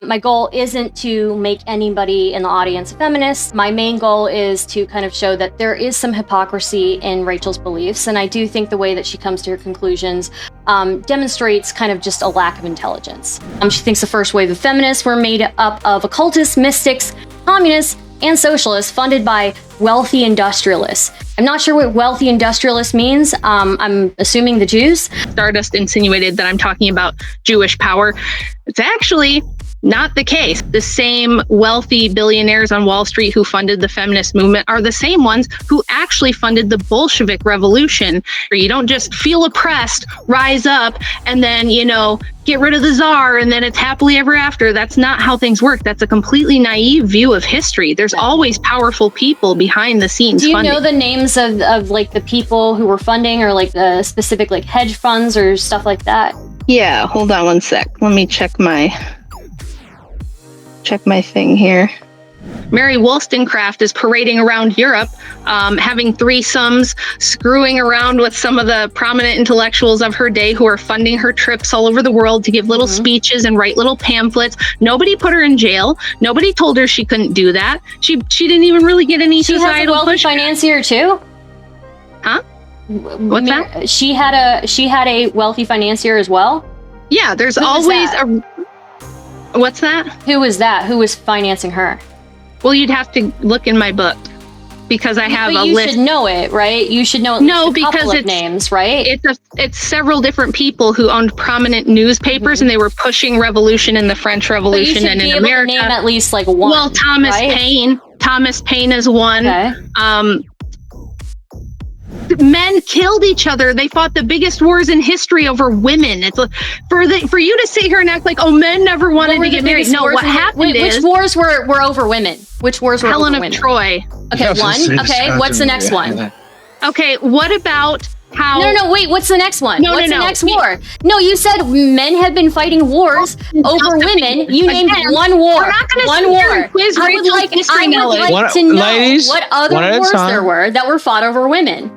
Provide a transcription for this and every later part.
My goal isn't to make anybody in the audience a feminist. My main goal is to kind of show that there is some hypocrisy in Rachel's beliefs, and I do think the way that she comes to her conclusions demonstrates kind of just a lack of intelligence. She thinks the first wave of feminists were made up of occultists, mystics, communists, and socialists funded by wealthy industrialists. I'm not sure what wealthy industrialist means. I'm assuming the Jews. Stardust insinuated that I'm talking about Jewish power. It's actually not the case. The same wealthy billionaires on Wall Street who funded the feminist movement are the same ones who actually funded the Bolshevik Revolution. You don't just feel oppressed, rise up, and then, get rid of the czar, and then it's happily ever after. That's not how things work. That's a completely naive view of history. There's always powerful people behind the scenes funding. Do you know the names of like the people who were funding, or like the specific like hedge funds or stuff like that? Yeah, hold on one sec. Let me check my thing here. Mary Wollstonecraft is parading around Europe, having threesomes, screwing around with some of the prominent intellectuals of her day who are funding her trips all over the world to give little speeches and write little pamphlets. Nobody put her in jail. Nobody told her she couldn't do that. She didn't even really get any societal pushback. She has a wealthy financier too? Huh? What's that? She had a wealthy financier as well? Yeah, there's always a... What's that? Who was that? Who was financing her? Well, you'd have to look in my book because I have a list. You should know it, right? You should know at least a couple of names, right? It's several different people who owned prominent newspapers, and they were pushing revolution in the French Revolution and in America. Name at least like one. Well, Thomas Paine. Thomas Paine is one. Okay. Men killed each other. They fought the biggest wars in history over women. It's for you to sit here and act like, oh, men never wanted to get married. No, what happened is... Which wars were over women? Which wars were Helen over of women? Troy. Okay, one. Okay, what's the next one? Okay, what about how... No, wait, what's the next one? What's the next war? No, you said men had been fighting wars over women. You named one war. We're not going to one war. Quiz I would like to know what other wars there were that were fought over women.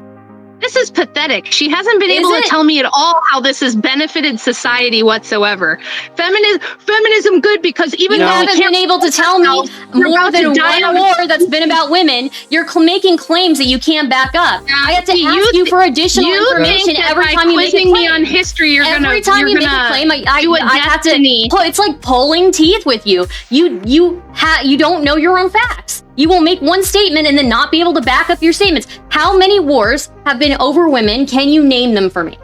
This is pathetic. She hasn't been able to tell me at all how this has benefited society whatsoever. Feminism good because even though you haven't been able to tell me more than one war that's been about women, you're making claims that you can't back up. I have to ask you for additional information every time you make a claim. Me on history, every time you make a claim, I have to. It's like pulling teeth with you. You don't know your own facts. You will make one statement and then not be able to back up your statements. How many wars have been over women? Can you name them for me?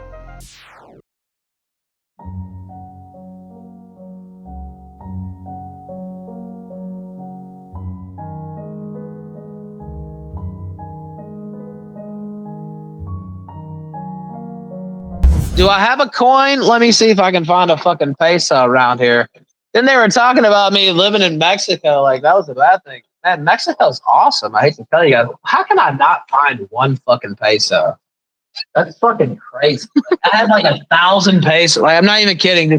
Do I have a coin? Let me see if I can find a fucking peso around here. Then they were talking about me living in Mexico. Like, that was a bad thing. Man, Mexico's awesome. I hate to tell you guys. How can I not find one fucking peso? That's fucking crazy. I had like 1,000 pesos. Like, I'm not even kidding.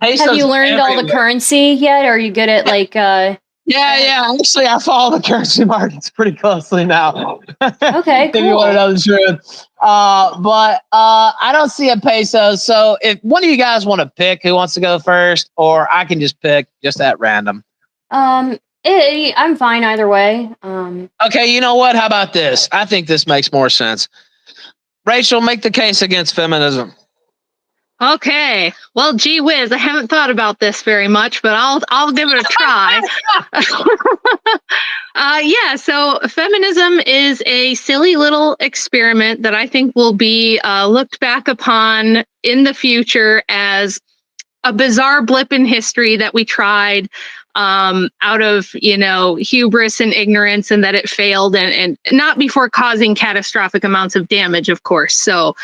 Have you learned all the currency yet? Or are you good at like... Yeah. Actually, I follow the currency markets pretty closely now. Okay, cool. If you want to know the truth. But I don't see a peso. So if one of you guys want to pick who wants to go first, or I can just pick just at random. I'm fine either way. Okay, you know what? How about this? I think this makes more sense. Rachel, make the case against feminism. Okay. Well, gee whiz, I haven't thought about this very much, but I'll give it a try. So feminism is a silly little experiment that I think will be looked back upon in the future as a bizarre blip in history that we tried out of, hubris and ignorance, and that it failed, and not before causing catastrophic amounts of damage, of course. So,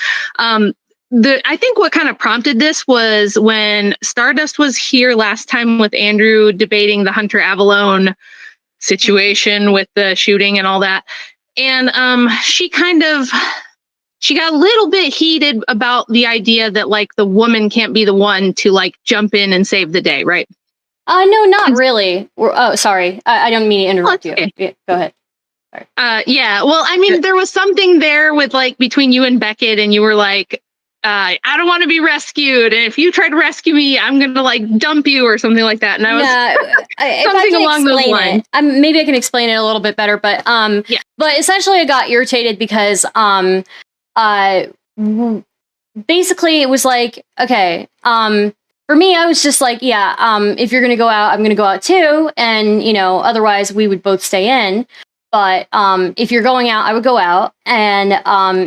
I think what kind of prompted this was when Stardust was here last time with Andrew debating the Hunter Avalone situation with the shooting and all that. And she got a little bit heated about the idea that like the woman can't be the one to like jump in and save the day, right? No, not really. Sorry. I don't mean to interrupt you. Yeah, go ahead. Sorry. Yeah. Well, I mean, there was something there with like between you and Beckett, and you were like, I don't want to be rescued. And if you try to rescue me, I'm going to like dump you or something like that. And I was something along those lines. Maybe I can explain it a little bit better, but yeah. But essentially I got irritated because basically it was like, okay, for me, I was just like, yeah, if you're going to go out, I'm going to go out too. And, otherwise we would both stay in. But if you're going out, I would go out. And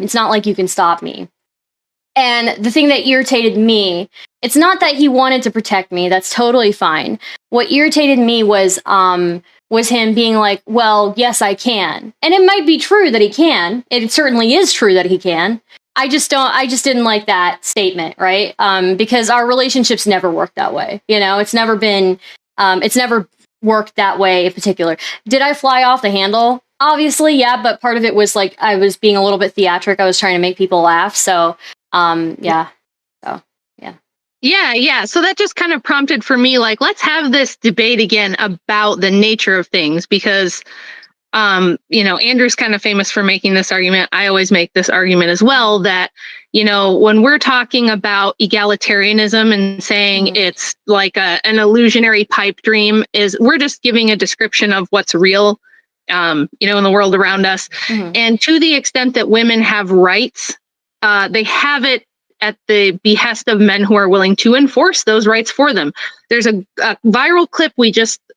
it's not like you can stop me. And the thing that irritated me, it's not that he wanted to protect me. That's totally fine. What irritated me was him being like, well, yes, I can. And it might be true that he can. It certainly is true that he can. I just didn't like that statement, right? Because our relationships never worked that way. It's never worked that way in particular. Did I fly off the handle? Obviously, yeah, but part of it was like I was being a little bit theatric. I was trying to make people laugh. So, yeah. So, yeah. Yeah. So that just kind of prompted for me, like, let's have this debate again about the nature of things because Andrew's kind of famous for making this argument. I always make this argument as well that, when we're talking about egalitarianism and saying it's like an illusionary pipe dream, we're just giving a description of what's real, in the world around us. Mm-hmm. And to the extent that women have rights, they have it at the behest of men who are willing to enforce those rights for them. There's a viral clip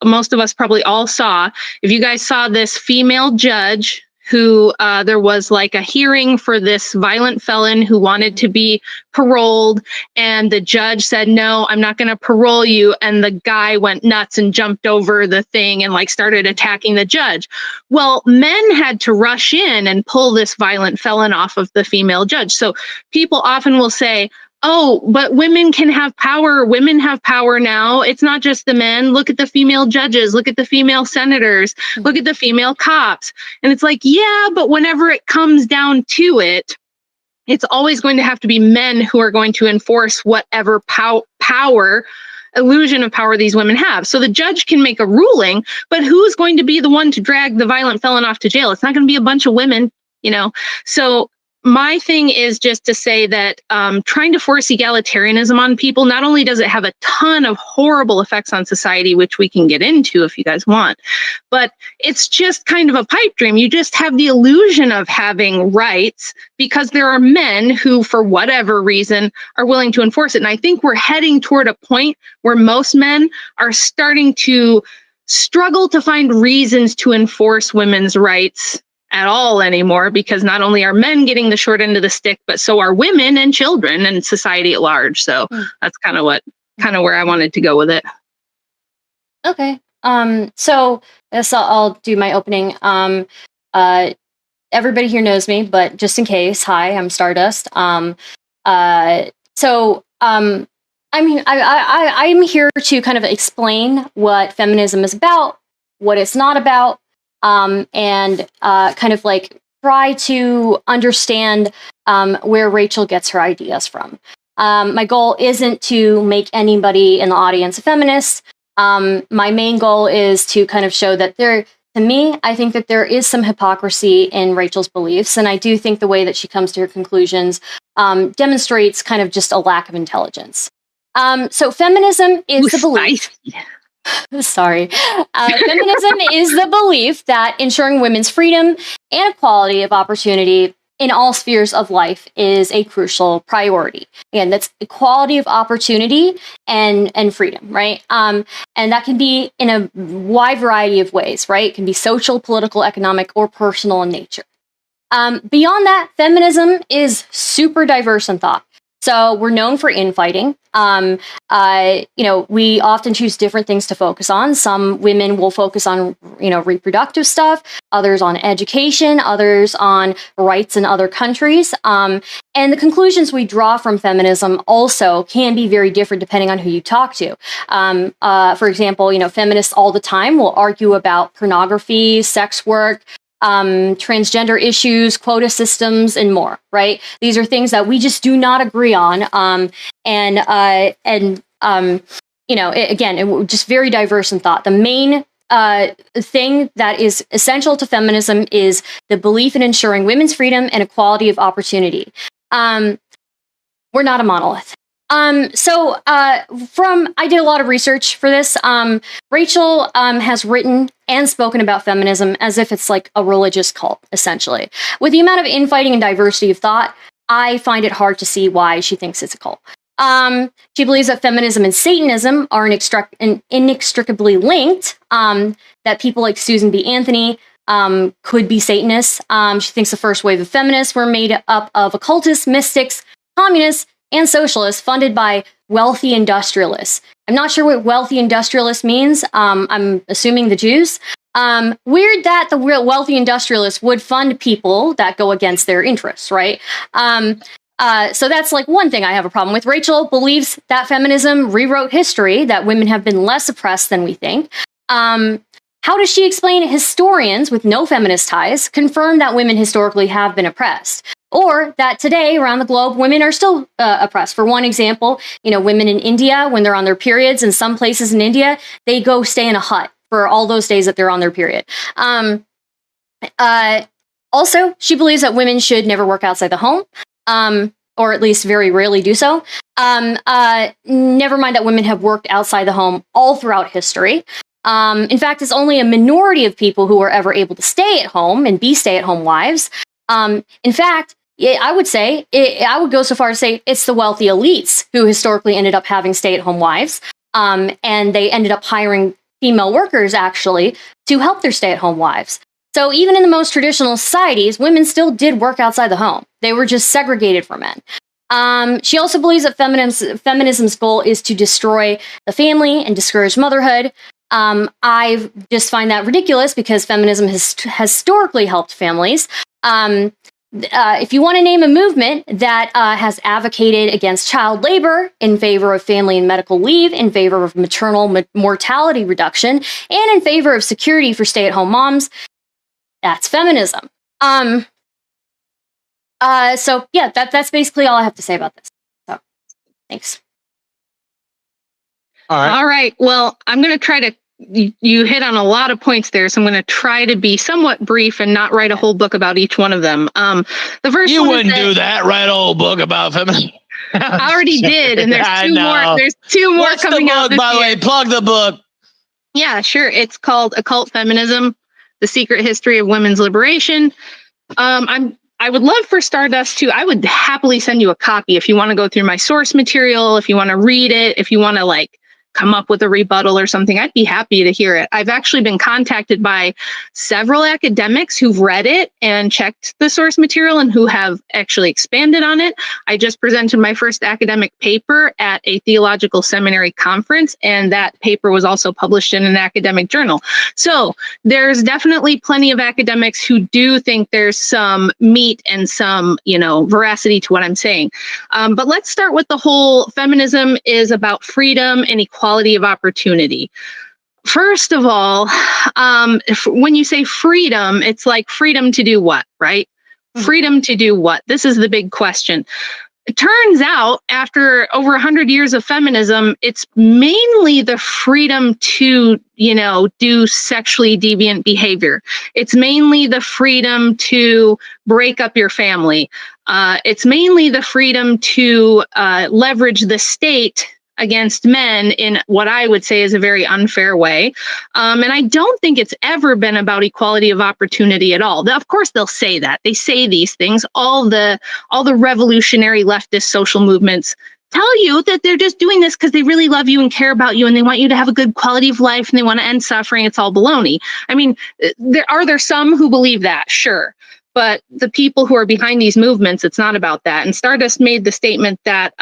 most of us probably all saw. If you guys saw this female judge who there was like a hearing for this violent felon who wanted to be paroled, and the judge said, no, I'm not going to parole you. And the guy went nuts and jumped over the thing and like started attacking the judge. Well, men had to rush in and pull this violent felon off of the female judge. So people often will say, oh, but women can have power. Women have power now. It's not just the men. Look at the female judges. Look at the female senators. Look at the female cops. And it's like, yeah, but whenever it comes down to it, it's always going to have to be men who are going to enforce whatever illusion of power these women have. So the judge can make a ruling, but who's going to be the one to drag the violent felon off to jail? It's not going to be a bunch of women, So my thing is just to say that trying to force egalitarianism on people, not only does it have a ton of horrible effects on society, which we can get into if you guys want, but it's just kind of a pipe dream. You just have the illusion of having rights because there are men who, for whatever reason, are willing to enforce it. And I think we're heading toward a point where most men are starting to struggle to find reasons to enforce women's rights at all anymore, because not only are men getting the short end of the stick, but so are women and children and society at large. So that's kind of where I wanted to go with it. Okay. So I guess I'll do my opening. Everybody here knows me, but just in case, hi, I'm Stardust. I'm here to kind of explain what feminism is about, what it's not about, and kind of like try to understand where Rachel gets her ideas from. My goal isn't to make anybody in the audience a feminist. My main goal is to kind of show that I think that there is some hypocrisy in Rachel's beliefs, and I do think the way that she comes to her conclusions demonstrates kind of just a lack of intelligence. So feminism is the belief. Sorry. Feminism is the belief that ensuring women's freedom and equality of opportunity in all spheres of life is a crucial priority. Again, that's equality of opportunity and freedom, right? And that can be in a wide variety of ways, right? It can be social, political, economic, or personal in nature. Beyond that, feminism is super diverse in thought. So we're known for infighting. We often choose different things to focus on. Some women will focus on, reproductive stuff, others on education, others on rights in other countries. And the conclusions we draw from feminism also can be very different depending on who you talk to. For example, feminists all the time will argue about pornography, sex work, transgender issues, quota systems, and more, right? These are things that we just do not agree on. Just very diverse in thought. The main thing that is essential to feminism is the belief in ensuring women's freedom and equality of opportunity. We're not a monolith. I did a lot of research for this. Rachel has written and spoken about feminism as if it's like a religious cult, essentially. With the amount of infighting and diversity of thought, I find it hard to see why she thinks it's a cult. She believes that feminism and Satanism are inextricably linked, that people like Susan B. Anthony could be Satanists. She thinks the first wave of feminists were made up of occultists, mystics, communists, and socialists funded by wealthy industrialists. I'm not sure what wealthy industrialist means. I'm assuming the Jews. Weird that the wealthy industrialists would fund people that go against their interests, right? So that's like one thing I have a problem with. Rachel believes that feminism rewrote history, that women have been less oppressed than we think. How does she explain historians with no feminist ties confirm that women historically have been oppressed? Or that today, around the globe, women are still oppressed. For one example, women in India, when they're on their periods, in some places in India, they go stay in a hut for all those days that they're on their period. Also, she believes that women should never work outside the home, or at least very rarely do so. Never mind that women have worked outside the home all throughout history. In fact, it's only a minority of people who are ever able to stay at home and be stay-at-home wives. In fact, I would go so far as to say it's the wealthy elites who historically ended up having stay-at-home wives, and they ended up hiring female workers, actually, to help their stay-at-home wives. So even in the most traditional societies, women still did work outside the home. They were just segregated from men. She also believes that feminism's goal is to destroy the family and discourage motherhood. I just find that ridiculous because feminism has historically helped families. If you want to name a movement that has advocated against child labor, in favor of family and medical leave, in favor of maternal mortality reduction, and in favor of security for stay-at-home moms, that's feminism. So yeah, that's basically all I have to say about this. So, thanks. All right. Well, I'm going to try to. You hit on a lot of points there, so I'm going to try to be somewhat brief and not write a whole book about each one of them. The first you one wouldn't do that. Write a whole book about feminism. I already did, and there's two more. There's two more What's coming the book, out this by the year. way? Plug the book. Yeah, sure. It's called Occult Feminism: The Secret History of Women's Liberation. I would love for Stardust to. I would happily send you a copy if you want to go through my source material, if you want to read it, if you want to come up with a rebuttal or something. I'd be happy to hear it. I've actually been contacted by several academics who've read it and checked the source material and who have actually expanded on it. I just presented my first academic paper at a theological seminary conference, and that paper was also published in an academic journal. So there's definitely plenty of academics who do think there's some meat and some, veracity to what I'm saying. But let's start with the whole feminism is about freedom and equality of opportunity. First of all, when you say freedom, it's like freedom to do what, right? Mm-hmm. Freedom to do what? This is the big question. It turns out, after over 100 years of feminism, it's mainly the freedom to, do sexually deviant behavior. It's mainly the freedom to break up your family. It's mainly the freedom to leverage the state against men in what I would say is a very unfair way. And I don't think it's ever been about equality of opportunity at all. Of course, they'll say that. They say these things. All the revolutionary leftist social movements tell you that they're just doing this because they really love you and care about you and they want you to have a good quality of life and they want to end suffering. It's all baloney. I mean, there some who believe that? Sure. But the people who are behind these movements, it's not about that. And Stardust made the statement that,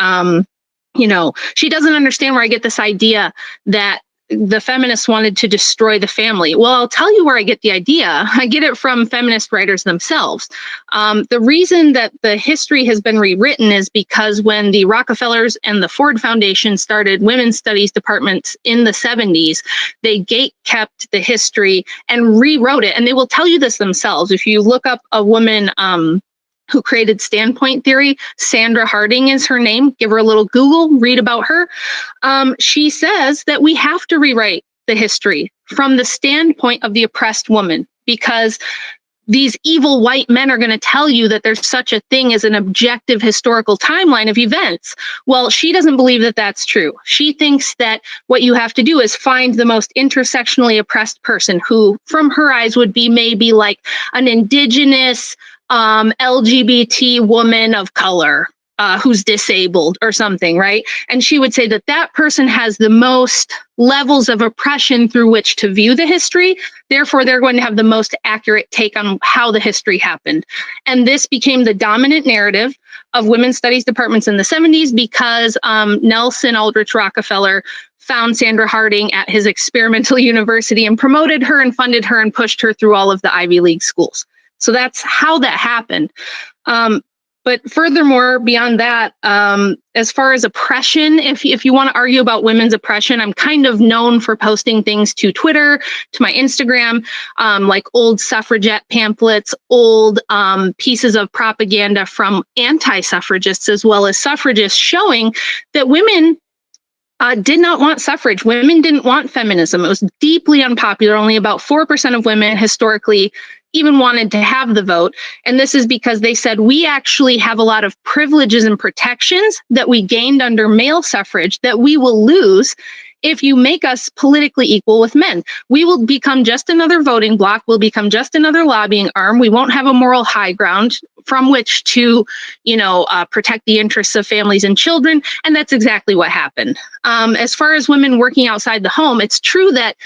she doesn't understand where I get this idea that the feminists wanted to destroy the family. Well, I'll tell you where I get the idea. I get it from feminist writers themselves. The reason that the history has been rewritten is because when the Rockefellers and the Ford Foundation started women's studies departments in the 70s, they gate-kept the history and rewrote it. And they will tell you this themselves. If you look up a woman who created standpoint theory, Sandra Harding is her name. Give her a little Google, read about her. She says that we have to rewrite the history from the standpoint of the oppressed woman because these evil white men are going to tell you that there's such a thing as an objective historical timeline of events. Well, she doesn't believe that that's true. She thinks that what you have to do is find the most intersectionally oppressed person who, from her eyes, would be maybe like an indigenous LGBT woman of color who's disabled or something, right? And she would say that that person has the most levels of oppression through which to view the history. Therefore, they're going to have the most accurate take on how the history happened. And this became the dominant narrative of women's studies departments in the 70s because Nelson Aldrich Rockefeller found Sandra Harding at his experimental university and promoted her and funded her and pushed her through all of the Ivy League schools. So that's how that happened. But furthermore, beyond that, as far as oppression, if you want to argue about women's oppression, I'm kind of known for posting things to Twitter, to my Instagram, like old suffragette pamphlets, old pieces of propaganda from anti-suffragists as well as suffragists showing that women did not want suffrage. Women didn't want feminism. It was deeply unpopular. Only about 4% of women historically even wanted to have the vote. And this is because they said, we actually have a lot of privileges and protections that we gained under male suffrage that we will lose if you make us politically equal with men. We will become just another voting bloc. We'll become just another lobbying arm. We won't have a moral high ground from which to, protect the interests of families and children. And that's exactly what happened. As far as women working outside the home, it's true that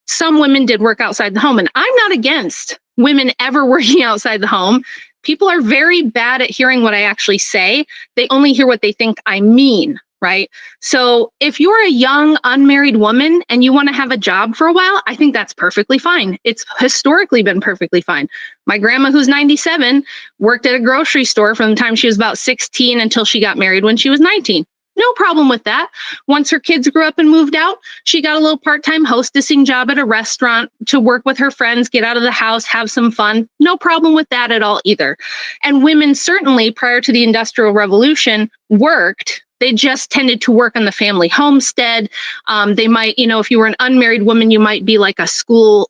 some women did work outside the home, and I'm not against women ever working outside the home. People are very bad at hearing what I actually say. They only hear what they think I mean, right? So if you're a young, unmarried woman and you want to have a job for a while, I think that's perfectly fine. It's historically been perfectly fine. My grandma, who's 97, worked at a grocery store from the time she was about 16 until she got married when she was 19. No problem with that. Once her kids grew up and moved out, she got a little part-time hostessing job at a restaurant to work with her friends, get out of the house, have some fun. No problem with that at all either. And women certainly prior to the Industrial Revolution worked. They just tended to work on the family homestead. They might, if you were an unmarried woman, you might be like a school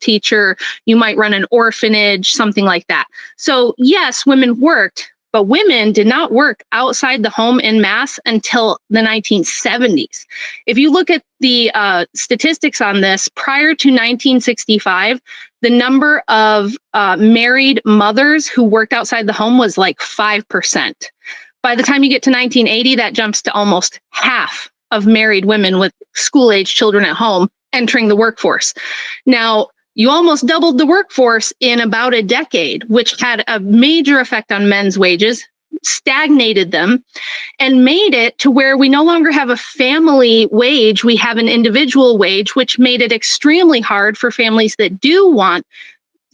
teacher. You might run an orphanage, something like that. So yes, women worked. But women did not work outside the home en masse until the 1970s. If you look at the statistics on this, prior to 1965, the number of married mothers who worked outside the home was like 5%. By the time you get to 1980, that jumps to almost half of married women with school-age children at home entering the workforce. Now, you almost doubled the workforce in about a decade, which had a major effect on men's wages, stagnated them, and made it to where we no longer have a family wage. We have an individual wage, which made it extremely hard for families that do want,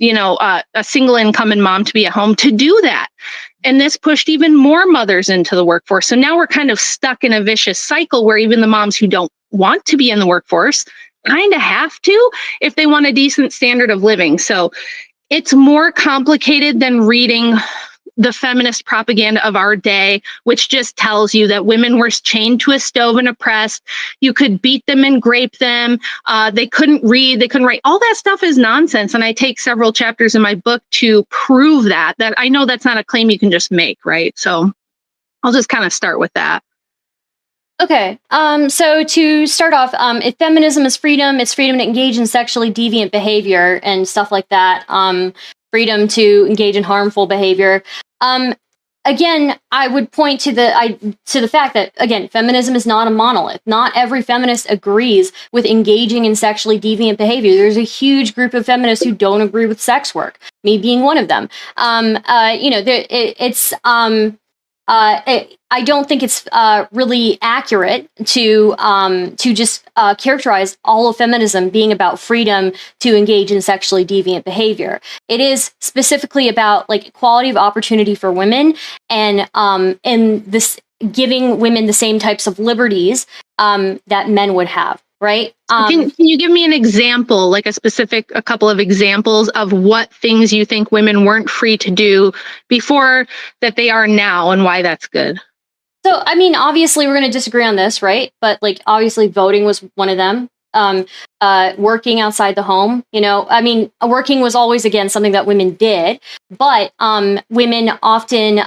a single income and mom to be at home to do that. And this pushed even more mothers into the workforce. So now we're kind of stuck in a vicious cycle where even the moms who don't want to be in the workforce kind of have to if they want a decent standard of living. So it's more complicated than reading the feminist propaganda of our day, which just tells you that women were chained to a stove and oppressed. You could beat them and grape them. They couldn't read, they couldn't write. All that stuff is nonsense. And I take several chapters in my book to prove that I know that's not a claim you can just make, right? So I'll just kind of start with that. Okay, so to start off, if feminism is freedom, it's freedom to engage in sexually deviant behavior and stuff like that. Freedom to engage in harmful behavior. Again, I would point to the fact that, again, feminism is not a monolith. Not every feminist agrees with engaging in sexually deviant behavior. There's a huge group of feminists who don't agree with sex work, me being one of them. I don't think it's really accurate to just characterize all of feminism being about freedom to engage in sexually deviant behavior. It is specifically about like equality of opportunity for women and this giving women the same types of liberties that men would have. Right. Can you give me an example, like a couple of examples of what things you think women weren't free to do before that they are now and why that's good? So, I mean, obviously we're going to disagree on this, right? But like, obviously voting was one of them. working outside the home. You know, I mean, working was always, again, something that women did, but women often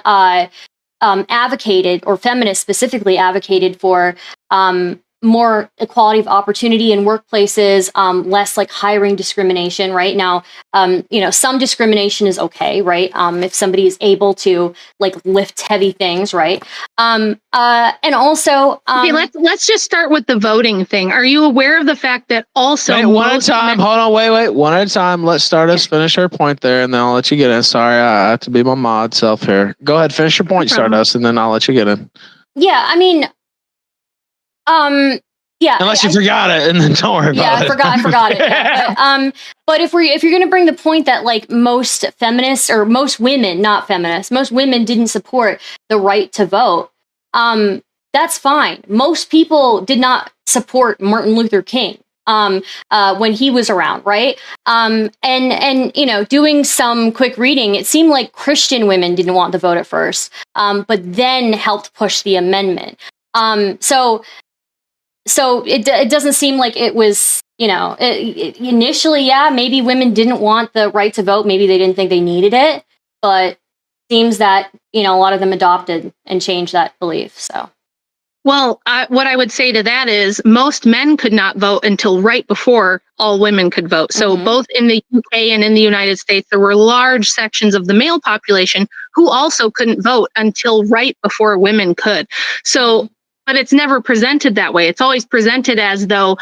advocated, or feminists specifically advocated for more equality of opportunity in workplaces, less like hiring discrimination. Right now, you know, some discrimination is okay, right? If somebody is able to like lift heavy things, right? And also, okay, let's just start with the voting thing. Are you aware of the fact that also one at a time? Hold on, wait, one at a time. Let's Stardust finish her point there, and then I'll let you get in. Sorry, I have to be my mod self here. Go ahead, finish your point, Stardust, and then I'll let you get in. Yeah, I mean, yeah. Unless you forgot it, and then don't worry about it. I forgot it. Yeah. But if you're going to bring the point that like most feminists, or most women, not feminists, most women didn't support the right to vote, that's fine. Most people did not support Martin Luther King when he was around, right? And you know, doing some quick reading, it seemed like Christian women didn't want to vote at first, but then helped push the amendment. So it doesn't seem like it was, you know, initially, yeah, maybe women didn't want the right to vote. Maybe they didn't think they needed it, but it seems that, you know, a lot of them adopted and changed that belief. So. Well, what I would say to that is most men could not vote until right before all women could vote. So both in the UK and in the United States, there were large sections of the male population who also couldn't vote until right before women could. So, but it's never presented that way. It's always presented as though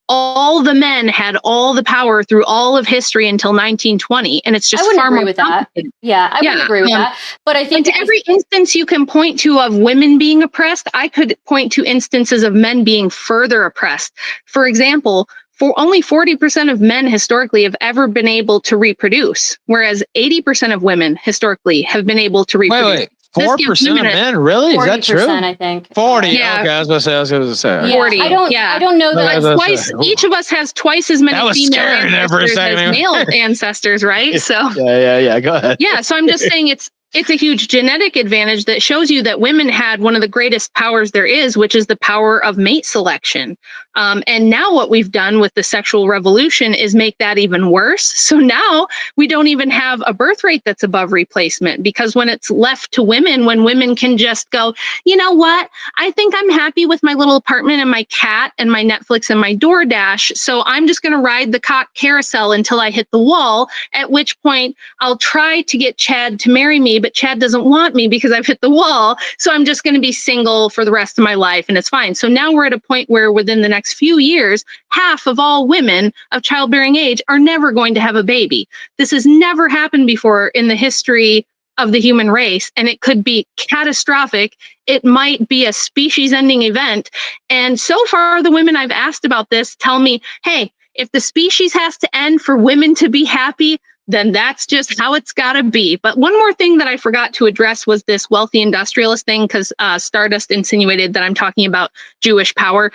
all the men had all the power through all of history until 1920, and it's just far more complicated. Yeah, I would agree with that. But I think every instance you can point to of women being oppressed, I could point to instances of men being further oppressed. For example, only 40% of men historically have ever been able to reproduce, whereas 80% of women historically have been able to reproduce. Wait. 4% of men, really? Is that true? I think 40. Yeah. Okay, I was going to say. Yeah. 40. I don't know that. Twice. Each of us has twice as many female ancestors as male ancestors, right? So. Yeah. Go ahead. Yeah. So I'm just saying it's a huge genetic advantage that shows you that women had one of the greatest powers there is, which is the power of mate selection. And now what we've done with the sexual revolution is make that even worse. So now we don't even have a birth rate that's above replacement, because when it's left to women, when women can just go, you know what, I think I'm happy with my little apartment and my cat and my Netflix and my DoorDash. So I'm just going to ride the cock carousel until I hit the wall, at which point I'll try to get Chad to marry me, but Chad doesn't want me because I've hit the wall. So I'm just going to be single for the rest of my life, and it's fine. So now we're at a point where within the next few years, half of all women of childbearing age are never going to have a baby. This has never happened before in the history of the human race, and it could be catastrophic. It might be a species-ending event. And so far, the women I've asked about this tell me, hey, if the species has to end for women to be happy, then that's just how it's got to be. But one more thing that I forgot to address was this wealthy industrialist thing, because Stardust insinuated that I'm talking about Jewish power.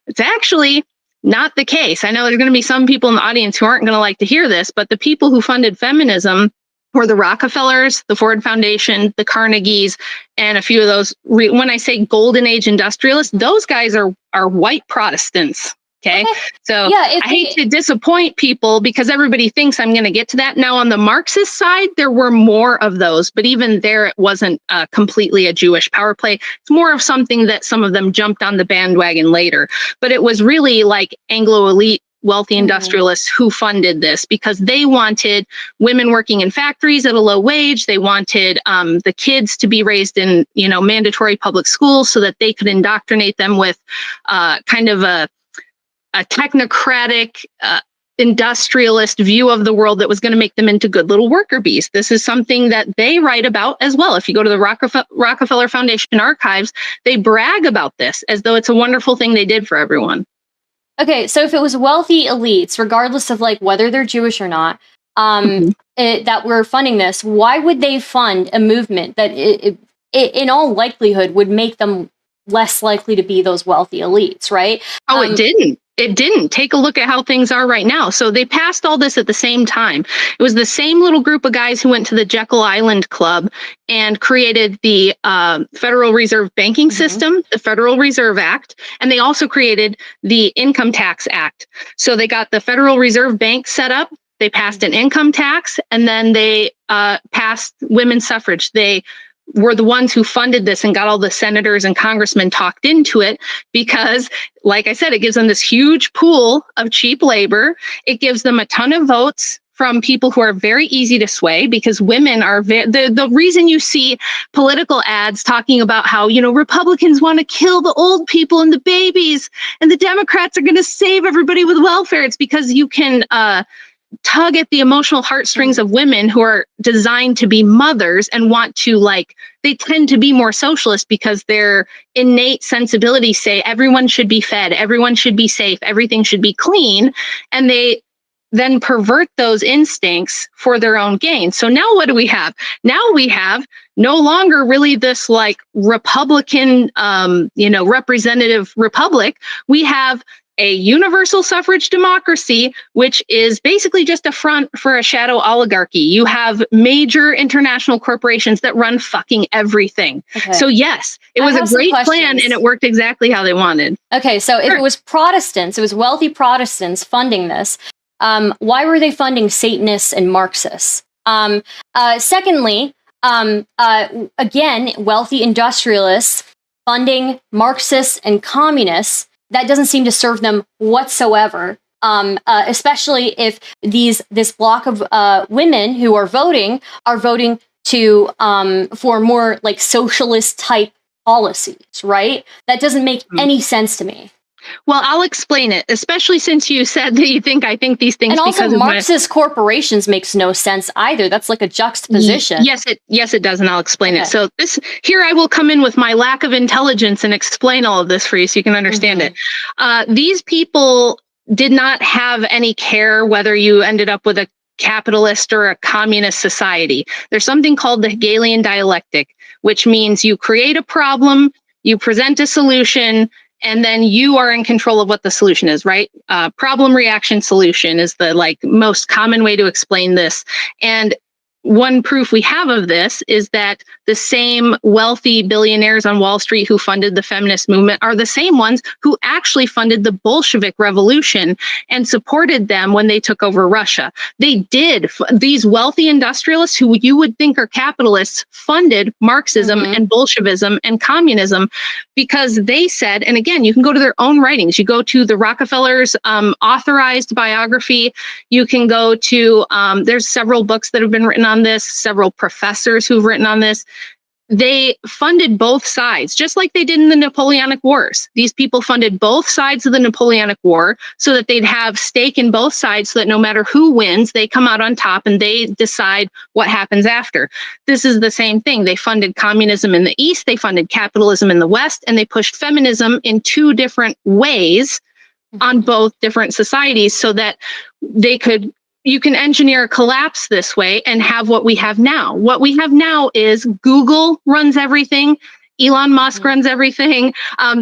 It's actually not the case. I know there's going to be some people in the audience who aren't going to like to hear this, but the people who funded feminism were the Rockefellers, the Ford Foundation, the Carnegies, and a few of those. When I say golden age industrialists, those guys are white Protestants. Okay. So yeah, I hate to disappoint people because everybody thinks I'm going to get to that. Now, on the Marxist side, there were more of those, but even there, it wasn't completely a Jewish power play. It's more of something that some of them jumped on the bandwagon later. But it was really like Anglo elite wealthy industrialists who funded this because they wanted women working in factories at a low wage. They wanted the kids to be raised in, mandatory public schools so that they could indoctrinate them with kind of a technocratic, industrialist view of the world that was going to make them into good little worker bees. This is something that they write about as well. If you go to the Rockefeller Foundation archives, they brag about this as though it's a wonderful thing they did for everyone. Okay, so if it was wealthy elites, regardless of whether they're Jewish or not, that were funding this, why would they fund a movement that it in all likelihood would make them less likely to be those wealthy elites, right? It didn't. It didn't. Take a look at how things are right now. So they passed all this at the same time. It was the same little group of guys who went to the Jekyll Island Club and created the Federal Reserve Banking System, the Federal Reserve Act, and they also created the Income Tax Act. So they got the Federal Reserve Bank set up, they passed an income tax, and then they passed women's suffrage. They were the ones who funded this and got all the senators and congressmen talked into it because, like I said, it gives them this huge pool of cheap labor. It gives them a ton of votes from people who are very easy to sway, because women are the reason you see political ads talking about how, you know, Republicans want to kill the old people and the babies and the Democrats are going to save everybody with welfare. It's because you can tug at the emotional heartstrings of women who are designed to be mothers and want to, like, they tend to be more socialist because their innate sensibilities say everyone should be fed, everyone should be safe, everything should be clean. And they then pervert those instincts for their own gain. So now what do we have? Now we have no longer really this like Republican, representative republic. We have a universal suffrage democracy, which is basically just a front for a shadow oligarchy. You have major international corporations that run fucking everything. Okay. So yes, it was a great plan and it worked exactly how they wanted. Okay, so if it was Protestants, it was wealthy Protestants funding this, why were they funding Satanists and Marxists? Secondly, again, wealthy industrialists funding Marxists and communists, that doesn't seem to serve them whatsoever, especially if this block of women who are voting to for more like socialist type policies, right? That doesn't make any sense to me. Well, I'll explain it, especially since you said that you think I think these things. And also, Marxist corporations makes no sense either. That's like a juxtaposition. Yes, it does, and I'll explain it. So here I will come in with my lack of intelligence and explain all of this for you so you can understand it. These people did not have any care whether you ended up with a capitalist or a communist society. There's something called the Hegelian dialectic, which means you create a problem, you present a solution, and then you are in control of what the solution is, right? Problem, reaction, solution is the most common way to explain this. And one proof we have of this is that the same wealthy billionaires on Wall Street who funded the feminist movement are the same ones who actually funded the Bolshevik Revolution and supported them when they took over Russia. They did. These wealthy industrialists who you would think are capitalists funded Marxism and Bolshevism and communism because they said, and again, you can go to their own writings. You go to the Rockefellers' authorized biography. You can go to, there's several books that have been written on this, several professors who've written on this. They funded both sides, just like they did in the Napoleonic Wars. These people funded both sides of the Napoleonic War so that they'd have stake in both sides so that no matter who wins, they come out on top and they decide what happens after. This is the same thing. They funded communism in the East, they funded capitalism in the West, and they pushed feminism in two different ways on both different societies so that you can engineer a collapse this way and have what we have now. What we have now is Google runs everything. Elon Musk runs everything.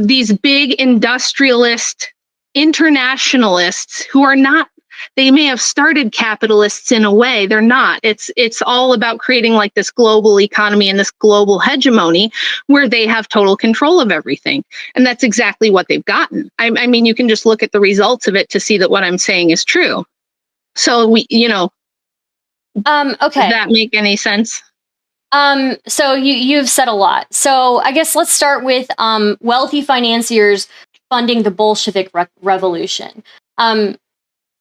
These big industrialist internationalists who are not, they may have started capitalists in a way, they're not. It's all about creating like this global economy and this global hegemony where they have total control of everything. And that's exactly what they've gotten. I mean, you can just look at the results of it to see that what I'm saying is true. So okay. Does that make any sense? So you've said a lot. So I guess let's start with wealthy financiers funding the Bolshevik revolution. I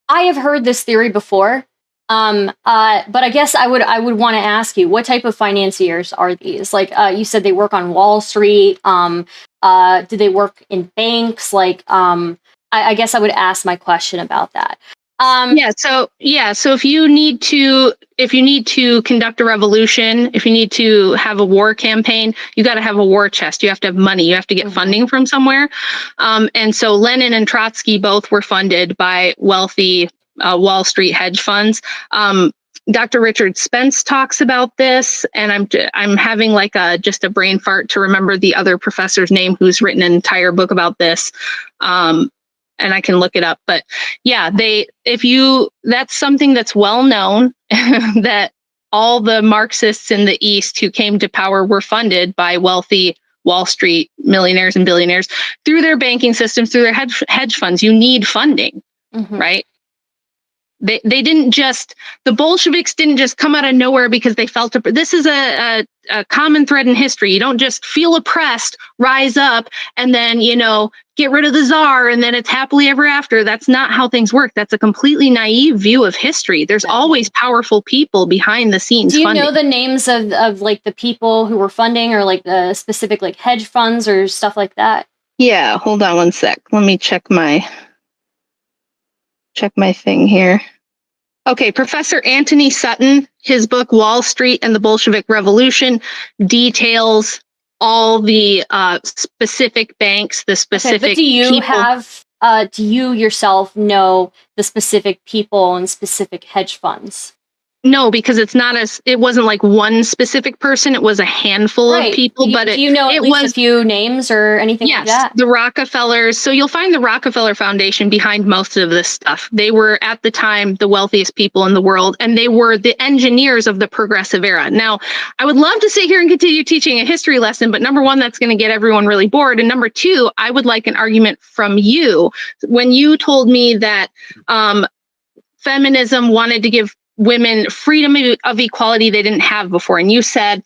have heard this theory before, but I guess I would want to ask you, what type of financiers are these? Like you said, they work on Wall Street. Do they work in banks? Like I guess I would ask my question about that. So if you need to conduct a revolution, if you need to have a war campaign, you got to have a war chest. You have to have money. You have to get funding from somewhere. And so Lenin and Trotsky both were funded by wealthy Wall Street hedge funds. Dr. Richard Spence talks about this, and I'm having like just a brain fart to remember the other professor's name who's written an entire book about this. and I can look it up. But yeah, that's something that's well known that all the Marxists in the East who came to power were funded by wealthy Wall Street millionaires and billionaires through their banking systems, through their hedge funds. You need funding, right? They didn't just, the Bolsheviks didn't just come out of nowhere because they felt, this is a common thread in history. You don't just feel oppressed, rise up, and then, get rid of the czar, and then it's happily ever after. That's not how things work. That's a completely naive view of history. There's always powerful people behind the scenes. Do you know the names of like the people who were funding, or like the specific like hedge funds or stuff like that? Yeah, hold on one sec. Let me check my thing here. Okay, Professor Anthony Sutton, his book Wall Street and the Bolshevik Revolution details all the specific banks, the specific but do you people. Do you yourself know the specific people and specific hedge funds? No, because it wasn't like one specific person. It was a handful of people. Do you know at least a few names or anything like that? Yes, the Rockefellers. So you'll find the Rockefeller Foundation behind most of this stuff. They were at the time the wealthiest people in the world, and they were the engineers of the progressive era. Now, I would love to sit here and continue teaching a history lesson, but number one, that's going to get everyone really bored. And number two, I would like an argument from you. When you told me that feminism wanted to give women freedom of equality they didn't have before. And you said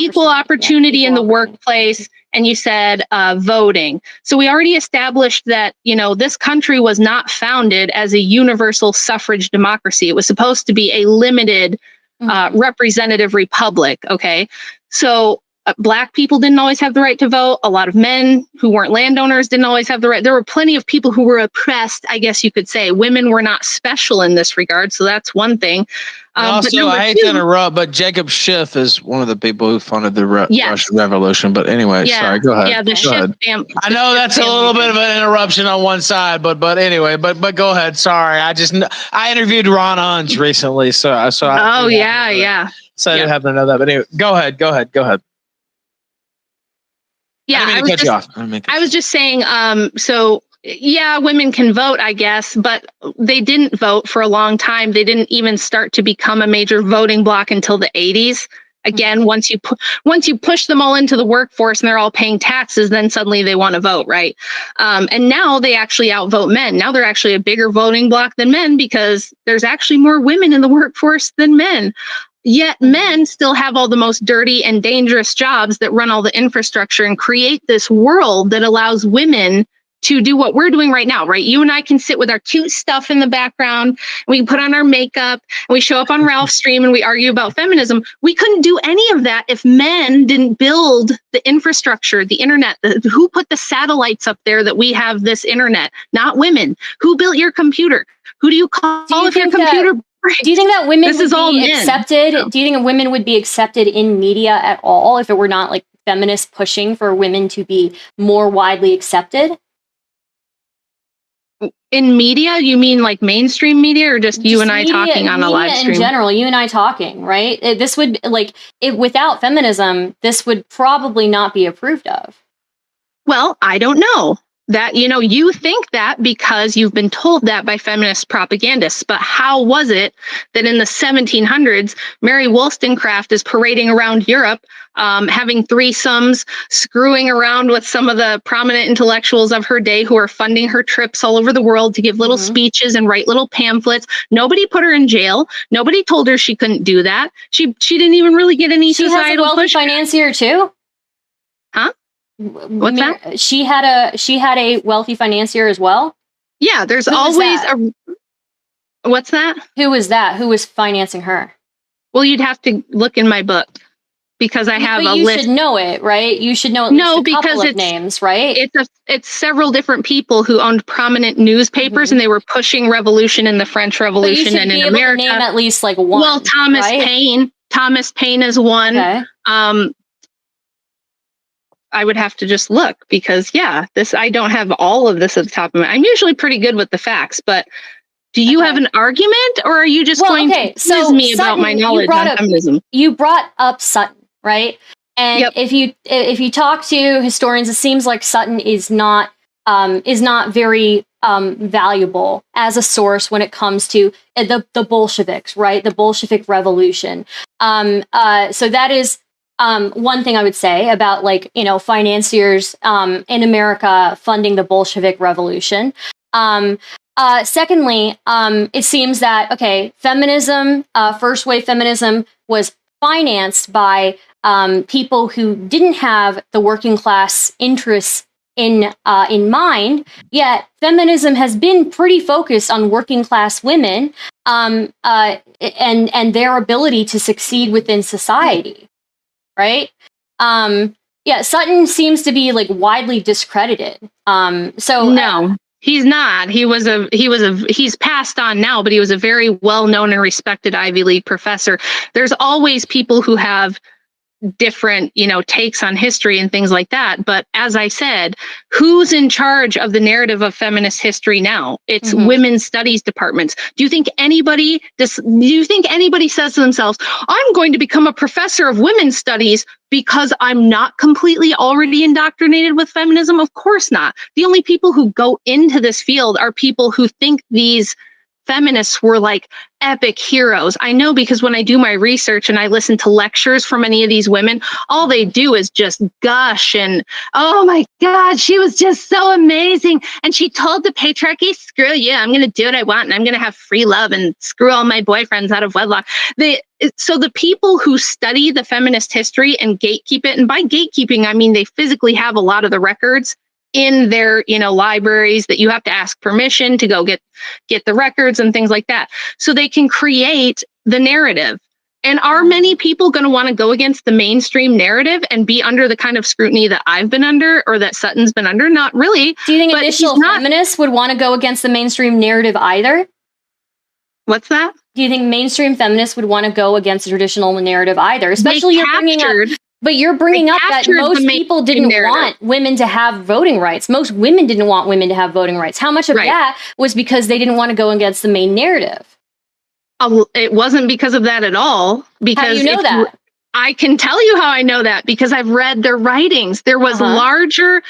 equal opportunity in the workplace, and you said voting. So we already established that, this country was not founded as a universal suffrage democracy. It was supposed to be a limited representative republic. Okay. So Black people didn't always have the right to vote. A lot of men who weren't landowners didn't always have the right. There were plenty of people who were oppressed, I guess you could say. Women were not special in this regard. So that's one thing. Also, I hate to interrupt, but Jacob Schiff is one of the people who funded the Russian Revolution. But anyway, sorry, go ahead. Yeah, the Schiff family. I know that's a little bit of an interruption on one side, but anyway, but go ahead. Sorry, I interviewed Ron Unge recently, so yeah. So I didn't happen to know that. But anyway, go ahead. Yeah, I was just saying, so yeah, women can vote, I guess, but they didn't vote for a long time. They didn't even start to become a major voting bloc until the 80s. Again, once you push them all into the workforce and they're all paying taxes, then suddenly they want to vote, right? And now they actually outvote men. Now they're actually a bigger voting bloc than men because there's actually more women in the workforce than men. Yet men still have all the most dirty and dangerous jobs that run all the infrastructure and create this world that allows women to do what we're doing right now, right? You and I can sit with our cute stuff in the background, and we can put on our makeup, and we show up on Ralph's stream and we argue about feminism. We couldn't do any of that if men didn't build the infrastructure, the internet. Who put the satellites up there that we have this internet? Not women. Who built your computer? Who do you call if your computer breaks? Do you think that women would be accepted? Do you think women would be accepted in media at all if it were not like feminists pushing for women to be more widely accepted? In media, you mean like mainstream media, or just you and I talking on a live stream? In general, you and I talking, right? This would without feminism, this would probably not be approved of. Well, I don't know. That, you think that because you've been told that by feminist propagandists. But how was it that in the 1700s, Mary Wollstonecraft is parading around Europe, having threesomes, screwing around with some of the prominent intellectuals of her day who are funding her trips all over the world to give little speeches and write little pamphlets? Nobody put her in jail. Nobody told her she couldn't do that. She didn't even really get any societal pushback. She has a wealthy financier too? Huh? What's that? She had a wealthy financier as well. Yeah, there's always what's that? Who was that? Who was financing her? Well, you'd have to look in my book because I have a list. You should know it, right? You should know at least a couple of names, right? It's several different people who owned prominent newspapers, and they were pushing revolution in the French Revolution and in America. Name at least like one. Well, Thomas Paine. Thomas Paine is one. Okay. I would have to just look because, I don't have all of this at the top of my. I'm usually pretty good with the facts, but do you have an argument, or are you just going to quiz me about my knowledge on feminism? You brought up Sutton, right? And if you talk to historians, it seems like Sutton is not very valuable as a source when it comes to the Bolsheviks, right? The Bolshevik Revolution. So that is one thing I would say about, like, you know, financiers in America funding the Bolshevik Revolution. Secondly, it seems that, okay, feminism, first wave feminism was financed by people who didn't have the working class interests in mind, yet feminism has been pretty focused on working class women and their ability to succeed within society, right? Yeah, Sutton seems to be, like, widely discredited. So no, he's not. He's passed on now, but he was a very well-known and respected Ivy League professor. There's always people who have different, you know, takes on history and things like that. But as I said, who's in charge of the narrative of feminist history now? It's women's studies departments. Do you think anybody says to themselves, I'm going to become a professor of women's studies because I'm not completely already indoctrinated with feminism? Of course not. The only people who go into this field are people who think these feminists were like epic heroes. I know, because when I do my research and I listen to lectures from any of these women, all they do is just gush and, oh my God, she was just so amazing. And she told the patriarchy, screw you, I'm going to do what I want and I'm going to have free love and screw all my boyfriends out of wedlock. So the people who study the feminist history and gatekeep it, and by gatekeeping, I mean they physically have a lot of the records in their, you know, libraries that you have to ask permission to go get the records and things like that. So they can create the narrative. And are many people going to want to go against the mainstream narrative and be under the kind of scrutiny that I've been under or that Sutton's been under? Not really. Do you think initial feminists would want to go against the mainstream narrative either? What's that? Do you think mainstream feminists would want to go against the traditional narrative either? Especially you're bringing up that most people didn't want women to have voting rights. Most women didn't want women to have voting rights. How much of that was because they didn't want to go against the main narrative? It wasn't because of that at all. Because how do you know that? I can tell you how I know that, because I've read their writings. There was larger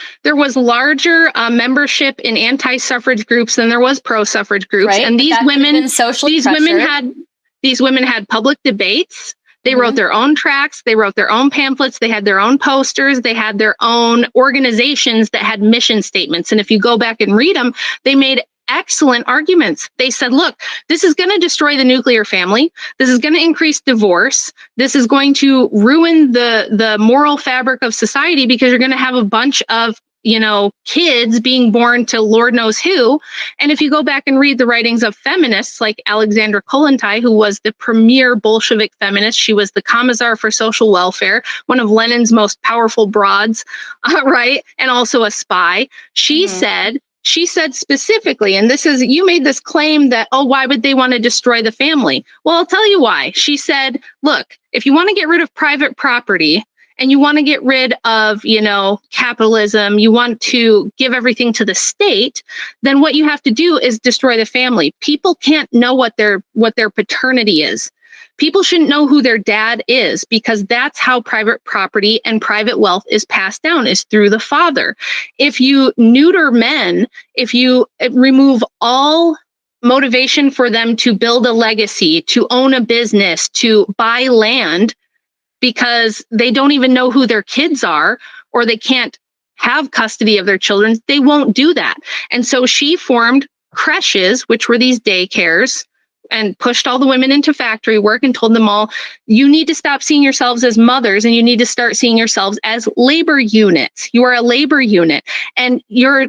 membership in anti-suffrage groups than there was pro-suffrage groups. Right. And these women had public debates. They wrote their own tracts, they wrote their own pamphlets, they had their own posters, they had their own organizations that had mission statements. And if you go back and read them, they made excellent arguments. They said, look, this is going to destroy the nuclear family. This is going to increase divorce. This is going to ruin the moral fabric of society, because you're going to have a bunch of, you know, kids being born to Lord knows who. And if you go back and read the writings of feminists like Alexandra Kollontai, who was the premier Bolshevik feminist, she was the commissar for social welfare, one of Lenin's most powerful broads, right? And also a spy. She said specifically, and you made this claim that, oh, why would they want to destroy the family? Well, I'll tell you why. She said, look, if you want to get rid of private property, and you want to get rid of, you know, capitalism, you want to give everything to the state, then what you have to do is destroy the family. People can't know what their paternity is. People shouldn't know who their dad is, because that's how private property and private wealth is passed down, is through the father. If you neuter men, if you remove all motivation for them to build a legacy, to own a business, to buy land, because they don't even know who their kids are, or they can't have custody of their children, they won't do that. And so she formed creches, which were these daycares, and pushed all the women into factory work and told them all, you need to stop seeing yourselves as mothers and you need to start seeing yourselves as labor units. You are a labor unit, and your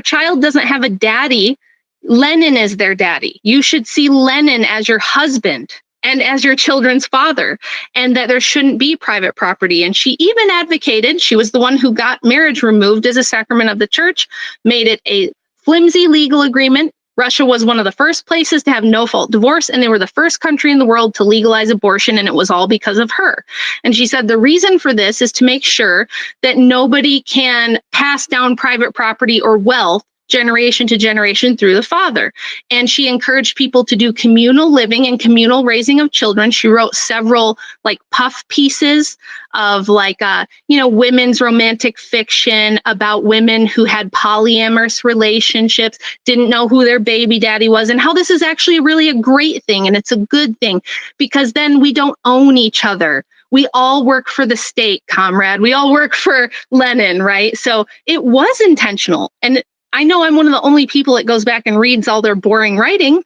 child doesn't have a daddy. Lenin is their daddy. You should see Lenin as your husband and as your children's father, and that there shouldn't be private property. And she even advocated, she was the one who got marriage removed as a sacrament of the church, made it a flimsy legal agreement. Russia was one of the first places to have no-fault divorce, and they were the first country in the world to legalize abortion, and it was all because of her. And she said the reason for this is to make sure that nobody can pass down private property or wealth generation to generation through the father. And she encouraged people to do communal living and communal raising of children. She wrote several like puff pieces of like, women's romantic fiction about women who had polyamorous relationships, didn't know who their baby daddy was, and how this is actually really a great thing. And it's a good thing because then we don't own each other. We all work for the state, comrade. We all work for Lenin, right? So it was intentional. And I know I'm one of the only people that goes back and reads all their boring writing,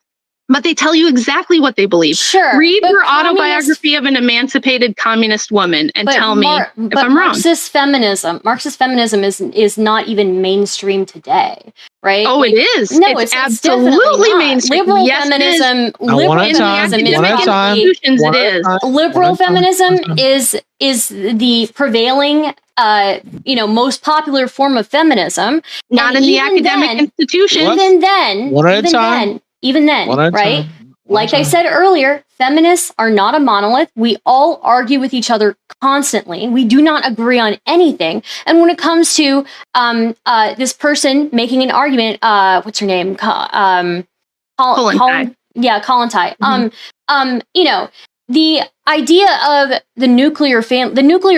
but they tell you exactly what they believe. Sure. Read her autobiography of an emancipated communist woman and tell me if I'm wrong. Marxist feminism is not even mainstream today, right? Oh, it is. No, it's absolutely mainstream. Liberal feminism. Liberal feminism is the prevailing, most popular form of feminism. Not in the academic institutions. Even then, right? Like I said earlier, feminists are not a monolith. We all argue with each other constantly. We do not agree on anything. And when it comes to this person making an argument, what's her name? Colin Tai. Yeah, Colin Tai. The idea of the nuclear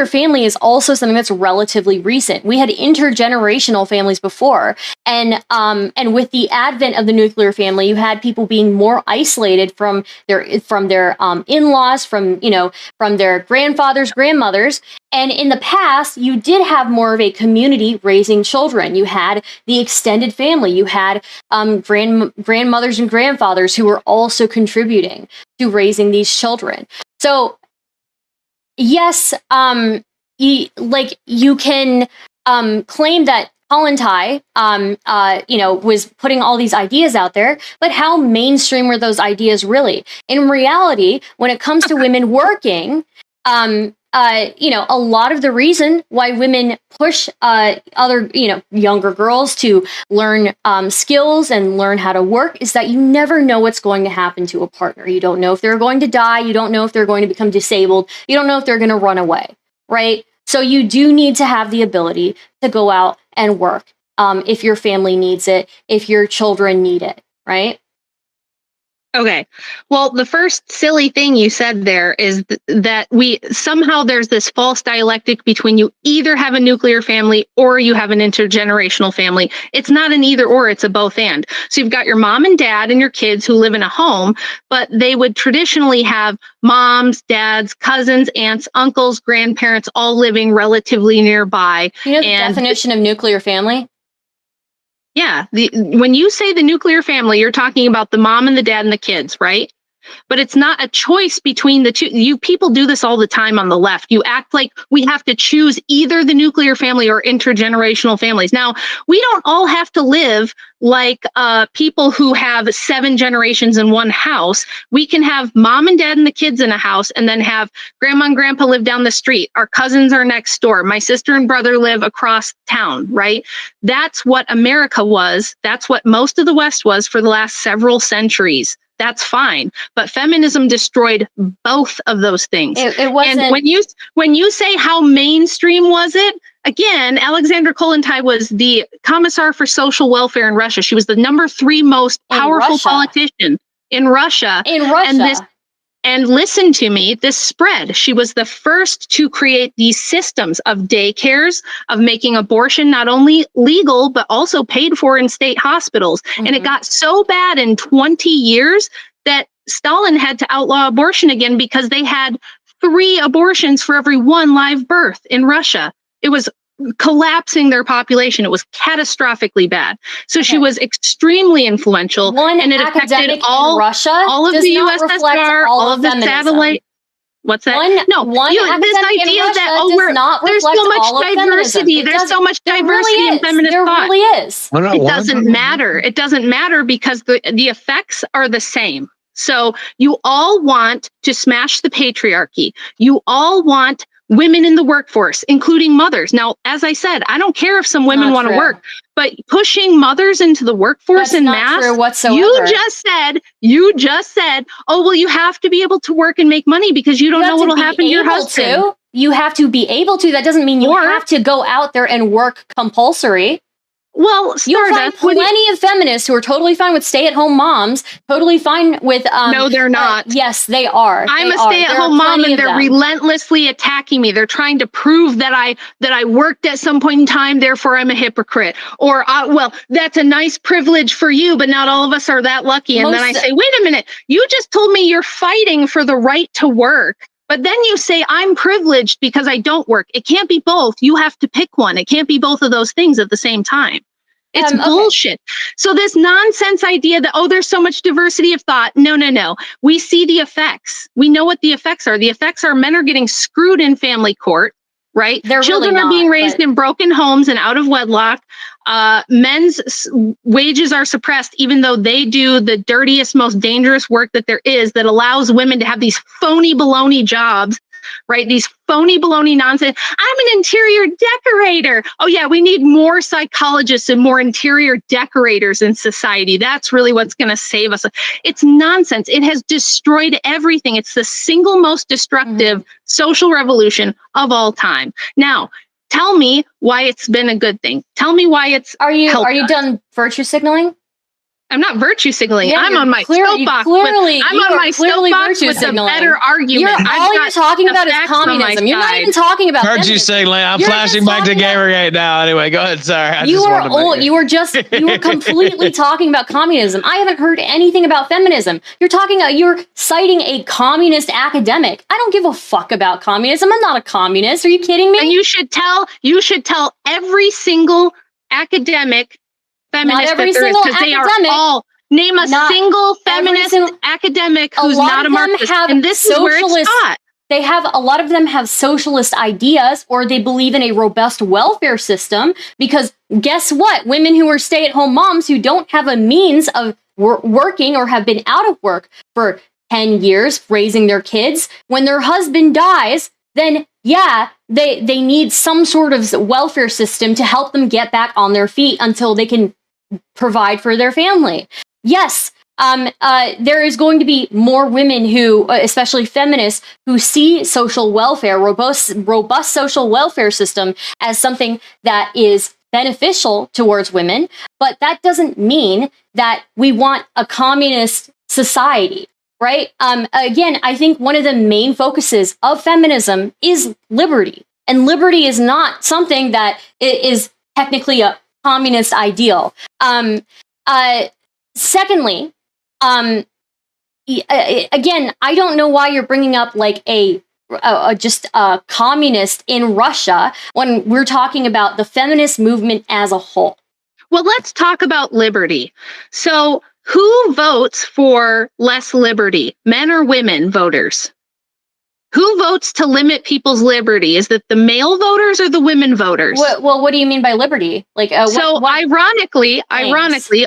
family is also something that's relatively recent. We had intergenerational families before, and with the advent of the nuclear family, you had people being more isolated from their in-laws, from their grandfathers, grandmothers. And in the past, you did have more of a community raising children. You had the extended family. You had grandmothers and grandfathers who were also contributing to raising these children. So, yes, you can claim that Colin Tai, was putting all these ideas out there, but how mainstream were those ideas really? In reality, when it comes to women working, a lot of the reason why women push other, younger girls to learn skills and learn how to work is that you never know what's going to happen to a partner. You don't know if they're going to die. You don't know if they're going to become disabled. You don't know if they're going to run away, right? So you do need to have the ability to go out and work if your family needs it, if your children need it, right? Okay. Well, the first silly thing you said there is that there's this false dialectic between you either have a nuclear family or you have an intergenerational family. It's not an either or, it's a both and. So you've got your mom and dad and your kids who live in a home, but they would traditionally have moms, dads, cousins, aunts, uncles, grandparents, all living relatively nearby. You know the definition of nuclear family? Yeah. When you say the nuclear family, you're talking about the mom and the dad and the kids, right? But it's not a choice between the two. You people do this all the time on the left. You act like we have to choose either the nuclear family or intergenerational families. Now, we don't all have to live like people who have 7 generations in one house. We can have mom and dad and the kids in a house and then have grandma and grandpa live down the street. Our cousins are next door. My sister and brother live across town, right? That's what America was. That's what most of the West was for the last several centuries. That's fine. But feminism destroyed both of those things. It wasn't. And when you say how mainstream was it, again, Alexandra Kollontai was the commissar for social welfare in Russia. She was the number 3 most powerful politician in Russia. And listen to me, this spread. She was the first to create these systems of daycares, of making abortion not only legal, but also paid for in state hospitals. Mm-hmm. And it got so bad in 20 years that Stalin had to outlaw abortion again because they had 3 abortions for every 1 live birth in Russia. It was collapsing their population. It was catastrophically bad. So she was extremely influential, and it affected all Russia, all of the USSR, all of the satellite. What's that? This idea that there's so much diversity. There's so much diversity in feminist thought. There really is. It doesn't matter. It doesn't matter because the effects are the same. So you all want to smash the patriarchy. You all want women in the workforce, including mothers. Now, as I said, I don't care if some women want to work, but pushing mothers into the workforce en masse, you just said, oh, well, you have to be able to work and make money because you don't know what will happen to your husband. You have to be able to. That doesn't mean you have to go out there and work compulsory. Well, you'll find plenty of feminists who are totally fine with stay-at-home moms, totally fine with. No, they're not. Yes, they are. I'm a stay-at-home mom, and they're relentlessly attacking me. They're trying to prove that I worked at some point in time, therefore I'm a hypocrite. Or, well, that's a nice privilege for you, but not all of us are that lucky. And then I say, wait a minute, you just told me you're fighting for the right to work. But then you say, I'm privileged because I don't work. It can't be both. You have to pick one. It can't be both of those things at the same time. It's bullshit. So this nonsense idea that, oh, there's so much diversity of thought. No. We see the effects. We know what the effects are. The effects are men are getting screwed in family court, right? Children are being raised in broken homes and out of wedlock. Men's wages are suppressed, even though they do the dirtiest, most dangerous work that there is, that allows women to have these phony baloney jobs, right? These phony baloney nonsense. I'm an interior decorator. Oh yeah, we need more psychologists and more interior decorators in society. That's really what's going to save us. It's nonsense. It has destroyed everything. It's the single most destructive social revolution of all time. Now, tell me why it's been a good thing. Tell me why it's Are you done virtue signaling? I'm not virtue signaling. Yeah, I'm on my soapbox. I'm on my soapbox with a better argument. All you're talking about is communism. You're not even talking about virtue signaling. I'm flashing back to Gamer right now. Anyway, go ahead. Sorry. You were completely talking about communism. I haven't heard anything about feminism. You're citing a communist academic. I don't give a fuck about communism. I'm not a communist. Are you kidding me? And you should tell every single academic feminist that there is, because they are all. Name a single feminist academic who's not a Marxist, and this is where it's taught. A lot of them have socialist ideas, or they believe in a robust welfare system, because guess what? Women who are stay-at-home moms who don't have a means of working or have been out of work for 10 years raising their kids, when their husband dies, then yeah, they need some sort of welfare system to help them get back on their feet until they can provide for their family. Yes, there is going to be more women who, especially feminists, who see social welfare, robust social welfare system as something that is beneficial towards women, but that doesn't mean that we want a communist society, right? Again, I think one of the main focuses of feminism is liberty, and liberty is not something that is technically a communist ideal. Secondly, again, I don't know why you're bringing up like just a communist in Russia when we're talking about the feminist movement as a whole. Well, let's talk about liberty. So, who votes for less liberty, men or women voters? Who votes to limit people's liberty? Is it the male voters or the women voters? Well, what do you mean by liberty? Like, ironically,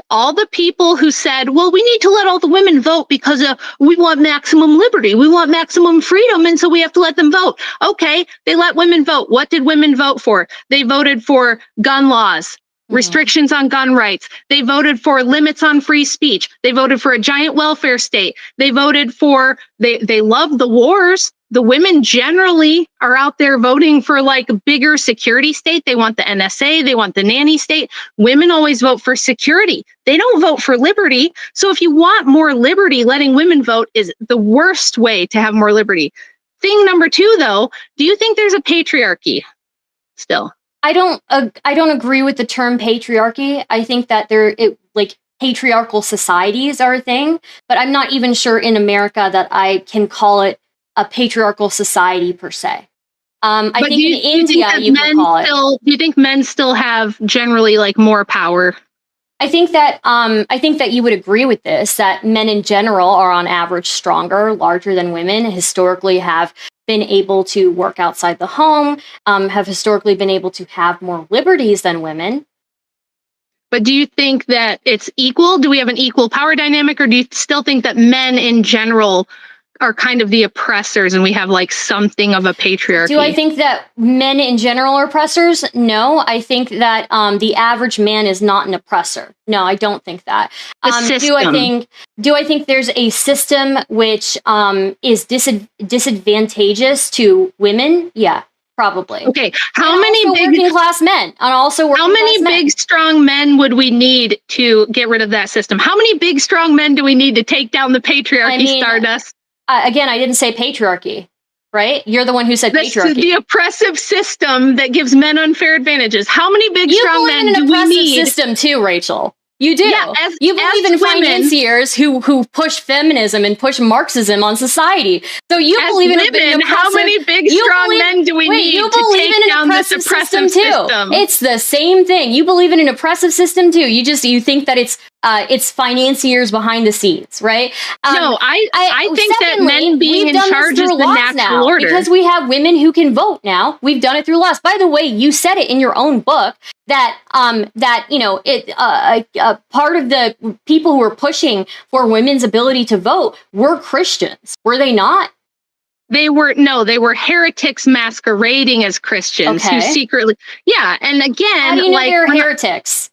all the people who said, well, we need to let all the women vote because we want maximum liberty. We want maximum freedom. And so we have to let them vote. Okay, they let women vote. What did women vote for? They voted for gun laws. Restrictions on gun rights. They voted for limits on free speech. They voted for a giant welfare state. They voted for, they love the wars. The women generally are out there voting for like a bigger security state. They want the NSA. They want the nanny state. Women always vote for security. They don't vote for liberty. So if you want more liberty, letting women vote is the worst way to have more liberty. Thing number two, though, do you think there's a patriarchy still? I don't agree with the term patriarchy. I think that patriarchal societies are a thing, but I'm not even sure in America that I can call it a patriarchal society per se. I think in India you can call it. Do you think men still have generally like more power? I think that you would agree with this, that men in general are on average stronger, larger than women, historically have been able to work outside the home, have historically been able to have more liberties than women. But do you think that it's equal? Do we have an equal power dynamic, or do you still think that men in general are kind of the oppressors and we have like something of a patriarchy? Do I think that men in general are oppressors? No, I think that the average man is not an oppressor. No, I don't think that. Do I think there's a system which is disadvantageous to women? Yeah. probably. Okay, how and many also big working class men? And also working how many class big men. strong men would we need to get rid of that system? How many big strong men do we need to take down the patriarchy, I mean, Stardust? Again, I didn't say patriarchy, right? You're the one who said patriarchy. The oppressive system that gives men unfair advantages. How many big strong men do we need? You believe in an oppressive system too, Rachel. You do. Yeah, You believe in financiers who push feminism and push Marxism on society. So you believe in an oppressive. How many big strong men do we need to take down this oppressive system? It's the same thing. You believe in an oppressive system too. You think that it's financiers behind the scenes, right? No, I think that men being in charge is the natural order. Because we have women who can vote now. We've done it through laws. By the way, you said it in your own book that part of the people who were pushing for women's ability to vote were Christians. Were they not? They were heretics masquerading as Christians who secretly, and again, how do you know they were heretics?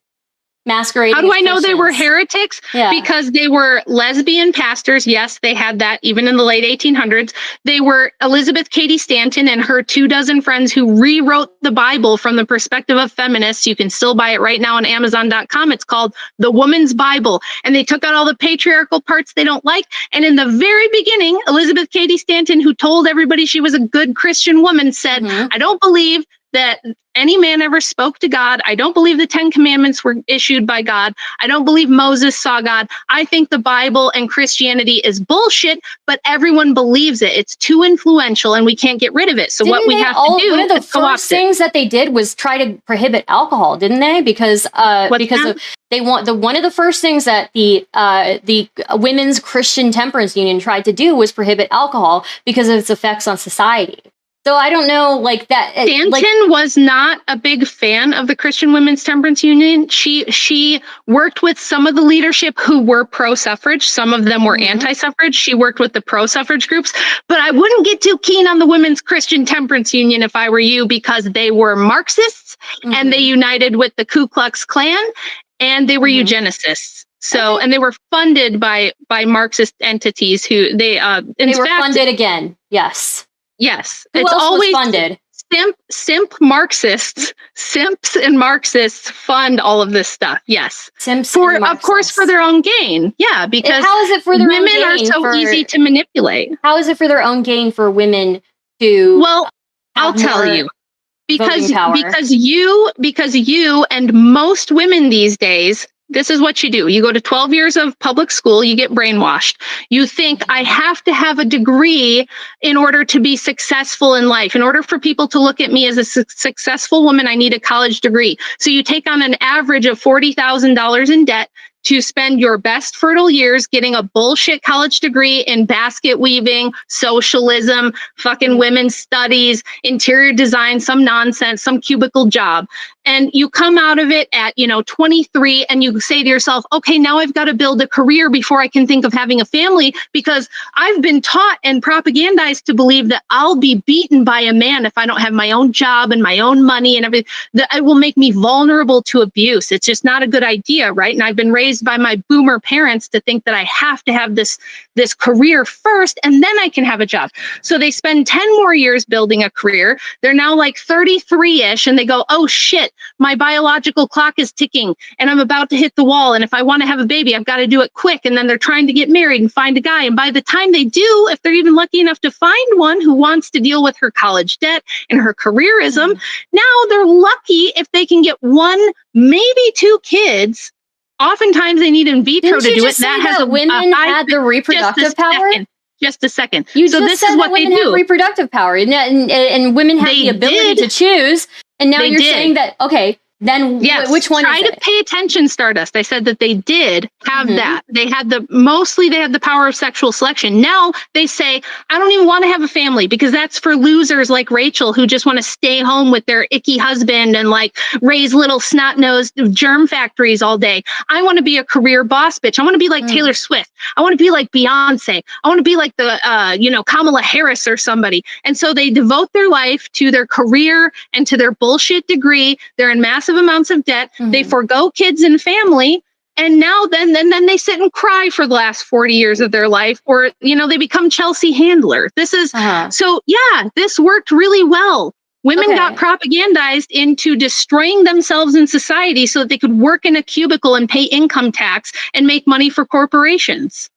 Masquerading. How do I know they were heretics? Yeah. Because they were lesbian pastors. Yes, they had that even in the late 1800s. They were Elizabeth Cady Stanton and her 24 friends who rewrote the Bible from the perspective of feminists. You can still buy it right now on Amazon.com. It's called The Woman's Bible. And they took out all the patriarchal parts they don't like. And in the very beginning, Elizabeth Cady Stanton, who told everybody she was a good Christian woman, said, I don't believe that any man ever spoke to God. I don't believe the 10 Commandments were issued by God. I don't believe Moses saw God. I think the Bible and Christianity is bullshit, but everyone believes it. It's too influential and we can't get rid of it. So what we have to do one of the is co-opt first things that they did was try to prohibit alcohol, didn't they? Because one of the first things that the Women's Christian Temperance Union tried to do was prohibit alcohol because of its effects on society. So I don't know, like that. Stanton was not a big fan of the Christian Women's Temperance Union. She worked with some of the leadership who were pro-suffrage. Some of them were anti-suffrage. She worked with the pro-suffrage groups. But I wouldn't get too keen on the Women's Christian Temperance Union if I were you, because they were Marxists and they united with the Ku Klux Klan and they were eugenicists. So, and they were funded by Marxist entities who they were funded again. Yes. Yes, Who it's else always was funded. Simps and Marxists fund all of this stuff. Yes, of course, for their own gain. Yeah, because how is it for their women own gain are so easy to manipulate? How is it for their own gain for women to? Well, I'll tell you, because you and most women these days. This is what you do. You go to 12 years of public school, you get brainwashed. You think, I have to have a degree in order to be successful in life. In order for people to look at me as a successful woman, I need a college degree. So you take on an average of $40,000 in debt to spend your best fertile years getting a bullshit college degree in basket weaving, socialism, fucking women's studies, interior design, some nonsense, some cubicle job. And you come out of it at, 23 and you say to yourself, okay, now I've got to build a career before I can think of having a family, because I've been taught and propagandized to believe that I'll be beaten by a man if I don't have my own job and my own money and everything, that it will make me vulnerable to abuse. It's just not a good idea, right? And I've been raised by my boomer parents to think that I have to have this career first and then I can have a job. So they spend 10 more years building a career. They're now like 33-ish and they go, oh shit, my biological clock is ticking and I'm about to hit the wall. And if I want to have a baby, I've got to do it quick. And then they're trying to get married and find a guy. And by the time they do, if they're even lucky enough to find one who wants to deal with her college debt and her careerism, now they're lucky if they can get one, maybe two kids. Oftentimes they need in vitro to do it. That has women had the reproductive power. Just a second. So this is what they do. Have reproductive power, and women have the ability to choose. And now you're saying that, okay, then which one is it? Try to pay attention, Stardust. I said that they did have that. They had mostly they had the power of sexual selection. Now they say, I don't even want to have a family because that's for losers like Rachel who just want to stay home with their icky husband and like raise little snot-nosed germ factories all day. I want to be a career boss bitch. I want to be like Taylor Swift. I want to be like Beyonce. I want to be like the, Kamala Harris or somebody. And so they devote their life to their career and to their bullshit degree. They're in massive amounts of debt. They forgo kids and family. And now then they sit and cry for the last 40 years of their life, or, they become Chelsea Handler. This is, so yeah, this worked really well Women Okay. got propagandized into destroying themselves in society so that they could work in a cubicle and pay income tax and make money for corporations.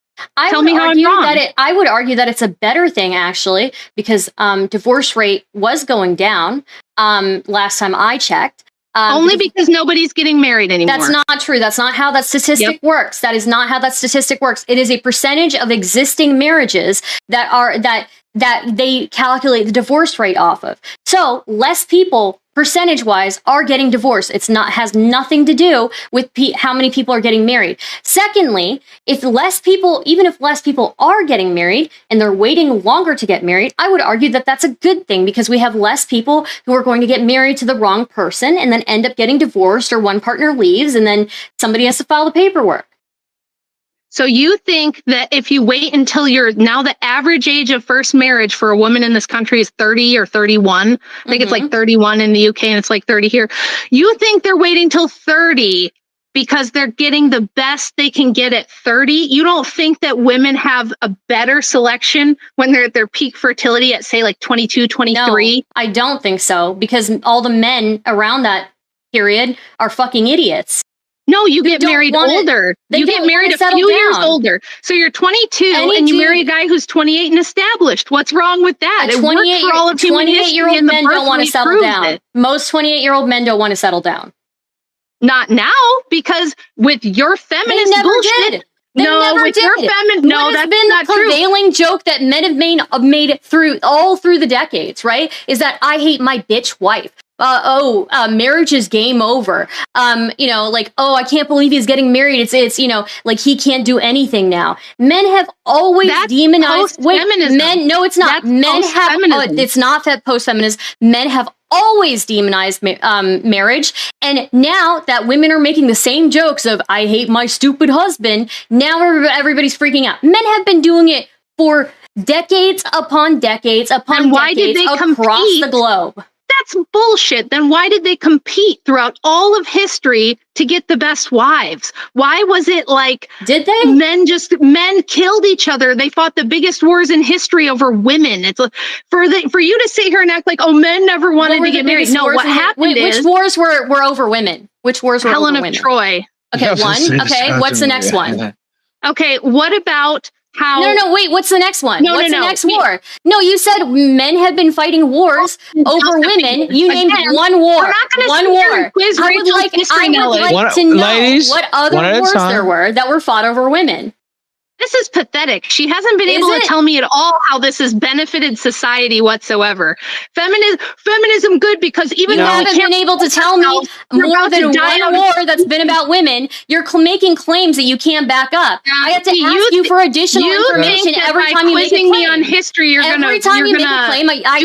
Tell me how I'm wrong. I would argue that it's a better thing, actually, because divorce rate was going down last time I checked. Only because nobody's getting married anymore. That's not true. That's not how that statistic works. That is not how that statistic works. It is a percentage of existing marriages that they calculate the divorce rate off of. So less people, percentage-wise, are getting divorced. Has nothing to do with how many people are getting married. Secondly, even if less people are getting married and they're waiting longer to get married, I would argue that that's a good thing because we have less people who are going to get married to the wrong person and then end up getting divorced, or one partner leaves and then somebody has to file the paperwork. So you think that if you wait until now the average age of first marriage for a woman in this country is 30 or 31. I think it's like 31 in the UK and it's like 30 here. You think they're waiting till 30 because they're getting the best they can get at 30? You don't think that women have a better selection when they're at their peak fertility at, say, like 22, 23? No, I don't think so, because all the men around that period are fucking idiots. No, you get married older. You get married a few years older. So you're 22 and you marry a guy who's 28 and established. What's wrong with that? 28-year-old men don't want to settle down. Most 28-year-old men don't want to settle down. Not now, because with your feminist bullshit. That's been the prevailing joke that men have made all through the decades, right? Is that I hate my bitch wife. Marriage is game over. I can't believe he's getting married. It's like he can't do anything now. Men have always demonized feminism. No, it's not. Men have. It's not post-feminism. Men have always demonized marriage, and now that women are making the same jokes of "I hate my stupid husband," now everybody's freaking out. Men have been doing it for decades upon decades upon decades across the globe. That's bullshit. Then why did they compete throughout all of history to get the best wives? Why was it like, did they? Men killed each other. They fought the biggest wars in history over women. It's for you to sit here and act like, men never wanted to get married. No, what happened is, which wars were over women? Which wars were Helen over women? of Troy. Okay, one. Okay, what's the next one? Okay, what about how? No, wait, what's the next one? What's the next war? No, you said men have been fighting wars over women. You named one war. We're not going one war. I would like to know what other wars there were that were fought over women. This is pathetic. She hasn't been able to tell me at all how this has benefited society whatsoever. Feminism good because even though you haven't been able to tell me more than one war that's been about women, you're making claims that you can't back up. I have to ask you for additional information every time you make a claim. Me on history, every time you make a claim, I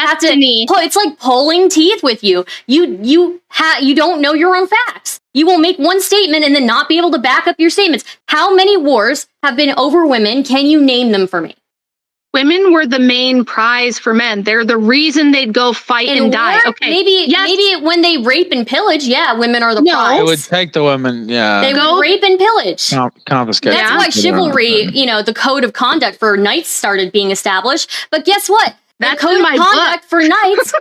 have to. It's like pulling teeth with you. You don't know your own facts. You will make one statement and then not be able to back up your statements. How many wars have been over women? Can you name them for me? Women were the main prize for men. They're the reason they'd go fight and die. Okay, maybe when they rape and pillage, women are the prize. It would take the women, They would rape and pillage. Confiscate. That's why chivalry, the code of conduct for knights started being established. But guess what? That's the code of conduct for knights,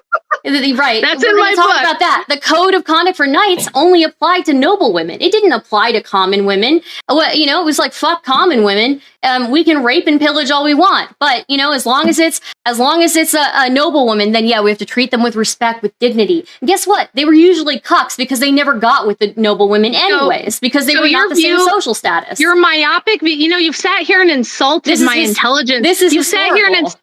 right? That's in my book. About that. The code of conduct for knights only applied to noble women. It didn't apply to common women. It was like fuck common women. We can rape and pillage all we want, but as long as it's a noble woman, then we have to treat them with respect, with dignity. And guess what? They were usually cucks because they never got with the noble women anyways, because they were not the same social status. You're myopic. You've sat here and insulted my intelligence. You sat here and.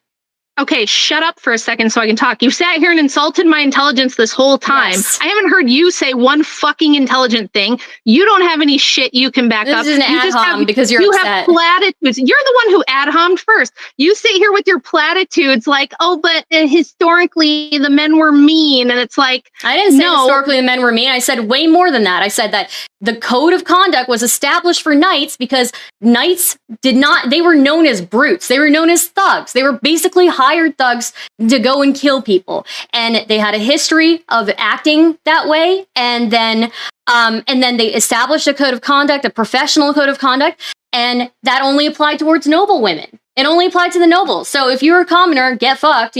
Okay, shut up for a second so I can talk. You sat here and insulted my intelligence this whole time. Yes. I haven't heard you say one fucking intelligent thing. You don't have any shit you can back up. This is an ad hom because you're upset. You have platitudes. You're the one who ad hommed first. You sit here with your platitudes like, but historically the men were mean. And it's like, I didn't say historically the men were mean. I said way more than that. I said that the code of conduct was established for knights because knights they were known as brutes. They were known as thugs. They were basically hired thugs to go and kill people. And they had a history of acting that way. And then they established a code of conduct, a professional code of conduct. And that only applied towards noble women. It only applied to the nobles. So if you're a commoner, get fucked,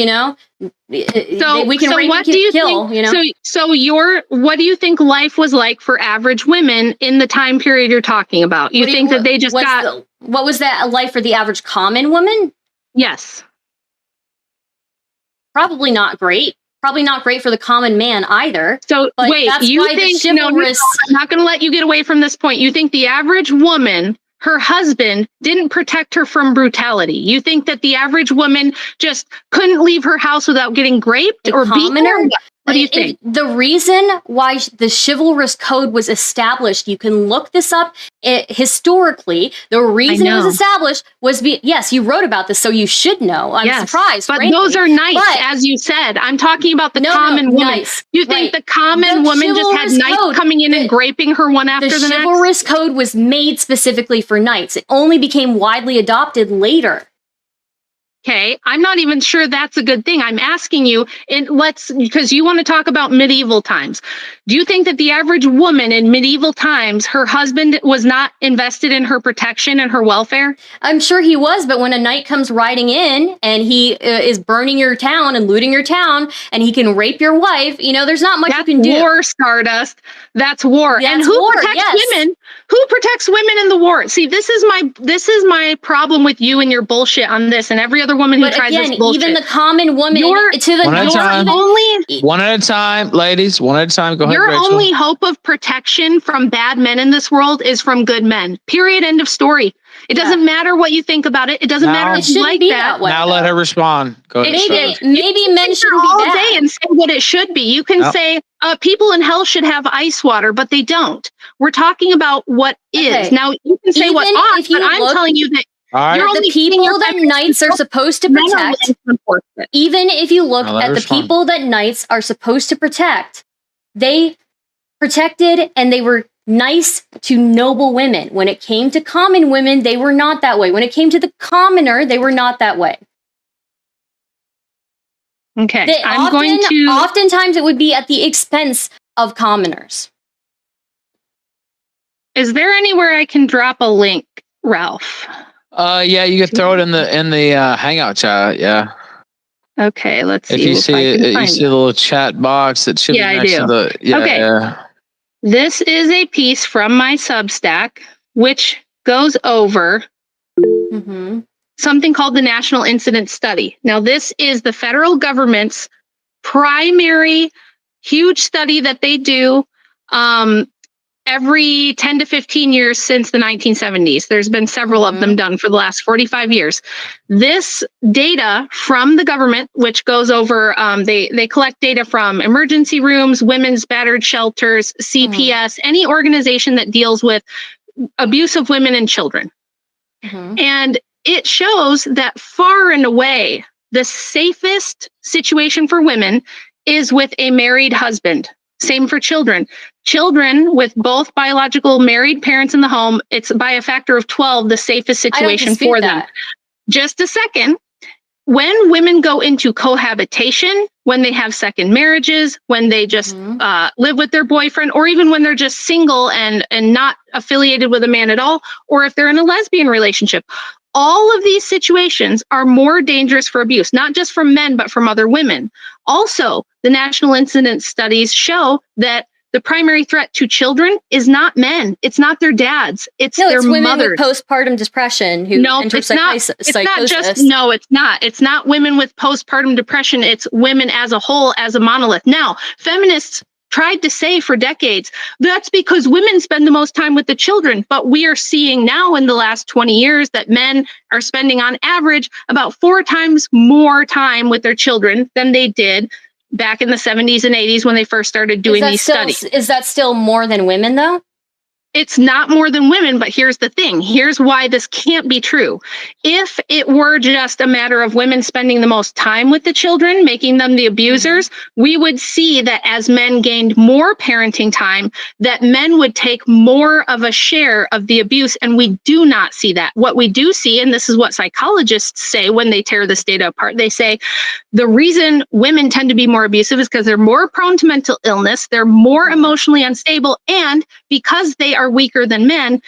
we can rape what and do you kill, think, you know? What do you think life was like for average women in the time period you're talking about? You think that they just what was that life for the average common woman? Yes. Probably not great. Probably not great for the common man either. So but wait, that's you why think, the chivalrous... I'm not going to let you get away from this point. You think the average woman, her husband didn't protect her from brutality? You think that the average woman just couldn't leave her house without getting raped or beaten? What do you think? The reason why the chivalrous code was established, you can look this up historically. The reason it was established was, yes, you wrote about this, so you should know. I'm surprised. But frankly. those are knights, as you said. I'm talking about the common woman. Knights, you think the common woman just had knights coming in and raping her one after the next? The chivalrous code was made specifically for knights. It only became widely adopted later. Okay, I'm not even sure that's a good thing. I'm asking you, because you want to talk about medieval times. Do you think that the average woman in medieval times, her husband was not invested in her protection and her welfare? I'm sure he was, but when a knight comes riding in and he is burning your town and looting your town and he can rape your wife, there's not much you can do. That's war, Stardust. That's war. And who protects women? Who protects women in the war? See, this is my problem with you and your bullshit on this and every other woman who tries this bullshit. Even the common woman, one at a time, ladies. One at a time. Go ahead, Your Rachel. only hope of protection from bad men in this world is from good men. Period. End of story. It doesn't matter what you think about it. It doesn't matter if you like that. Now let her respond. Go ahead. Maybe men shouldn't be all bad. day and say what it should be. You can say people in hell should have ice water, but they don't. We're talking about what is. Now you can say what ought, but I'm telling you that the people that knights are supposed to protect, even if you look at the people that knights are supposed to protect, they protected and they were nice to noble women. When it came to common women, they were not that way. When it came to the commoner, they were not that way. Okay, oftentimes it would be at the expense of commoners. Is there anywhere I can drop a link, Ralph? Yeah, you could throw it in the Hangout chat. Yeah. Okay, let's see. If you see the little chat box that should be next to the okay. Yeah. This is a piece from my Substack, which goes over something called the National Incident Study. Now, this is the federal government's primary huge study that they do every 10 to 15 years since the 1970s. There's been several of them done for the last 45 years. This data from the government, which goes over, they collect data from emergency rooms, women's battered shelters, CPS, any organization that deals with abuse of women and children. And it shows that far and away, the safest situation for women is with a married husband. Same for children. Children with both biological married parents in the home, it's by a factor of 12 the safest situation for them. Just a second. When women go into cohabitation, when they have second marriages, when they just live with their boyfriend, or even when they're just single and not affiliated with a man at all, or if they're in a lesbian relationship, all of these situations are more dangerous for abuse, not just from men, but from other women. Also, the national incident studies show that the primary threat to children is not men. It's not their dads. It's their women mothers. With postpartum depression who enter psychosis. It's not. It's not women with postpartum depression. It's women as a whole, as a monolith. Now, feminists tried to say for decades, that's because women spend the most time with the children. But we are seeing now in the last 20 years that men are spending on average about 4 times more time with their children than they did back in the 70s and 80s when they first started doing these studies. Is that still more than women, though? It's not more than women, but here's the thing. Here's why this can't be true. If it were just a matter of women spending the most time with the children, making them the abusers, we would see that as men gained more parenting time, that men would take more of a share of the abuse, and we do not see that. What we do see, and this is what psychologists say when they tear this data apart, they say the reason women tend to be more abusive is because they're more prone to mental illness, they're more emotionally unstable, and because they are weaker than men,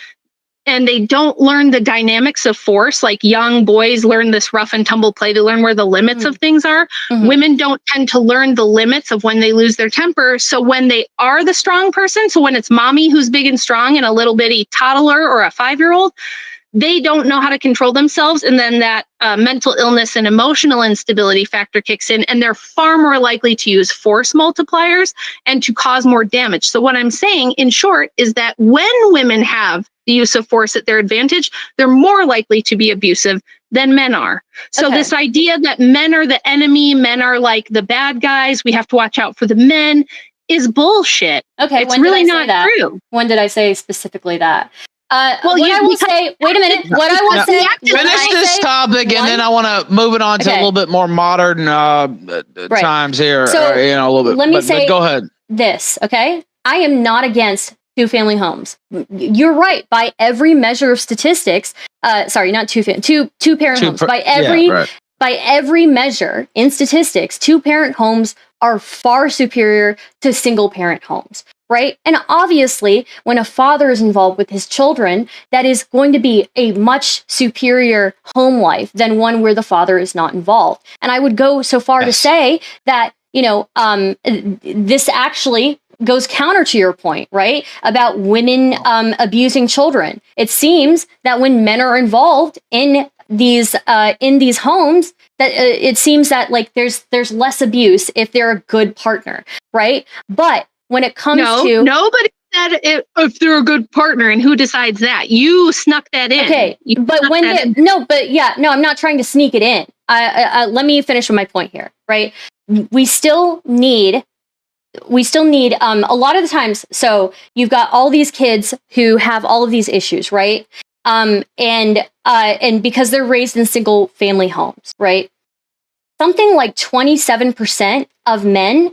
and they don't learn the dynamics of force. Like young boys learn this rough and tumble play. They learn where the limits of things are. Women don't tend to learn the limits of when they lose their temper. So when they are the strong person, so when it's mommy who's big and strong and a little bitty toddler or a 5-year-old, they don't know how to control themselves. And then that mental illness and emotional instability factor kicks in, and they're far more likely to use force multipliers and to cause more damage. So what I'm saying, in short, is that when women have the use of force at their advantage, they're more likely to be abusive than men are. So this idea that men are the enemy, men are like the bad guys, we have to watch out for the men, is bullshit. Okay, it's really not true. When did I say specifically that? Well, what I will say, wait a minute. What I will say, finish this topic, and then I want to move it on to a little bit more modern times here. So a little bit. Let me say, but go ahead. This, okay? I am not against two-family homes. You're right. By every measure of statistics, sorry, not two-parent homes. By every measure in statistics, two-parent homes are far superior to single-parent homes. Right? And obviously, when a father is involved with his children, that is going to be a much superior home life than one where the father is not involved. And I would go so far to say that, this actually goes counter to your point, right? About women abusing children. It seems that when men are involved in these homes, that it seems that like there's less abuse if they're a good partner, right? But when it comes to nobody said if they're a good partner, and who decides that? You snuck that in. Okay, but I'm not trying to sneak it in. Let me finish with my point here, right? We still need a lot of the times. So you've got all these kids who have all of these issues, right? And because they're raised in single family homes, right? Something like 27% of men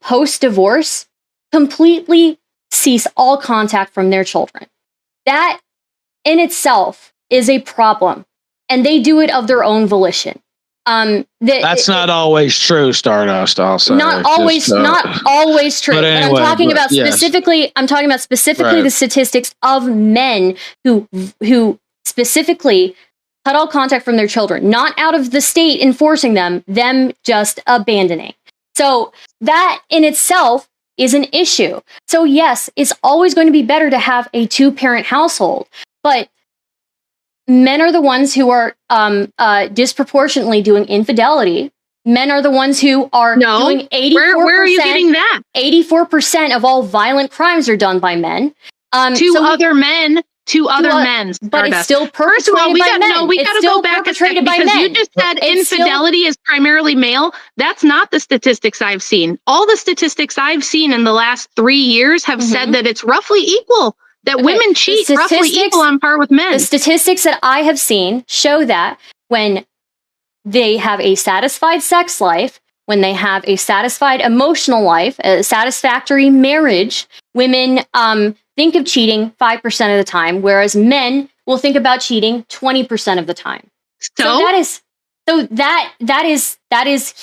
post-divorce completely cease all contact from their children. That in itself is a problem, and they do it of their own volition. That's not always true, Stardust. Also, not always true. But anyway, I'm talking about specifically the statistics of men who specifically cut all contact from their children, not out of the state enforcing them just abandoning. So that in itself is an issue. So yes, it's always going to be better to have a two-parent household, but men are the ones who are disproportionately doing infidelity. Men are the ones who are doing 84%. Where are you getting that? 84% of all violent crimes are done by men. Other men. But it's still perpetrated First of all, we got to go back a second, because men. You just said infidelity is primarily male. That's not the statistics I've seen. All the statistics I've seen in the last 3 years have said that it's roughly equal, that women cheat roughly equal on par with men. The statistics that I have seen show that when they have a satisfied sex life, when they have a satisfied emotional life, a satisfactory marriage, women think of cheating 5% of the time, whereas men will think about cheating 20% of the time. So that is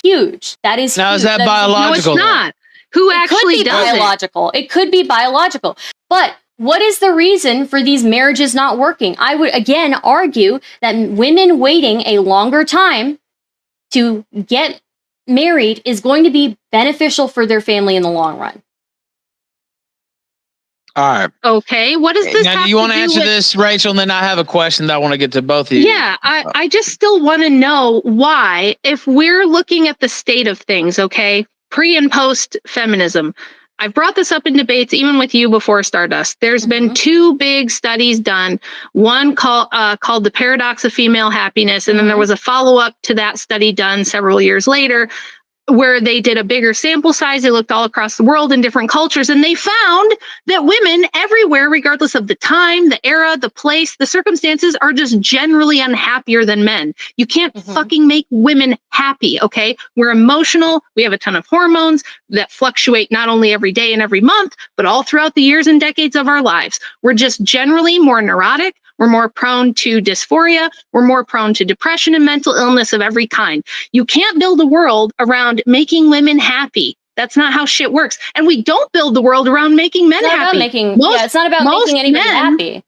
huge. That is now huge. Is that biological? No, it's not. Who actually does biological? It could be biological. But what is the reason for these marriages not working? I would again argue that women waiting a longer time to get married is going to be beneficial for their family in the long run. All right. Okay. What does this now, have do you want to answer with this, Rachel? And then I have a question that I want to get to both of you. Yeah, I just still want to know why, if we're looking at the state of things, okay, pre and post feminism. I've brought this up in debates, even with you before Stardust. There's been 2 big studies done. One called The Paradox of Female Happiness. And then there was a follow-up to that study done several years later, where they did a bigger sample size. They looked all across the world in different cultures, and they found that women everywhere, regardless of the time, the era, the place, the circumstances, are just generally unhappier than men. You can't fucking make women happy, okay? We're emotional. We have a ton of hormones that fluctuate not only every day and every month, but all throughout the years and decades of our lives. We're just generally more neurotic. We're more prone to dysphoria. We're more prone to depression and mental illness of every kind. You can't build a world around making women happy. That's not how shit works. And we don't build the world around making men happy. It's not about making anybody happy.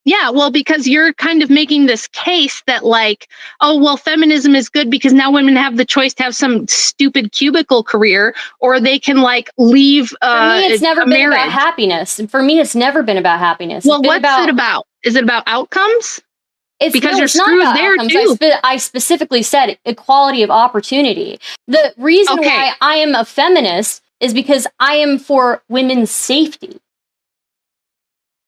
Yeah, well, because you're kind of making this case that like, oh, well, feminism is good because now women have the choice to have some stupid cubicle career, or they can like leave For me, it's never been marriage. about happiness. For me, it's never been about happiness. Well, what's it about? Is it about outcomes? Because you're screwed there too. I specifically said equality of opportunity. The reason why I am a feminist is because I am for women's safety.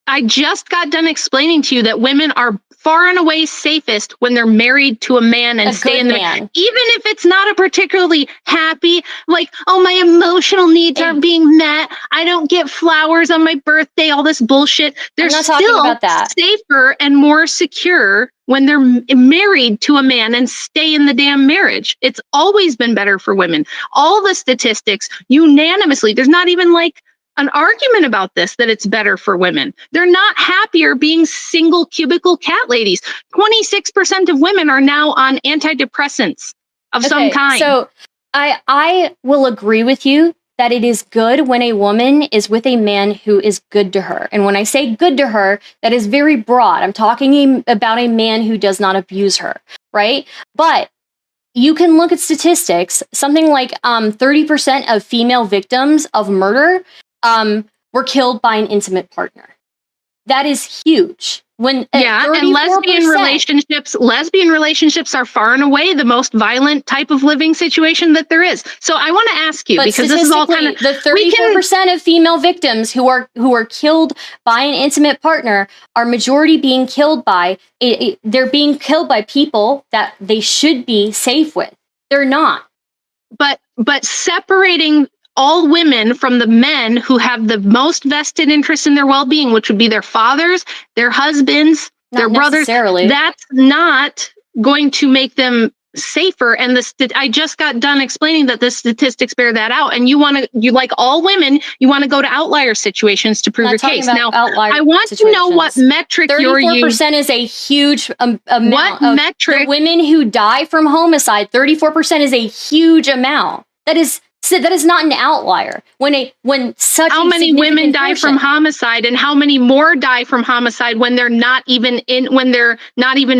I just got done explaining to you that women are far and away safest when they're married to a man and stay in the man. Even if it's not a particularly happy, like, oh, my emotional needs aren't being met. I don't get flowers on my birthday, all this bullshit. They're still safer and more secure when they're married to a man and stay in the damn marriage. It's always been better for women. All the statistics unanimously, there's not even like an argument about this, that it's better for women. They're not happier being single cubicle cat ladies. 26% of women are now on antidepressants of some kind. So I will agree with you that it is good when a woman is with a man who is good to her. And when I say good to her, that is very broad. I'm talking about a man who does not abuse her, right? But you can look at statistics. Something like 30% of female victims of murder were killed by an intimate partner. That is huge. And lesbian relationships are far and away the most violent type of living situation that there is. So I want to ask you, because this is all kind of the 34% of female victims who are killed by an intimate partner are majority being killed by they're being killed by people that they should be safe with. They're not. But separating all women from the men who have the most vested interest in their well-being, which would be their fathers, their husbands, their brothers, that's not going to make them safer. And I just got done explaining that the statistics bear that out. And you like all women, you want to go to outlier situations to prove your case. Now, I want to know what metric you're using. 34% is a huge amount. What metric? The women who die from homicide, 34% is a huge amount. That is not an outlier. How many women die from homicide, and how many more die from homicide when they're not even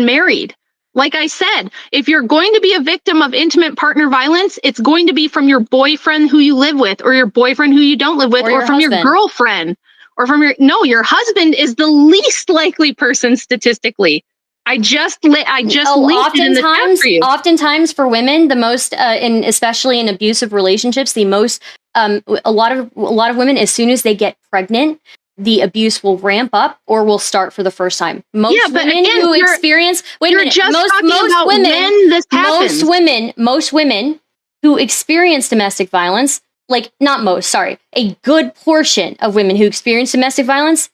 married? Like I said, if you're going to be a victim of intimate partner violence, it's going to be from your boyfriend who you live with, or your boyfriend who you don't live with, or from your girlfriend, or from your husband is the least likely person statistically. I just linked it in the chat for you. Oftentimes for women, the most, especially in abusive relationships, the most, a lot of women, as soon as they get pregnant, the abuse will ramp up or will start for the first time. Most women who experience, most women who experience domestic violence, a good portion of women who experience domestic violence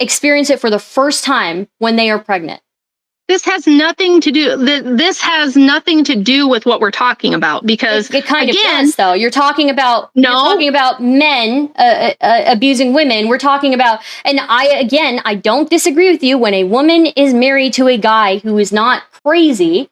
experience it for the first time when they are pregnant. This has nothing to do. This has nothing to do with what we're talking about, because it kind of does, though. You're talking about men abusing women. We're talking about, and I don't disagree with you when a woman is married to a guy who is not crazy.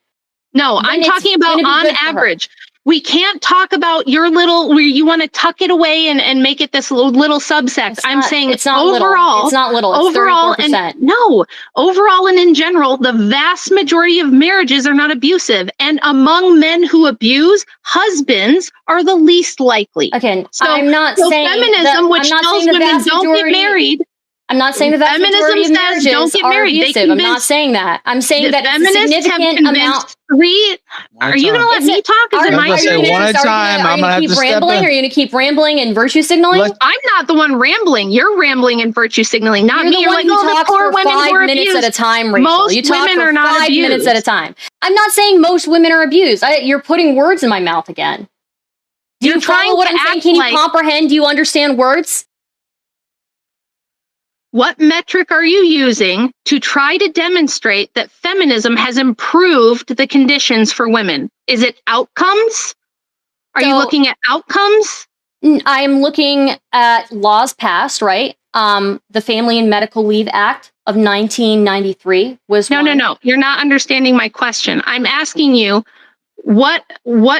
No, I'm talking about on average. We can't talk about your little, where you want to tuck it away and make it this little subsect. I'm saying it's not overall. Little. It's not little. It's overall 34%. Overall and in general, the vast majority of marriages are not abusive. And among men who abuse, husbands are the least likely. Okay, I'm not saying feminism, which tells women don't get married. I'm not saying that feminism says don't get married. Abusive. I'm not saying that. I'm saying that feminists have convinced Are you going to let me talk? One at a time. I'm going to have to step in. Are you going to keep rambling and virtue signaling? I'm not the one rambling. You're rambling and virtue signaling, not me. You're like, the poor women who are abused. 5 minutes at a time, Rachel. Most women are not 5 minutes at a time. I'm not saying most women are abused. You're putting words in my mouth again. Do you follow what I'm saying? Can you comprehend? Do you understand words? What metric are you using to try to demonstrate that feminism has improved the conditions for women? Is it outcomes? Are you looking at outcomes? I'm looking at laws passed, right? The Family and Medical Leave Act of 1993 was one. No. You're not understanding my question. I'm asking you, what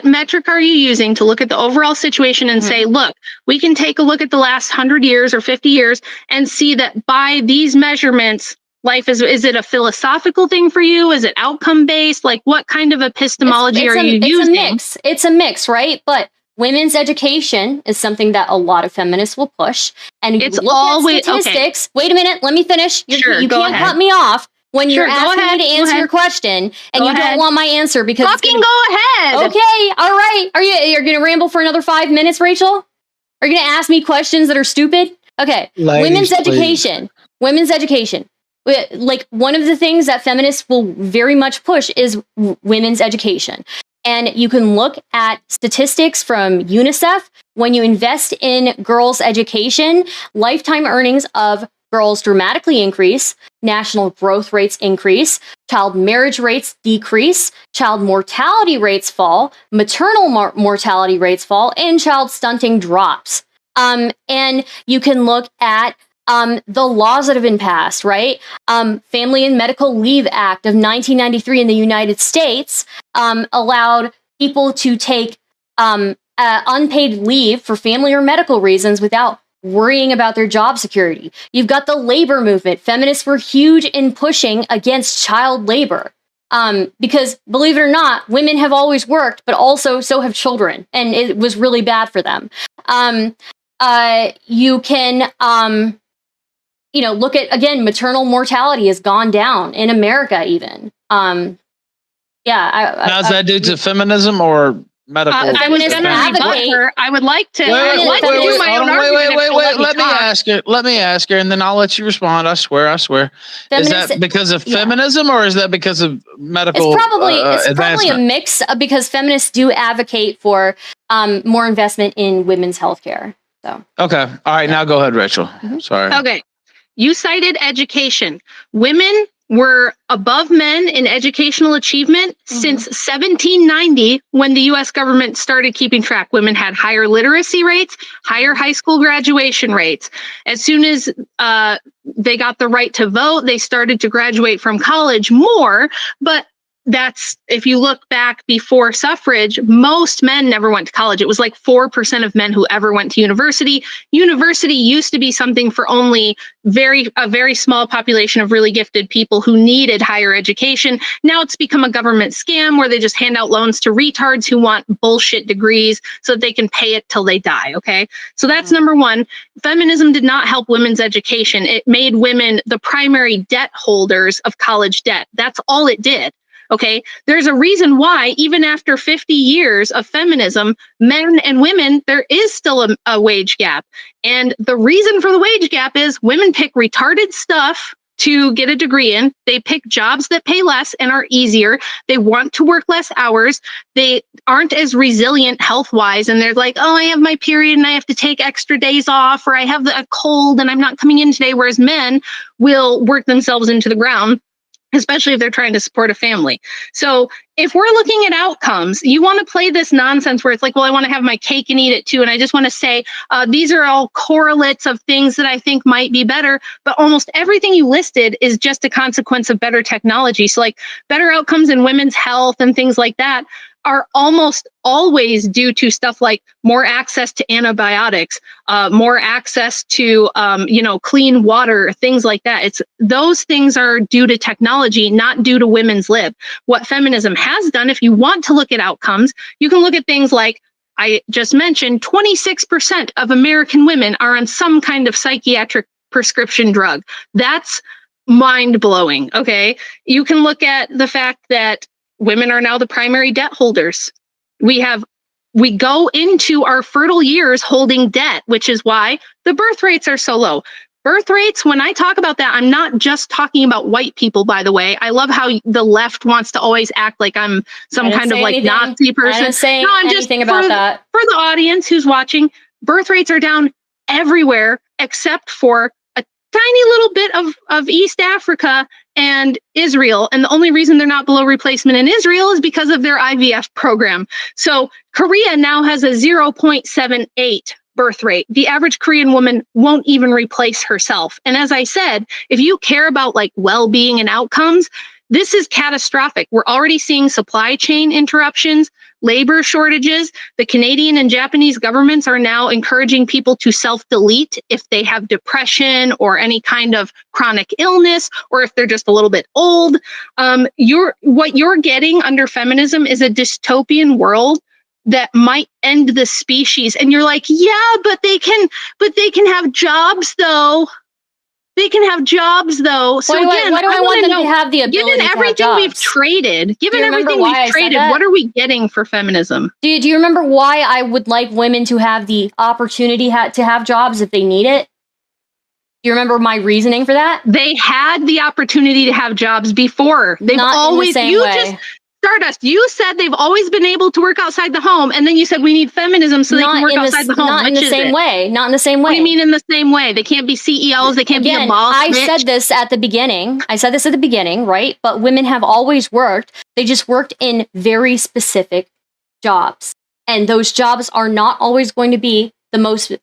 metric are you using to look at the overall situation and say, look, we can take a look at the last 100 years or 50 years and see that by these measurements, life is it a philosophical thing for you? Is it outcome based? Like, what kind of epistemology are you using? It's a mix, right? But women's education is something that a lot of feminists will push. And it's look always at statistics. Okay. Wait a minute, let me finish. You can't cut me off when you're asking me to answer your question, and you don't want my answer because fucking go ahead. Okay, all right. You're gonna ramble for another 5 minutes, Rachel? Are you gonna ask me questions that are stupid? Okay, women's education. Women's education. Like, one of the things that feminists will very much push is women's education. And you can look at statistics from UNICEF. When you invest in girls' education, lifetime earnings of girls dramatically increase, national growth rates increase, child marriage rates decrease, child mortality rates fall, maternal mortality rates fall, and child stunting drops. And you can look at the laws that have been passed, right? Family and Medical Leave Act of 1993 in the United States allowed people to take unpaid leave for family or medical reasons without worrying about their job security. You've got the labor movement. Feminists were huge in pushing against child labor. Because, believe it or not, women have always worked, but also so have children, and it was really bad for them. You can... look at, again, maternal mortality has gone down in America even. How's that due to feminism or medical? I was going to advocate her. I would like to. Wait. Let me ask her, and then I'll let you respond. I swear. Is that because of feminism or is that because of medical? It's probably a mix, because feminists do advocate for more investment in women's healthcare. So okay, all right. Now go ahead, Rachel. Sorry. Okay. You cited education. Women were above men in educational achievement since 1790, when the U.S. government started keeping track. Women had higher literacy rates, higher high school graduation rates. As soon as they got the right to vote, they started to graduate from college more. But that's, if you look back before suffrage, most men never went to college. It was like 4% of men who ever went to university. University used to be something for only a very small population of really gifted people who needed higher education. Now it's become a government scam where they just hand out loans to retards who want bullshit degrees so that they can pay it till they die. Okay. So that's number one. Feminism did not help women's education. It made women the primary debt holders of college debt. That's all it did. Okay, there's a reason why, even after 50 years of feminism, men and women, there is still a wage gap. And the reason for the wage gap is women pick retarded stuff to get a degree in. They pick jobs that pay less and are easier. They want to work less hours. They aren't as resilient health-wise. And they're like, oh, I have my period and I have to take extra days off, or I have a cold and I'm not coming in today. Whereas men will work themselves into the ground, especially if they're trying to support a family. So if we're looking at outcomes, you want to play this nonsense where it's like, well, I want to have my cake and eat it too. And I just want to say, these are all correlates of things that I think might be better. But almost everything you listed is just a consequence of better technology. So like better outcomes in women's health and things like that are almost always due to stuff like more access to antibiotics, more access to, clean water, things like that. Those things are due to technology, not due to women's lib. What feminism has done, if you want to look at outcomes, you can look at things like, I just mentioned, 26% of American women are on some kind of psychiatric prescription drug. That's mind-blowing, okay? You can look at the fact that women are now the primary debt holders. We go into our fertile years holding debt, which is why the birth rates are so low. Birth rates, when I talk about that, I'm not just talking about white people, by the way. I love how the left wants to always act like I'm some kind of like Nazi person. I didn't say anything about that. For the audience who's watching, birth rates are down everywhere except for a tiny little bit of East Africa and Israel. And the only reason they're not below replacement in Israel is because of their IVF program. So Korea now has a 0.78 birth rate. The average Korean woman won't even replace herself. And as I said, if you care about like well-being and outcomes, this is catastrophic. We're already seeing supply chain interruptions. labor shortages. The Canadian and Japanese governments are now encouraging people to self-delete if they have depression or any kind of chronic illness, or if they're just a little bit old. What you're getting under feminism is a dystopian world that might end the species. And you're like, yeah, but they can have jobs though. They can have jobs though. So why do I want them to have the ability given everything we've traded, what are we getting for feminism? Do you remember why I would like women to have the opportunity to have jobs if they need it? Do you remember my reasoning for that? They had the opportunity to have jobs before. They've Not always in the same way. Stardust, you said they've always been able to work outside the home, and then you said we need feminism so they can work outside the home. Not in the same way. Not in the same way. What do you mean in the same way? They can't be CEOs. They can't be a boss. I said this at the beginning. Right? But women have always worked. They just worked in very specific jobs, and those jobs are not always going to be the most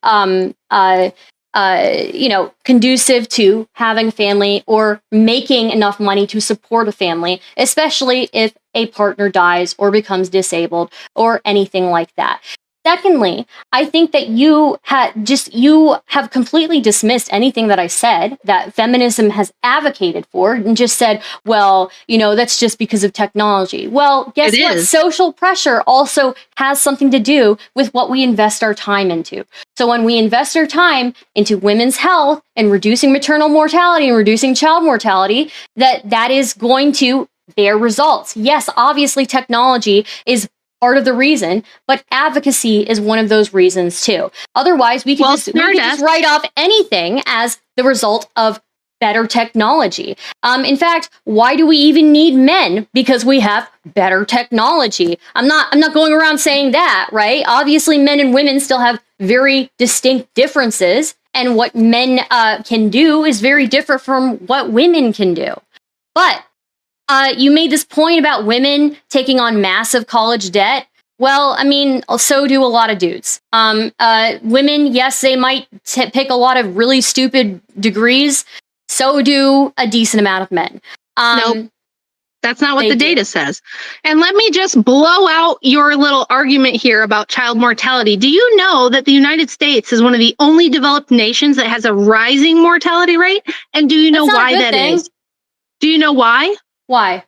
conducive to having a family or making enough money to support a family, especially if a partner dies or becomes disabled or anything like that. Secondly, I think that you have completely dismissed anything that I said that feminism has advocated for and just said, well, that's just because of technology. Well, guess what? Social pressure also has something to do with what we invest our time into. So when we invest our time into women's health and reducing maternal mortality and reducing child mortality, that is going to bear results. Yes, obviously technology is part of the reason, but advocacy is one of those reasons too. Otherwise, we could just write off anything as the result of better technology. In fact, why do we even need men? Because we have better technology. I'm not going around saying that, right? Obviously, men and women still have very distinct differences, and what men can do is very different from what women can do. But you made this point about women taking on massive college debt. Well, I mean, so do a lot of dudes. Women, yes, they might pick a lot of really stupid degrees. So do a decent amount of men. Nope. That's not what the data says. And let me just blow out your little argument here about child mortality. Do you know that the United States is one of the only developed nations that has a rising mortality rate? And do you know why that is? Do you know why? Why?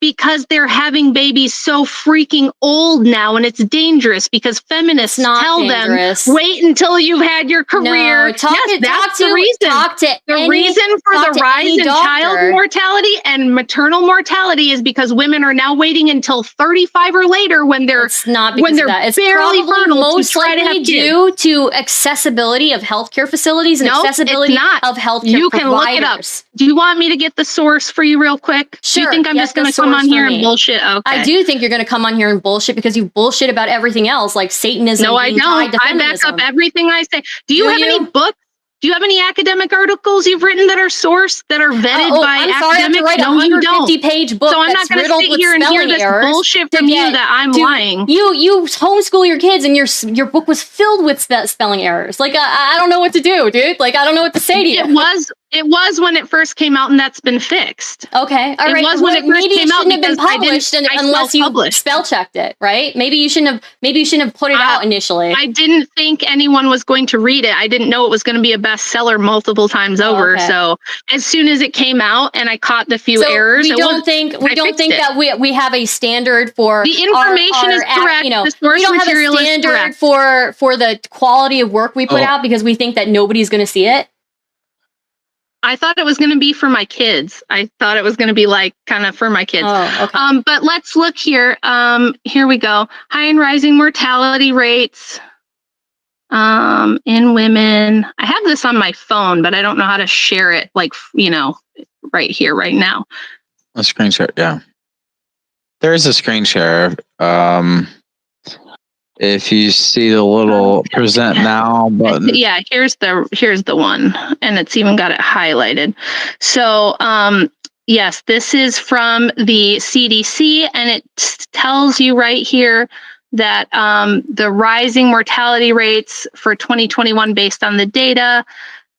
Because they're having babies so freaking old now, and it's dangerous because feminists tell them, wait until you've had your career. That's the reason. The reason for the rise in child mortality and maternal mortality is because women are now waiting until 35 or later when they're barely fertile to try to have kids. Due to accessibility of healthcare facilities and accessibility of healthcare you can look it up. Do you want me to get the source for you real quick? Sure. Do you think I'm just going to come on here and bullshit? Okay. I do think you're going to come on here and bullshit because you bullshit about everything else, like Satanism. No, I don't. I back up everything I say. Do you have any books? Do you have any academic articles you've written that are sourced, that are vetted by academics? I have to write a 150-page book. So I'm not going to sit here and hear this bullshit from you that I'm lying. You homeschool your kids, and your book was filled with spelling errors. Like I don't know what to do, dude. Like I don't know what to say to you. It was when it first came out, and that's been fixed. Okay, all right. It was when it first came out have been published unless you spell checked it, right? Maybe you shouldn't have put it out initially. I didn't think anyone was going to read it. I didn't know it was going to be a bestseller multiple times over. Okay. So as soon as it came out, and I caught the few errors, we don't think that we have a standard for the information is correct. The source we don't material have a standard for the quality of work we put out because we think that nobody's going to see it. I thought it was going to be for my kids. I thought it was going to be like kind of for my kids. Oh, okay. But let's look here. Here we go. High and rising mortality rates in women. I have this on my phone, but I don't know how to share it. Like, right here, right now. A screen share. Yeah. There is a screen share. If you see the little present now button. Yeah, here's the one, and it's even got it highlighted. So, yes, this is from the CDC, and it tells you right here that the rising mortality rates for 2021 based on the data,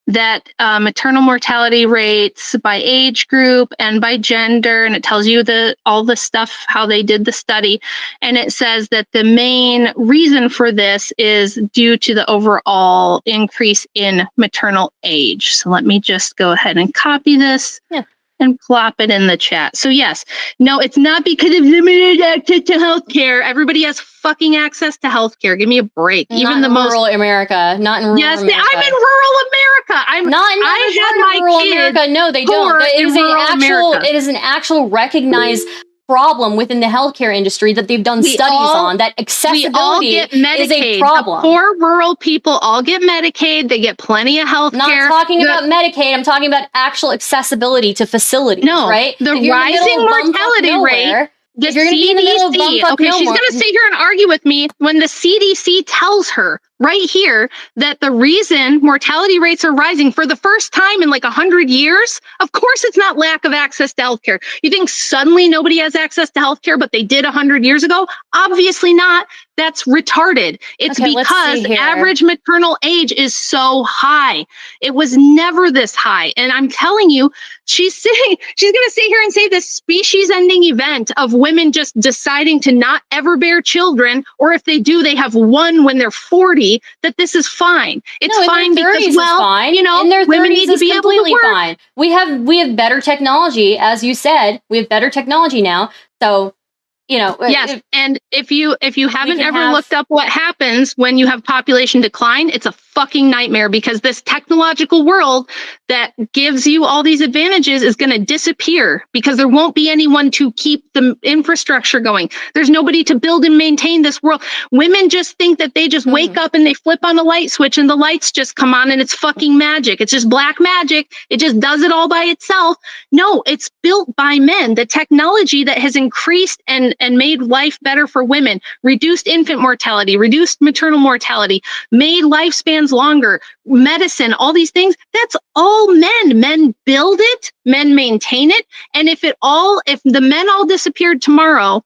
that maternal mortality rates by age group and by gender, and it tells you all the stuff, how they did the study. And it says that the main reason for this is due to the overall increase in maternal age. So let me just go ahead and copy this. Yeah. And plop it in the chat. So yes, no, it's not because of limited access to healthcare. Everybody has fucking access to healthcare. Give me a break. Even the rural America, not in rural America. Yes, I'm in rural America. I had rural America. No, they don't. It is an actual recognized problem within the healthcare industry that they've done studies on, that accessibility is a problem. The poor rural people all get Medicaid. They get plenty of health care. Not talking about Medicaid. I'm talking about actual accessibility to facilities, right? The rising mortality rate. The CDC, okay, she's going to sit here and argue with me when the CDC tells her right here that the reason mortality rates are rising for the first time in like 100 years, of course it's not lack of access to healthcare. You think suddenly nobody has access to healthcare, but they did 100 years ago? Obviously not. That's retarded. It's because average maternal age is so high. It was never this high. And I'm telling you, she's going to sit here and say this species-ending event of women just deciding to not ever bear children, or if they do, they have one when they're 40, that this is fine. It's fine because, fine. You know, women need to be able to work. Fine. We have better technology, as you said. We have better technology now. So, you know, yes. And if you haven't ever looked up what happens when you have population decline, it's a fucking nightmare, because this technological world that gives you all these advantages is going to disappear, because there won't be anyone to keep the infrastructure going. There's nobody to build and maintain this world. Women just think that they just wake up and they flip on a light switch and the lights just come on and it's fucking magic. It's just black magic. It just does it all by itself. No, it's built by men. The technology that has increased and made life better for women, reduced infant mortality, reduced maternal mortality, made lifespans longer, medicine, all these things, that's all men. Men build it, men maintain it. And if the men all disappeared tomorrow,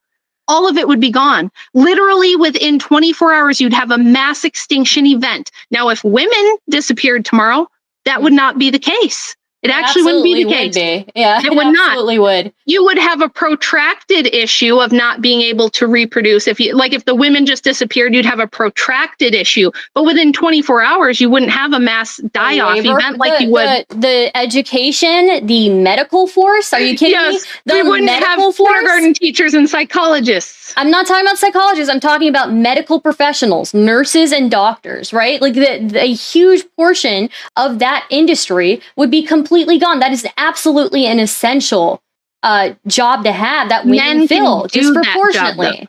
all of it would be gone. Literally within 24 hours, you'd have a mass extinction event. Now, if women disappeared tomorrow, that would not be the case. It actually wouldn't be the case. Yeah, it would not. Absolutely would. You would have a protracted issue of not being able to reproduce. If the women just disappeared, you'd have a protracted issue. But within 24 hours, you wouldn't have a mass die-off event like you would. The education, the medical force. Are you kidding me? We wouldn't have kindergarten teachers and psychologists. I'm not talking about psychologists. I'm talking about medical professionals, nurses and doctors, right? Like a huge portion of that industry would be completely gone. That is absolutely an essential job to have that women fill disproportionately.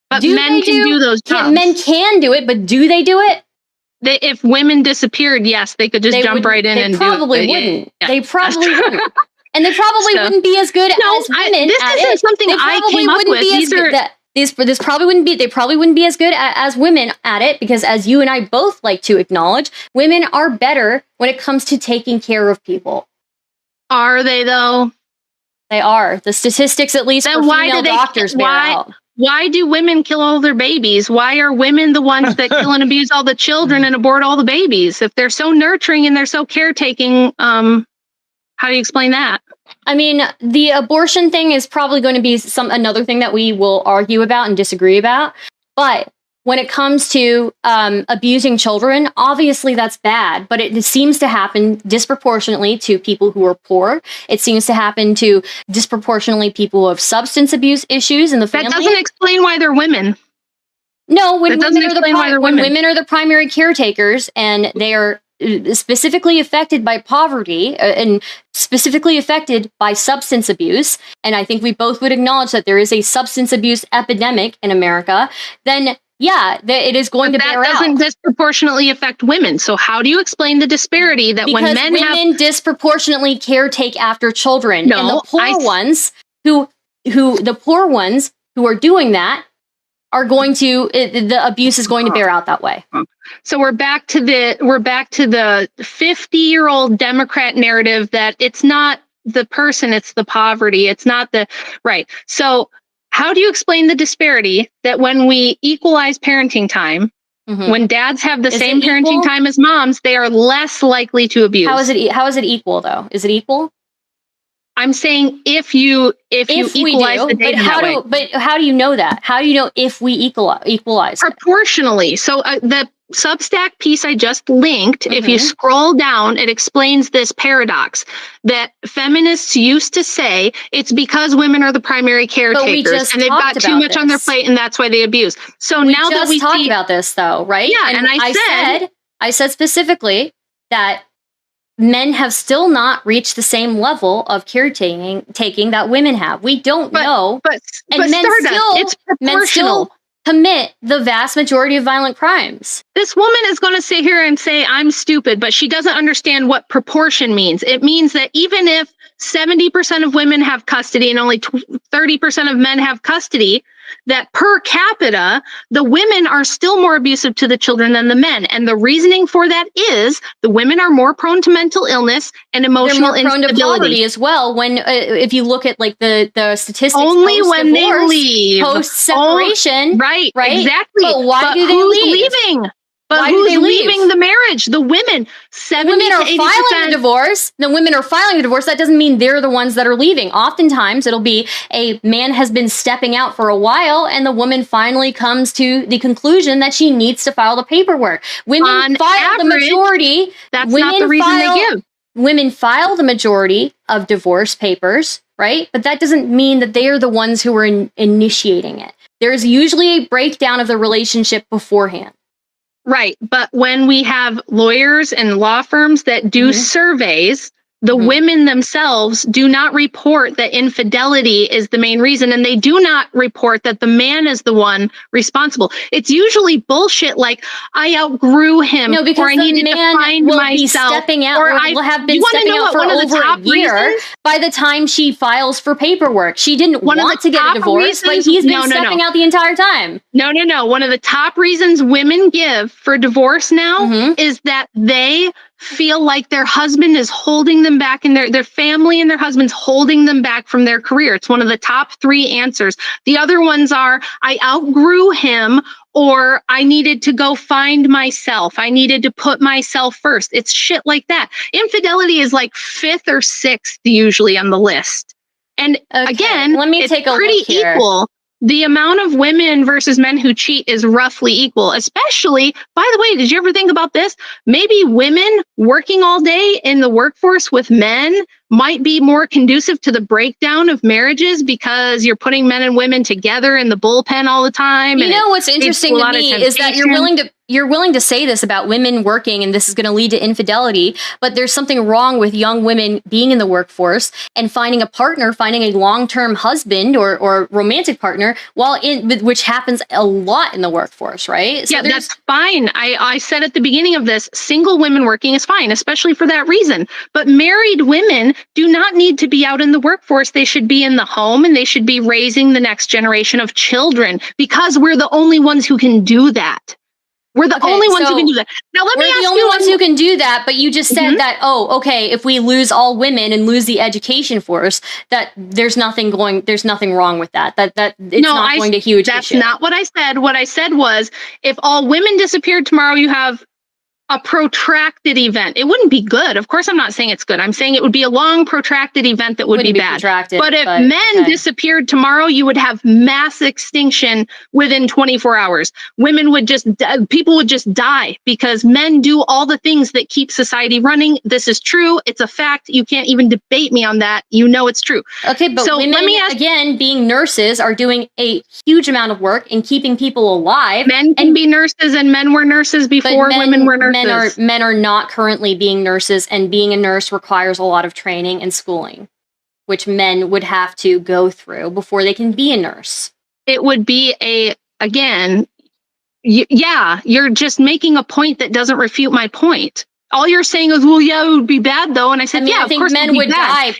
But men can do those jobs. Men can do it, but do they do it? If women disappeared, yes, they could just jump right in and do it. They probably wouldn't. They probably wouldn't. And they probably wouldn't be as good as women. This isn't something I came up with. This probably wouldn't be. They probably wouldn't be as good as women at it, because, as you and I both like to acknowledge, women are better when it comes to taking care of people. Are they though? They are. The statistics, at least for female doctors, bear out. Why do women kill all their babies? Why are women the ones that kill and abuse all the children and abort all the babies? If they're so nurturing and they're so caretaking, how do you explain that? I mean, the abortion thing is probably going to be another thing that we will argue about and disagree about. But when it comes to abusing children, obviously that's bad, but it seems to happen disproportionately to people who are poor. It seems to happen to disproportionately people who have substance abuse issues in the family. That doesn't explain why they're women. No, when women are the primary caretakers and they are specifically affected by poverty and specifically affected by substance abuse, and I think we both would acknowledge that there is a substance abuse epidemic in America, then it is going to bear out. That doesn't disproportionately affect women. So how do you explain the disparity that when women disproportionately caretake after children, and the poor ones who are doing that are going to the abuse is going to bear out that way. So we're back to the 50-year-old Democrat narrative that it's not the person, it's the poverty. It's not the right. So how do you explain the disparity that when we equalize parenting time, When dads have the same parenting time as moms, they are less likely to abuse. How is it equal though? Is it equal? I'm saying if you equalize the data that way. But how do you know that? How do you know if we equalize proportionally? So the Substack piece I just linked, if you scroll down, it explains this paradox that feminists used to say it's because women are the primary caretakers and they've got too much on their plate and that's why they abuse. So now that we talked about this though, right? Yeah, and I said specifically that men have still not reached the same level of caretaking that women have. We don't know. But it's proportional. Men still commit the vast majority of violent crimes. This woman is going to sit here and say, I'm stupid, but she doesn't understand what proportion means. It means that even if 70% of women have custody and only 30% of men have custody, that per capita, the women are still more abusive to the children than the men. And the reasoning for that is the women are more prone to mental illness and emotional instability. They're more prone to poverty as well. When if you look at like the statistics, only when they leave, post separation, right, exactly. But why do they leave? Leaving? But who's leaving the marriage? The women. 70 women are filing a divorce. The women are filing a divorce. That doesn't mean they're the ones that are leaving. Oftentimes, it'll be a man has been stepping out for a while, and the woman finally comes to the conclusion that she needs to file the paperwork. Women file the majority. That's not the reason they give. Women file the majority of divorce papers, right? But that doesn't mean that they are the ones who are initiating it. There's usually a breakdown of the relationship beforehand. Right. But when we have lawyers and law firms that do surveys, the women themselves do not report that infidelity is the main reason. And they do not report that the man is the one responsible. It's usually bullshit like, I outgrew him. No, because or I needed to find myself. Be stepping out, or I will have been stepping out for over a year by the time she files for paperwork. She didn't want to get a divorce, but he's been stepping out the entire time. No. One of the top reasons women give for divorce now is that they feel like their husband is holding them back and their family and their husband's holding them back from their career. It's one of the top 3 answers. The other ones are, I outgrew him, or I needed to go find myself. I needed to put myself first. It's shit like that. Infidelity is like 5th or 6th usually on the list. And again, let me take a pretty look here. Equal. The amount of women versus men who cheat is roughly equal, especially, by the way, did you ever think about this? Maybe women working all day in the workforce with men might be more conducive to the breakdown of marriages because you're putting men and women together in the bullpen all the time. You know what's interesting to me is that you're willing to say this about women working and this is going to lead to infidelity, but there's something wrong with young women being in the workforce and finding a partner, finding a long-term husband or romantic partner, which happens a lot in the workforce, right? So that's fine. I said at the beginning of this, single women working is fine, especially for that reason. But married women do not need to be out in the workforce. They should be in the home and they should be raising the next generation of children because we're the only ones who can do that. We're the only ones who can do that. Now, let me ask you. We're the only ones who can do that, but you just said that, if we lose all women and lose the education force, that there's nothing wrong with that. That it's not going to huge issue. That's not what I said. What I said was, if all women disappeared tomorrow, you have a protracted event. It wouldn't be good. Of course, I'm not saying it's good. I'm saying it would be a long, protracted event that would be bad. But if men disappeared tomorrow, you would have mass extinction within 24 hours. People would just die because men do all the things that keep society running. This is true. It's a fact. You can't even debate me on that. You know it's true. Okay, but so women, again, being nurses are doing a huge amount of work in keeping people alive. Men can be nurses and men were nurses before women were nurses. Men are not currently being nurses, and being a nurse requires a lot of training and schooling, which men would have to go through before they can be a nurse. It would be you're just making a point that doesn't refute my point. All you're saying is, well, yeah, it would be bad though. And I said, I think men would die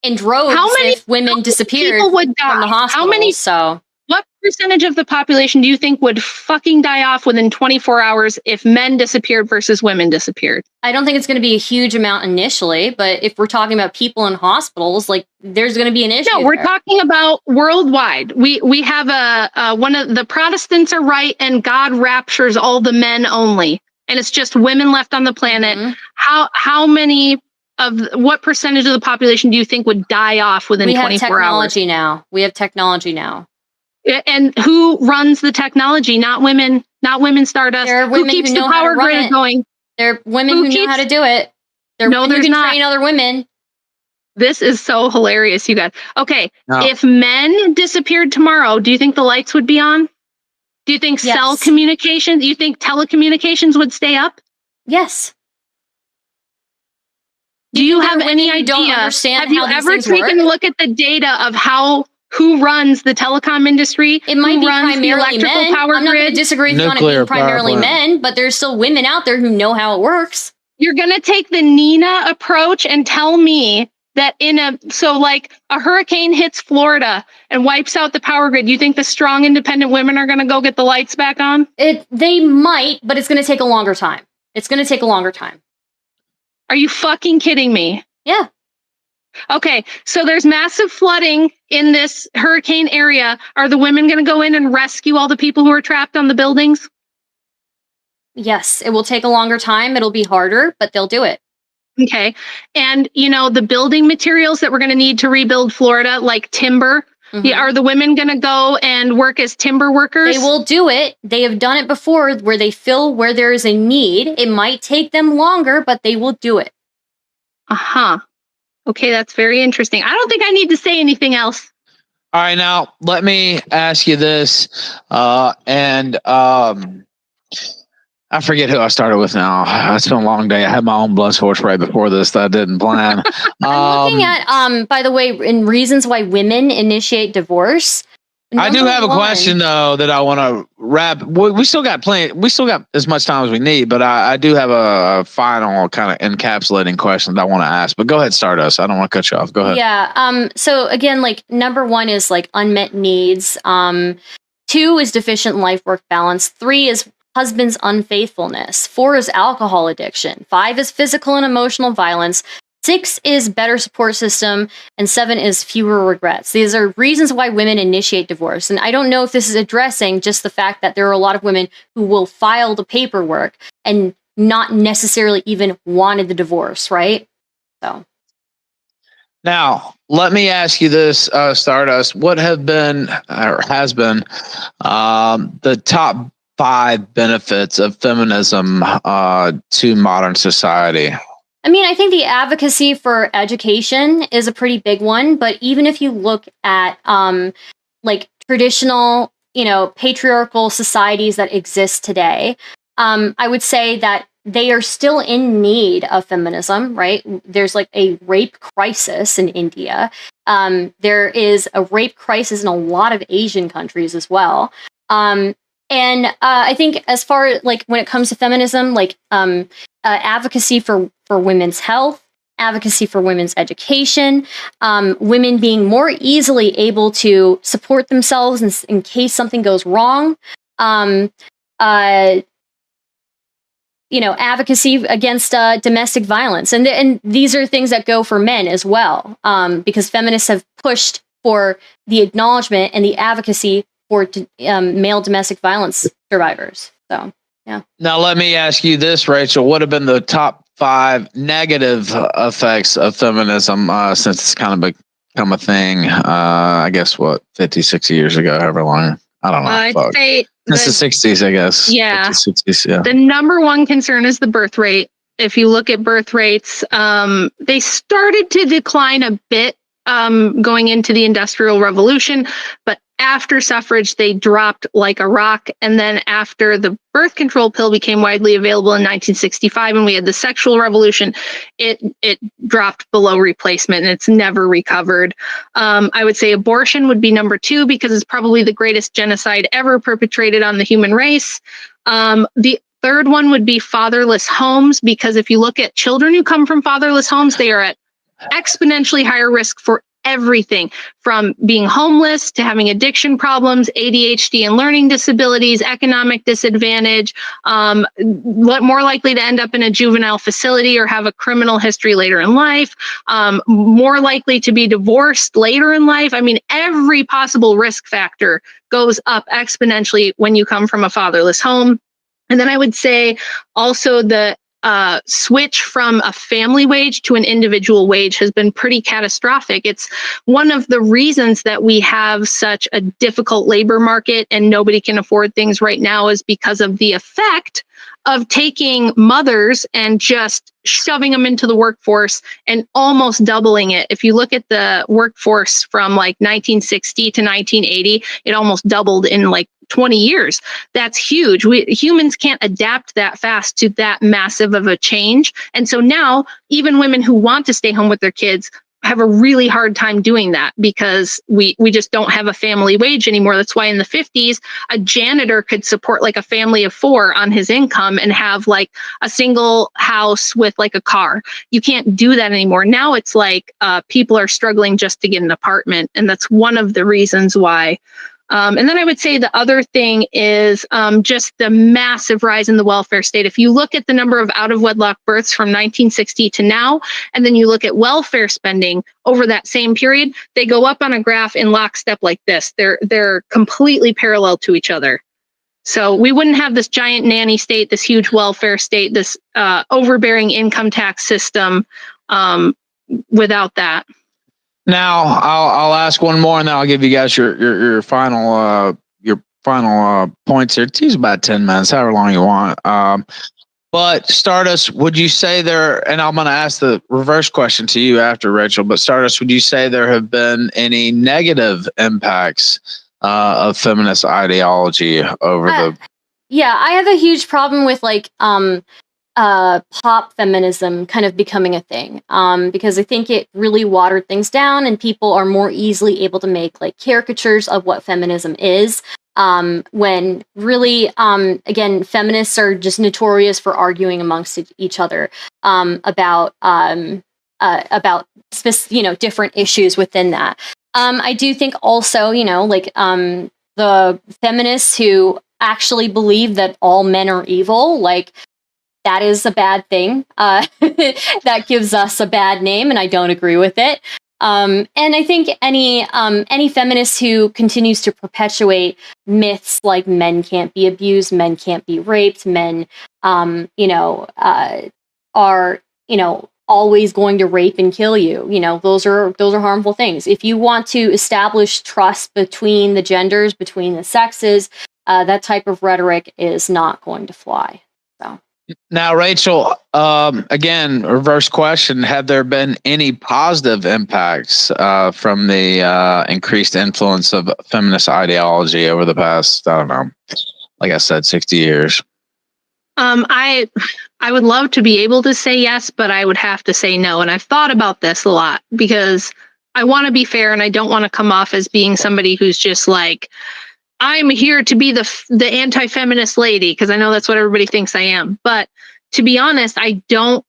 in droves if women disappeared from the hospital. What percentage of the population do you think would fucking die off within 24 hours if men disappeared versus women disappeared? I don't think it's going to be a huge amount initially, but if we're talking about people in hospitals, like there's going to be an issue. No, we're talking about worldwide. We have one of the Protestants are right, and God raptures all the men only, and it's just women left on the planet. Mm-hmm. How many of what percentage of the population do you think would die off within 24 hours? We have technology now. And who runs the technology? Not women. Not women. Stardust. There are women who keeps who know the power how to run grid it. going? There are women who know how to do it. There are women who can train other women. This is so hilarious, you guys. Okay, if men disappeared tomorrow, do you think the lights would be on? Do you think cell communications? Do you think telecommunications would stay up? Yes. Do you have any idea? Have you ever taken a look at the data of who runs the telecom industry? It might be primarily men. I'm not going to disagree with you on it being primarily men, but there's still women out there who know how it works. You're going to take the Nina approach and tell me that a hurricane hits Florida and wipes out the power grid. You think the strong, independent women are going to go get the lights back on? They might, but it's going to take a longer time. It's going to take a longer time. Are you fucking kidding me? Yeah. Okay, so there's massive flooding in this hurricane area. Are the women going to go in and rescue all the people who are trapped on the buildings? Yes, it will take a longer time. It'll be harder, but they'll do it. Okay. And, the building materials that we're going to need to rebuild Florida, like timber, are the women going to go and work as timber workers? They will do it. They have done it before where they fill where there is a need. It might take them longer, but they will do it. Uh-huh. Okay, that's very interesting. I don't think I need to say anything else. All right, now let me ask you this. I forget who I started with now. It's been a long day. I had my own blood source right before this that I didn't plan. I'm looking at, by the way, in reasons why women initiate divorce. I do have a question though that I want to wrap. We still got plenty. We still got as much time as we need, but I do have a final kind of encapsulating question that I want to ask. But go ahead, Stardust. I don't want to cut you off. Go ahead. Yeah. So again, number 1 is unmet needs. 2 is deficient life-work balance. 3 is husband's unfaithfulness. 4 is alcohol addiction. 5 is physical and emotional violence. 6 is better support system, and 7 is fewer regrets. These are reasons why women initiate divorce. And I don't know if this is addressing just the fact that there are a lot of women who will file the paperwork and not necessarily even wanted the divorce, right? So. Now, let me ask you this, Stardust. What have been, or has been, the top 5 benefits of feminism to modern society? I mean, I think the advocacy for education is a pretty big one, but even if you look at traditional, patriarchal societies that exist today, I would say that they are still in need of feminism, right? There's a rape crisis in India. There is a rape crisis in a lot of Asian countries as well. And I think as far as when it comes to feminism, advocacy for women's health, advocacy for women's education, women being more easily able to support themselves in case something goes wrong, advocacy against domestic violence. And these are things that go for men as well, because feminists have pushed for the acknowledgement and the advocacy for male domestic violence survivors. So, yeah. Now, let me ask you this, Rachel. What have been the top 5 negative effects of feminism since it's kind of become a thing? I guess, 50, 60 years ago, however long? I don't know. I'd say it's the 60s, I guess. Yeah. 50s, 60s, yeah. The number 1 concern is the birth rate. If you look at birth rates, they started to decline a bit going into the Industrial Revolution, but after suffrage, they dropped like a rock. And then after the birth control pill became widely available in 1965, and we had the sexual revolution, it dropped below replacement, and it's never recovered. I would say abortion would be number 2 because it's probably the greatest genocide ever perpetrated on the human race. The third one would be fatherless homes, because if you look at children who come from fatherless homes, they are at exponentially higher risk for everything from being homeless to having addiction problems, ADHD and learning disabilities, economic disadvantage, more likely to end up in a juvenile facility or have a criminal history later in life, more likely to be divorced later in life. I mean, every possible risk factor goes up exponentially when you come from a fatherless home. And then I would say also the switch from a family wage to an individual wage has been pretty catastrophic. It's one of the reasons that we have such a difficult labor market and nobody can afford things right now is because of the effect of taking mothers and just shoving them into the workforce and almost doubling it. If you look at the workforce from like 1960 to 1980, it almost doubled in like 20 years. That's huge. Humans can't adapt that fast to that massive of a change. And so now even women who want to stay home with their kids have a really hard time doing that because we just don't have a family wage anymore. That's why in the 50s, a janitor could support like a family of 4 on his income and have like a single house with like a car. You can't do that anymore. Now it's like people are struggling just to get an apartment. And that's one of the reasons why. And then I would say the other thing is just the massive rise in the welfare state. If you look at the number of out-of-wedlock births from 1960 to now, and then you look at welfare spending over that same period, they go up on a graph in lockstep like this. They're completely parallel to each other. So we wouldn't have this giant nanny state, this huge welfare state, this overbearing income tax system without that. Now I'll ask one more, and then I'll give you guys your final points here. It's about 10 minutes, however long you want. But Stardust, would you say there? And I'm going to ask the reverse question to you after, Rachel. But Stardust, would you say there have been any negative impacts of feminist ideology over the? Yeah, I have a huge problem with like pop feminism kind of becoming a thing, because I think it really watered things down and people are more easily able to make like caricatures of what feminism is, when really, again, feminists are just notorious for arguing amongst each other about different issues within that. I do think also, like the feminists who actually believe that all men are evil, like, that is a bad thing. That gives us a bad name, and I don't agree with it. And I think any feminist who continues to perpetuate myths like men can't be abused, men can't be raped, men, are always going to rape and kill you. Those are harmful things. If you want to establish trust between the genders, between the sexes, that type of rhetoric is not going to fly. So. Now, Rachel, again, reverse question. Have there been any positive impacts from the increased influence of feminist ideology over the past, I don't know, like I said, 60 years? I would love to be able to say yes, but I would have to say no. And I've thought about this a lot because I want to be fair and I don't want to come off as being somebody who's just like, I'm here to be the anti-feminist lady, because I know that's what everybody thinks I am. But to be honest, I think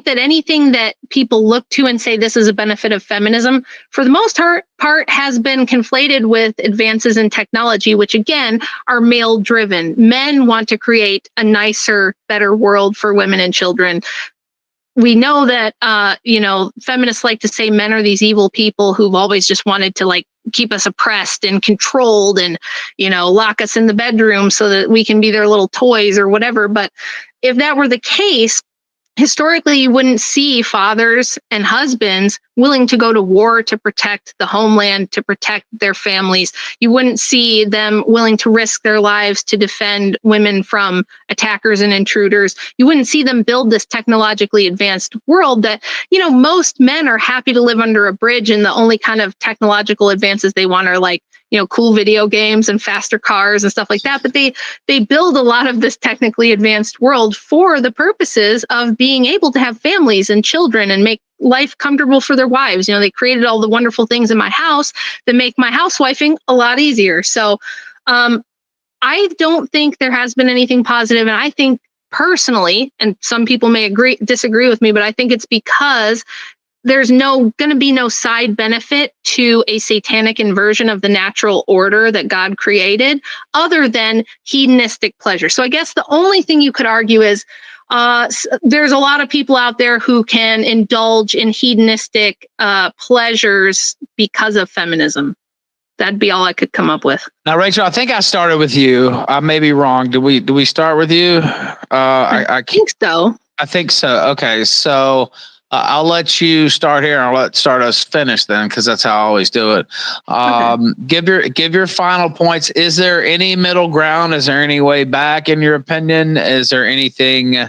that anything that people look to and say this is a benefit of feminism, for the most part has been conflated with advances in technology, which again are male driven. Men want to create a nicer, better world for women and children. We know that, feminists like to say men are these evil people who've always just wanted to like keep us oppressed and controlled and, lock us in the bedroom so that we can be their little toys or whatever. But if that were the case, historically, you wouldn't see fathers and husbands willing to go to war to protect the homeland, to protect their families. You wouldn't see them willing to risk their lives to defend women from attackers and intruders. You wouldn't see them build this technologically advanced world that, most men are happy to live under a bridge, and the only kind of technological advances they want are like, cool video games and faster cars and stuff like that. But they build a lot of this technically advanced world for the purposes of being able to have families and children and make life comfortable for their wives. They created all the wonderful things in my house that make my housewifing a lot easier. So I don't think there has been anything positive. And I think personally, and some people may disagree with me, but I think it's because there's going to be no side benefit to a satanic inversion of the natural order that God created other than hedonistic pleasure. So I guess the only thing you could argue is there's a lot of people out there who can indulge in hedonistic pleasures because of feminism. That'd be all I could come up with. Now, Rachel, I think I started with you. I may be wrong. Do we start with you? I think so. I think so. Okay, so I'll let you start here, and I'll let Stardust finish then, because that's how I always do it. Okay. Give your final points. Is there any middle ground? Is there any way back, in your opinion? Is there anything,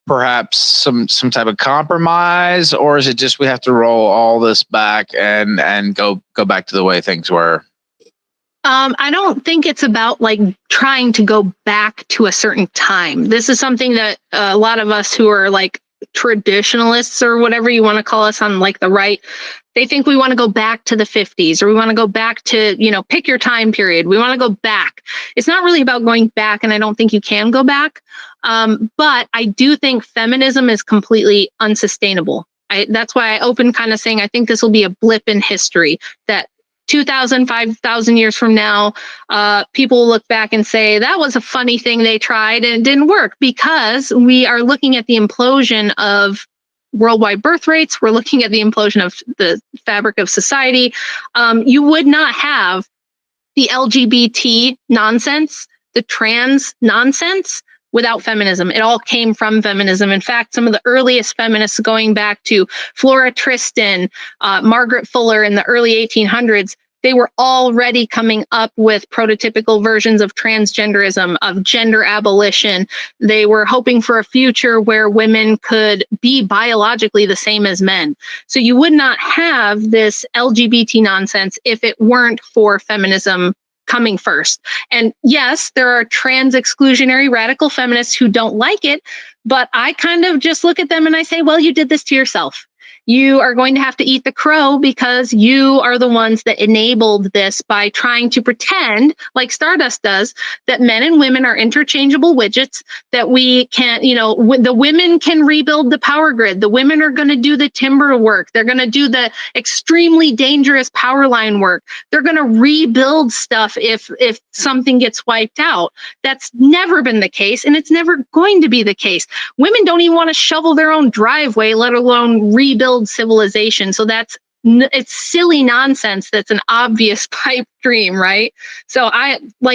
perhaps some type of compromise, or is it just we have to roll all this back and go back to the way things were? I don't think it's about like trying to go back to a certain time. This is something that a lot of us who are like traditionalists or whatever you want to call us on like the right, they think we want to go back to the 50s, or we want to go back to, pick your time period. We want to go back. It's not really about going back, and I don't think you can go back. But I do think feminism is completely unsustainable. That's why I opened kind of saying I think this will be a blip in history, that 2,000, 5,000 years from now, people will look back and say, that was a funny thing they tried and it didn't work, because we are looking at the implosion of worldwide birth rates. We're looking at the implosion of the fabric of society. You would not have the LGBT nonsense, the trans nonsense, without feminism. It all came from feminism. In fact, some of the earliest feminists, going back to Flora Tristan, Margaret Fuller in the early 1800s, they were already coming up with prototypical versions of transgenderism, of gender abolition. They were hoping for a future where women could be biologically the same as men. So you would not have this LGBT nonsense if it weren't for feminism coming first. And yes, there are trans exclusionary radical feminists who don't like it, but I kind of just look at them and I say, well, you did this to yourself. You are going to have to eat the crow, because you are the ones that enabled this by trying to pretend, like Stardust does, that men and women are interchangeable widgets, that we can't, the women can rebuild the power grid. The women are going to do the timber work. They're going to do the extremely dangerous power line work. They're going to rebuild stuff if something gets wiped out. That's never been the case, and it's never going to be the case. Women don't even want to shovel their own driveway, let alone rebuild civilization. So it's silly nonsense. That's an obvious pipe dream, right? So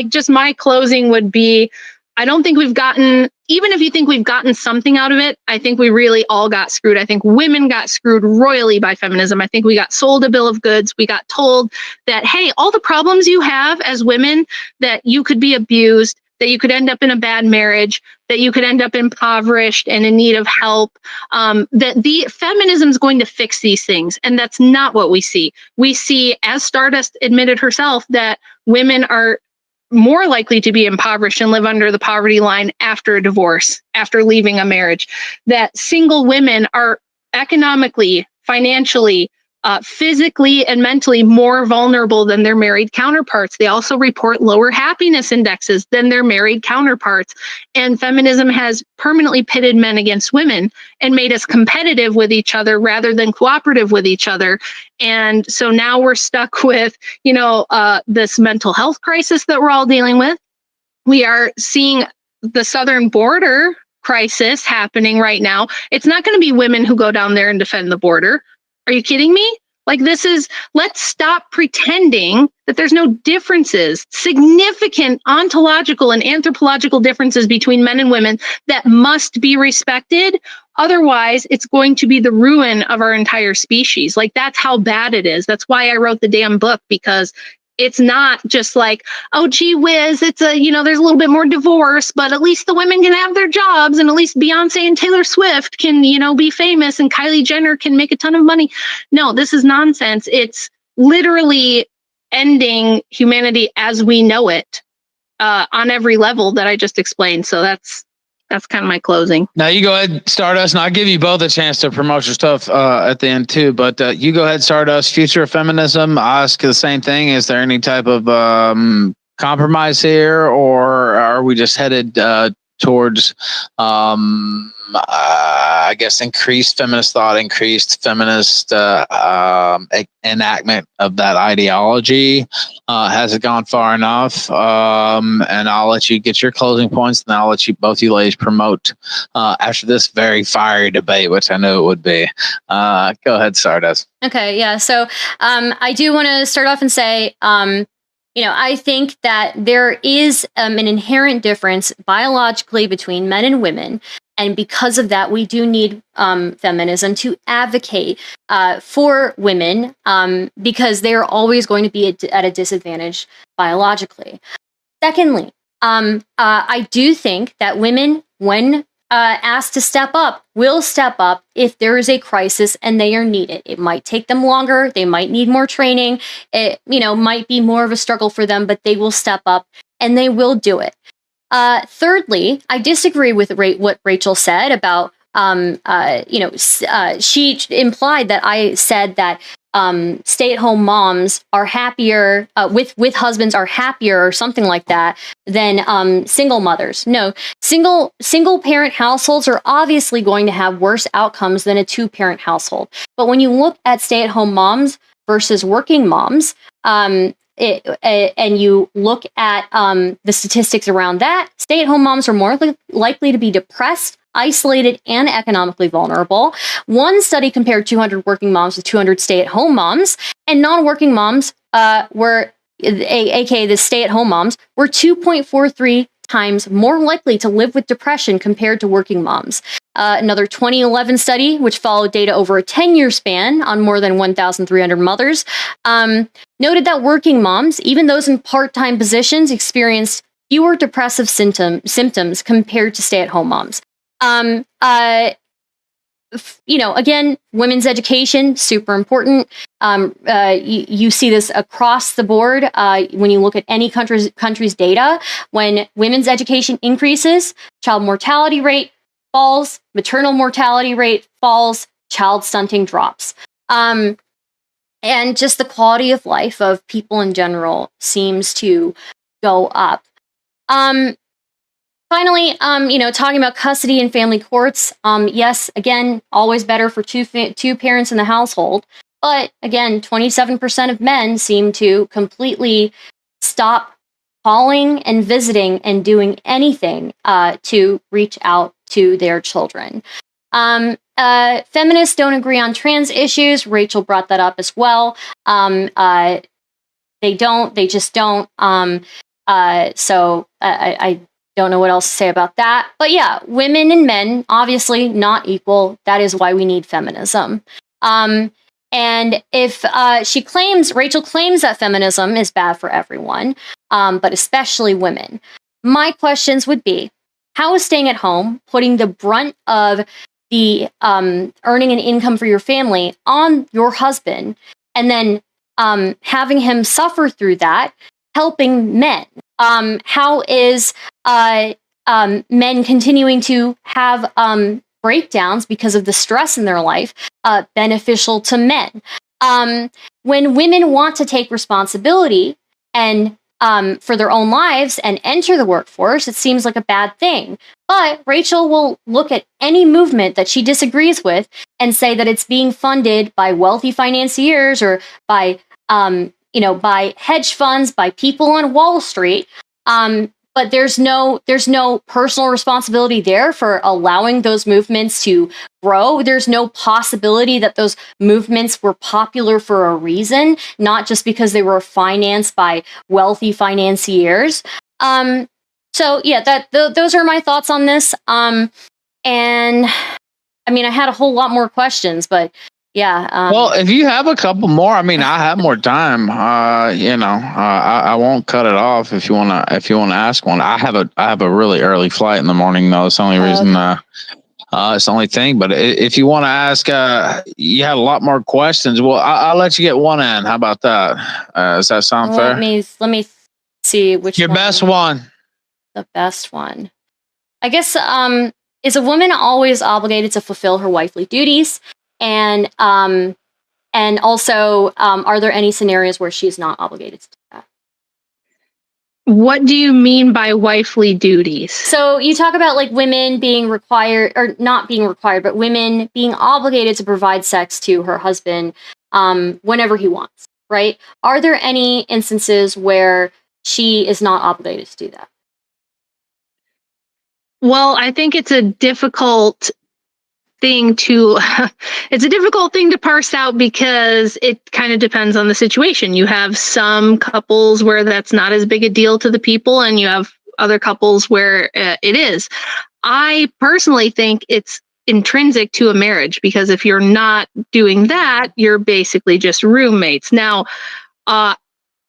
just my closing would be, I don't think we've gotten, even if you think we've gotten something out of it, I think we really all got screwed. I think women got screwed royally by feminism. I think we got sold a bill of goods. We got told that, hey, all the problems you have as women, that you could be abused, that you could end up in a bad marriage, that you could end up impoverished and in need of help, that the feminism is going to fix these things. And that's not what we see. We see, as Stardust admitted herself, that women are more likely to be impoverished and live under the poverty line after a divorce, after leaving a marriage, that single women are economically, financially, physically and mentally more vulnerable than their married counterparts. They also report lower happiness indexes than their married counterparts. And feminism has permanently pitted men against women and made us competitive with each other rather than cooperative with each other. And so now we're stuck with, this mental health crisis that we're all dealing with. We are seeing the southern border crisis happening right now. It's not going to be women who go down there and defend the border. Are you kidding me? Let's stop pretending that there's no differences, significant ontological and anthropological differences between men and women that must be respected. Otherwise, it's going to be the ruin of our entire species. That's how bad it is. That's why I wrote the damn book, because it's not just like, oh, gee whiz, it's there's a little bit more divorce, but at least the women can have their jobs, and at least Beyonce and Taylor Swift can, be famous, and Kylie Jenner can make a ton of money. No, this is nonsense. It's literally ending humanity as we know it on every level that I just explained. So that's kind of my closing. Now you go ahead, Stardust, and I'll give you both a chance to promote your stuff at the end too. But you go ahead, Stardust. Future of feminism. I ask the same thing. Is there any type of compromise here, or are we just headed towards, I guess, increased feminist thought, increased feminist enactment of that ideology? Has it gone far enough? And I'll let you get your closing points, and I'll let you both you ladies promote after this very fiery debate, which I know it would be. Go ahead, Stardust. Okay, yeah. So I do want to start off and say, I think that there is an inherent difference biologically between men and women. And because of that, we do need feminism to advocate for women because they are always going to be at a disadvantage biologically. Secondly, I do think that women, when asked to step up, will step up if there is a crisis and they are needed. It might take them longer. They might need more training. It, might be more of a struggle for them, but they will step up and they will do it. Thirdly, I disagree with what Rachel said about, she implied that I said that stay-at-home moms are happier with husbands are happier or something like that than single mothers. No, single parent households are obviously going to have worse outcomes than a two-parent household. But when you look at stay-at-home moms versus working moms, and you look at the statistics around that, stay-at-home moms are more likely to be depressed, isolated, and economically vulnerable. One study compared 200 working moms with 200 stay-at-home moms, and non-working moms aka the stay-at-home moms, were 2.43 times more likely to live with depression compared to working moms. Another 2011 study, which followed data over a 10-year span on more than 1,300 mothers, noted that working moms, even those in part-time positions, experienced fewer depressive symptoms compared to stay-at-home moms. Again, women's education, super important. You see this across the board when you look at any country's data. When women's education increases, child mortality rate falls, maternal mortality rate falls, child stunting drops. And just the quality of life of people in general seems to go up. Finally, talking about custody and family courts, yes, again, always better for two parents in the household. But again, 27% of men seem to completely stop calling and visiting and doing anything to reach out to their children. Feminists don't agree on trans issues. Rachel brought that up as well. They just don't. So I don't know what else to say about that. But yeah, women and men, obviously not equal. That is why we need feminism. And if Rachel claims that feminism is bad for everyone, but especially women, my questions would be, how is staying at home, putting the brunt of the earning an income for your family on your husband, and then having him suffer through that, helping men? How is men continuing to have breakdowns because of the stress in their life beneficial to men? When women want to take responsibility and for their own lives and enter the workforce, it seems like a bad thing. But Rachel will look at any movement that she disagrees with and say that it's being funded by wealthy financiers or by by hedge funds, by people on Wall Street. But there's no personal responsibility there for allowing those movements to grow. There's no possibility that those movements were popular for a reason, not just because they were financed by wealthy financiers. So yeah, those are my thoughts on this. And I mean, I had a whole lot more questions, but yeah. Well, if you have a couple more, I mean, I have more time. I won't cut it off if you wanna ask one. I have a really early flight in the morning, though. It's the only reason. It's the only thing. But if you want to ask, you had a lot more questions. Well, I'll let you get one in. How about that? Does that sound fair? Let me see which your best one. The best one, I guess. Is a woman always obligated to fulfill her wifely duties? And also, are there any scenarios where she's not obligated to do that? What do you mean by wifely duties? So you talk about like women being required, or not being required, but women being obligated to provide sex to her husband whenever he wants, right? Are there any instances where she is not obligated to do that? Well, I think it's a difficult thing to parse out because it kind of depends on the situation. You have some couples where that's not as big a deal to the people, and you have other couples where it is. I personally think it's intrinsic to a marriage, because if you're not doing that, you're basically just roommates. Now,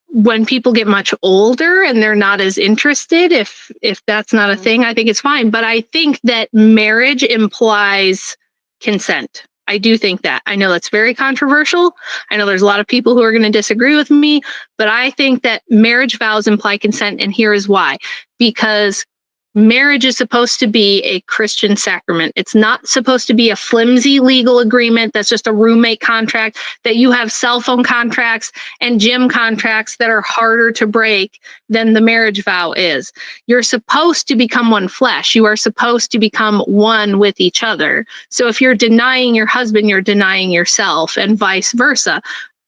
when people get much older and they're not as interested, if that's not a thing, I think it's fine. But I think that marriage implies consent. I do think that. I know that's very controversial. I know there's a lot of people who are going to disagree with me, but I think that marriage vows imply consent, and here is why. Because marriage is supposed to be a Christian sacrament. It's not supposed to be a flimsy legal agreement that's just a roommate contract, that you have cell phone contracts and gym contracts that are harder to break than the marriage vow is. You're supposed to become one flesh. You are supposed to become one with each other. So if you're denying your husband, you're denying yourself, and vice versa.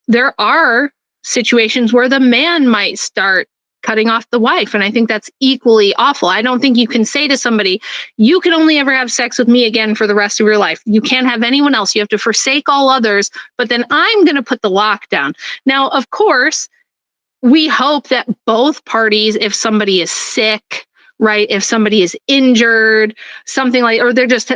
There are situations where the man might start cutting off the wife, and I think that's equally awful. I don't think you can say to somebody, you can only ever have sex with me again for the rest of your life. You can't have anyone else. You have to forsake all others, but then I'm going to put the lockdown. Now, of course, we hope that both parties, if somebody is sick, right, if somebody is injured, something like, or they're just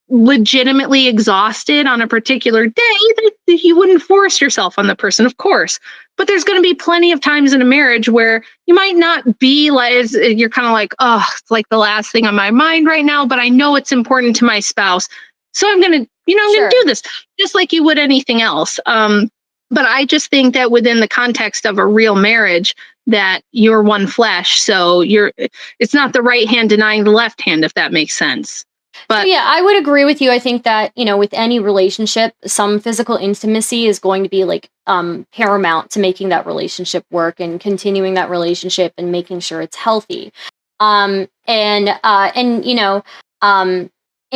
legitimately exhausted on a particular day, that you wouldn't force yourself on the person, of course. But there's going to be plenty of times in a marriage where you might not be like, you're kind of like, oh, it's like the last thing on my mind right now, but I know it's important to my spouse. So I'm going to, I'm going to do this just like you would anything else. But I just think that within the context of a real marriage, that you're one flesh. So it's not the right hand denying the left hand, if that makes sense. But so, yeah, I would agree with you. I think that, with any relationship, some physical intimacy is going to be like paramount to making that relationship work and continuing that relationship and making sure it's healthy. In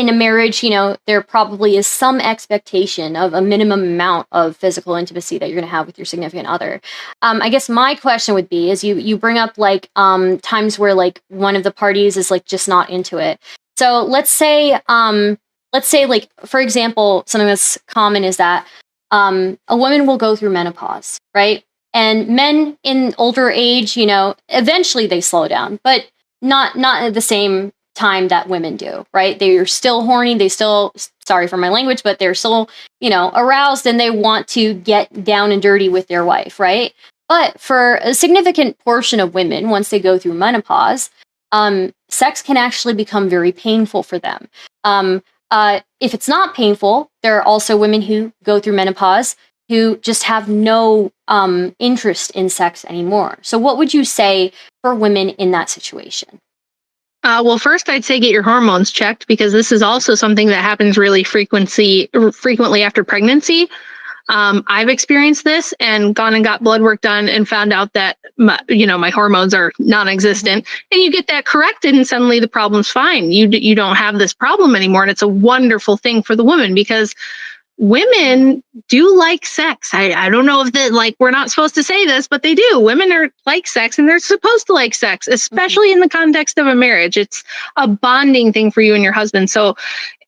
a marriage, there probably is some expectation of a minimum amount of physical intimacy that you're going to have with your significant other. I guess my question would be, is you bring up like times where like one of the parties is like just not into it. So let's say like, for example, something that's common is that a woman will go through menopause, right? And men in older age, eventually they slow down, but not at the same time that women do, right? They're still horny. They still, sorry for my language, but they're still, aroused, and they want to get down and dirty with their wife, right? But for a significant portion of women, once they go through menopause, sex can actually become very painful for them. If it's not painful, there are also women who go through menopause who just have no interest in sex anymore. So what would you say for women in that situation? Well, first I'd say get your hormones checked, because this is also something that happens really frequently after pregnancy. I've experienced this and gone and got blood work done and found out that my hormones are non-existent, and you get that corrected and suddenly the problem's fine. You don't have this problem anymore, and it's a wonderful thing for the woman, because women do like sex. I don't know if we're not supposed to say this, but they do. Women are like sex, and they're supposed to like sex, especially in the context of a marriage. It's a bonding thing for you and your husband. So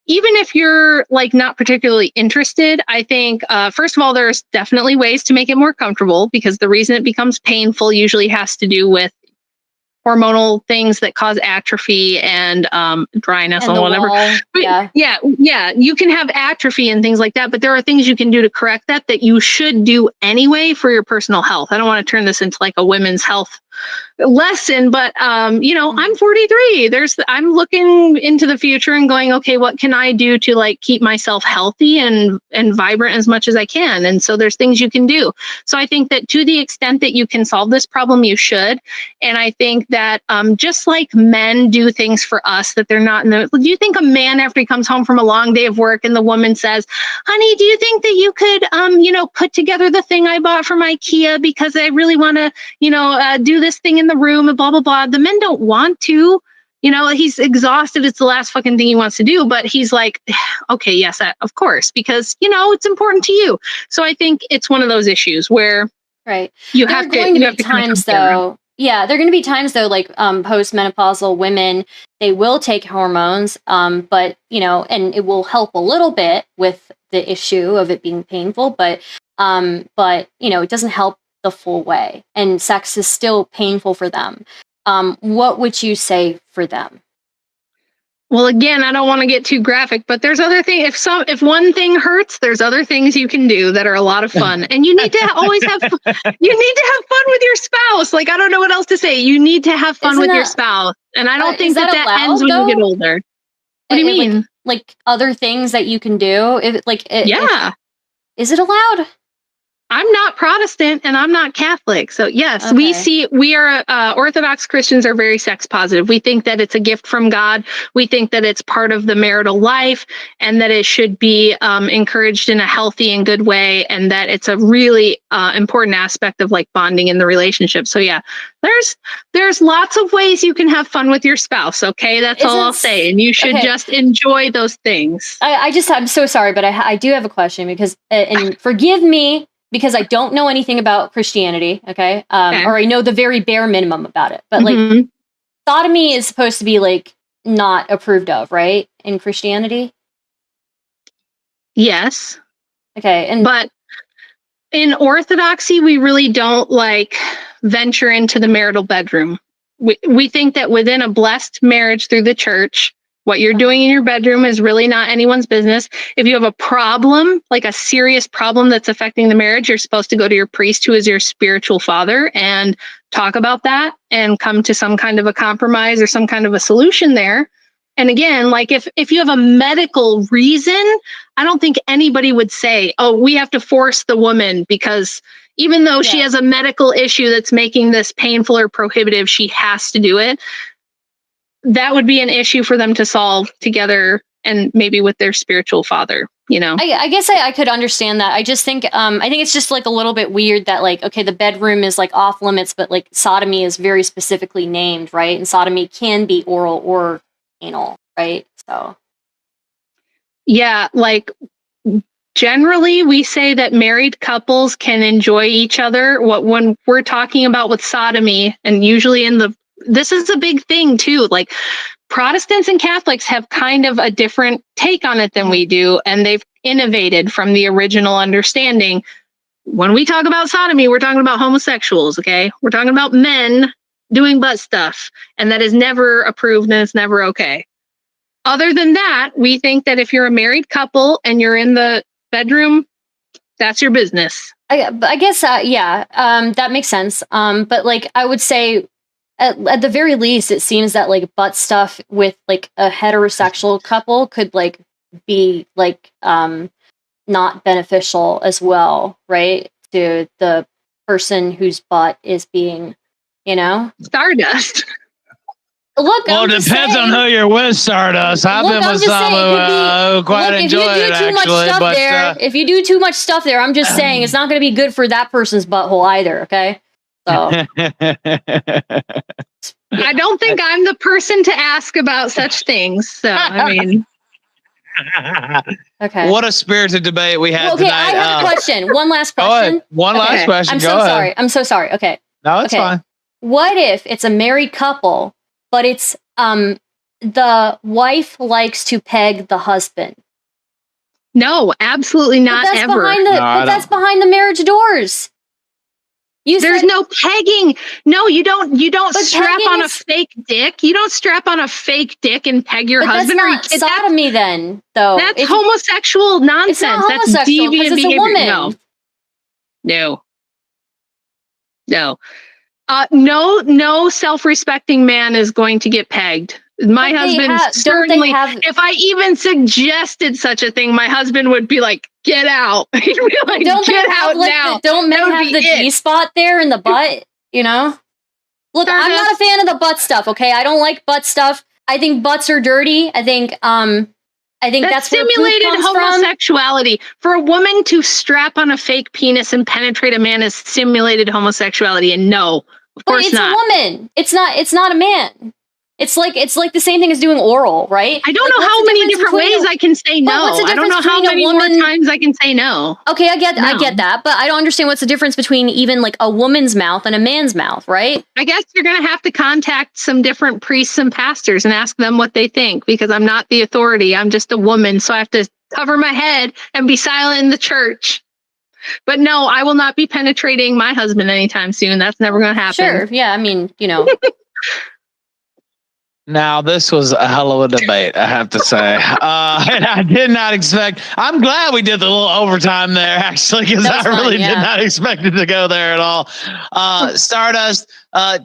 even if you're like not particularly interested, I think, first of all, there's definitely ways to make it more comfortable, because the reason it becomes painful usually has to do with hormonal things that cause atrophy and dryness and whatever. But yeah, you can have atrophy and things like that, but there are things you can do to correct that you should do anyway for your personal health. I don't want to turn this into like a women's health lesson, but I'm 43. I'm looking into the future and going, okay, what can I do to like keep myself healthy and vibrant as much as I can? And so there's things you can do. So I think that to the extent that you can solve this problem, you should. And I think that just like men do things for us that they're not do you think a man, after he comes home from a long day of work and the woman says, honey, do you think that you could put together the thing I bought from IKEA, because I really want to do this thing in the room and blah, blah, blah. The men don't want to. You know, he's exhausted. It's the last fucking thing he wants to do. But he's like, okay, yes, of course, because, you know, it's important to you. So I think it's one of those issues where you have to. There are going to be times, though. Yeah, there are going to be times, though, like postmenopausal women, they will take hormones, but, you know, and it will help a little bit with the issue of it being painful. But, you know, it doesn't help the full way. And sex is still painful for them. What would you say for them? Well, again, I don't want to get too graphic, but there's other things. If one thing hurts, there's other things you can do that are a lot of fun. And you need to always have, you need to have fun with your spouse. Like, I don't know what else to say. You need to have fun with your spouse. And I don't think that allowed, ends when you get older. What do you mean? Like other things that you can do? Yeah. Is it allowed? I'm not Protestant and I'm not Catholic. So yes, Okay. we are Orthodox Christians are very sex positive. We think that it's a gift from God. We think that it's part of the marital life and that it should be encouraged in a healthy and good way. And that it's a really important aspect of like bonding in the relationship. So yeah, there's lots of ways you can have fun with your spouse. Okay. That's all I'll say. And you should just enjoy those things. I'm so sorry, but I do have a question because, and forgive me, because I don't know anything about Christianity, okay? Or I know the very bare minimum about it. But like, sodomy is supposed to be like not approved of, right? In Christianity? Yes. Okay. But in Orthodoxy, we really don't like venture into the marital bedroom. We think that within a blessed marriage through the church, what you're doing in your bedroom is really not anyone's business. If you have a problem, like a serious problem that's affecting the marriage, you're supposed to go to your priest, who is your spiritual father, and talk about that and come to some kind of a compromise or some kind of a solution there. And again, like if you have a medical reason, I don't think anybody would say, oh, we have to force the woman because even though she has a medical issue that's making this painful or prohibitive, she has to do it. That would be an issue for them to solve together and maybe with their spiritual father, you know? I guess I could understand that. I just think, I think it's just like a little bit weird that like, okay, the bedroom is like off limits, but like sodomy is very specifically named, right? And sodomy can be oral or anal, right? So. Yeah, like generally we say that married couples can enjoy each other. When we're talking about with sodomy, and usually this is a big thing too. Like Protestants and Catholics have kind of a different take on it than we do. And they've innovated from the original understanding. When we talk about sodomy, we're talking about homosexuals. Okay. We're talking about men doing butt stuff, and that is never approved and it's never okay. Other than that, we think that if you're a married couple and you're in the bedroom, that's your business. I guess, that makes sense. But like, I would say, at the very least, it seems that like butt stuff with like a heterosexual couple could like be like not beneficial as well, right? To the person whose butt is being, you know, Stardust. Look, well, it depends on who you're with, Stardust. I've been with some who quite enjoy it, actually. But if you do too much stuff there, I'm just saying it's not going to be good for that person's butthole either, okay? So I don't think I'm the person to ask about such things. So I mean, okay. What a spirited debate we had tonight. I have a question. One last question. Last question. I'm so sorry. Okay. No, it's fine. What if it's a married couple, but it's the wife likes to peg the husband? No, absolutely not. That's behind the marriage doors. There's no pegging. No, you don't strap on a fake dick. You don't strap on a fake dick and peg your husband. That's not sodomy then, though. That's homosexual nonsense. It's not homosexual, that's deviant behavior. Woman. No self-respecting man is going to get pegged. My husband certainly, if I even suggested such a thing, my husband would be like, get out. He'd be like, get out now. Don't men have the G-spot there in the butt, you know? Look, I'm not a fan of the butt stuff, okay? I don't like butt stuff. I think butts are dirty. I think that's simulated homosexuality. For a woman to strap on a fake penis and penetrate a man is simulated homosexuality. And no, Of course it's not. a woman. It's not a man. It's like the same thing as doing oral, right? I don't know how many different ways I can say no. I don't know how many more times I can say no. Okay, I get that, but I don't understand what's the difference between even like a woman's mouth and a man's mouth, right? I guess you're going to have to contact some different priests and pastors and ask them what they think, because I'm not the authority. I'm just a woman, so I have to cover my head and be silent in the church. But no, I will not be penetrating my husband anytime soon. That's never going to happen. Sure, yeah, I mean, you know. Now, this was a hell of a debate, I have to say. And I did not expect. I'm glad we did the little overtime there, actually, because I really did not expect it to go there at all. Stardust,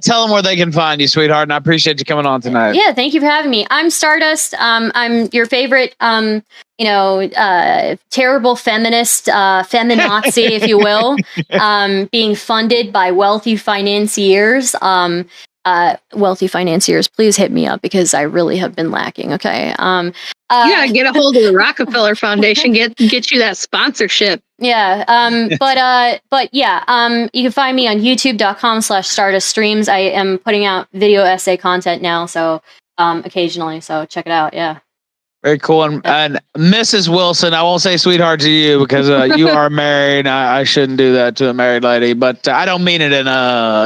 tell them where they can find you, sweetheart, and I appreciate you coming on tonight. Yeah, thank you for having me. I'm Stardust. I'm your favorite, terrible feminist, feminazi, if you will, being funded by wealthy financiers. Wealthy financiers, please hit me up because I really have been lacking. Okay. You gotta get a hold of the Rockefeller Foundation, get you that sponsorship. Yeah. But yeah, you can find me on youtube.com/Stardust streams. I am putting out video essay content now. So, occasionally. So check it out. Yeah. Very cool. And Mrs. Wilson, I won't say sweetheart to you because you are married. I shouldn't do that to a married lady, but I don't mean it in a,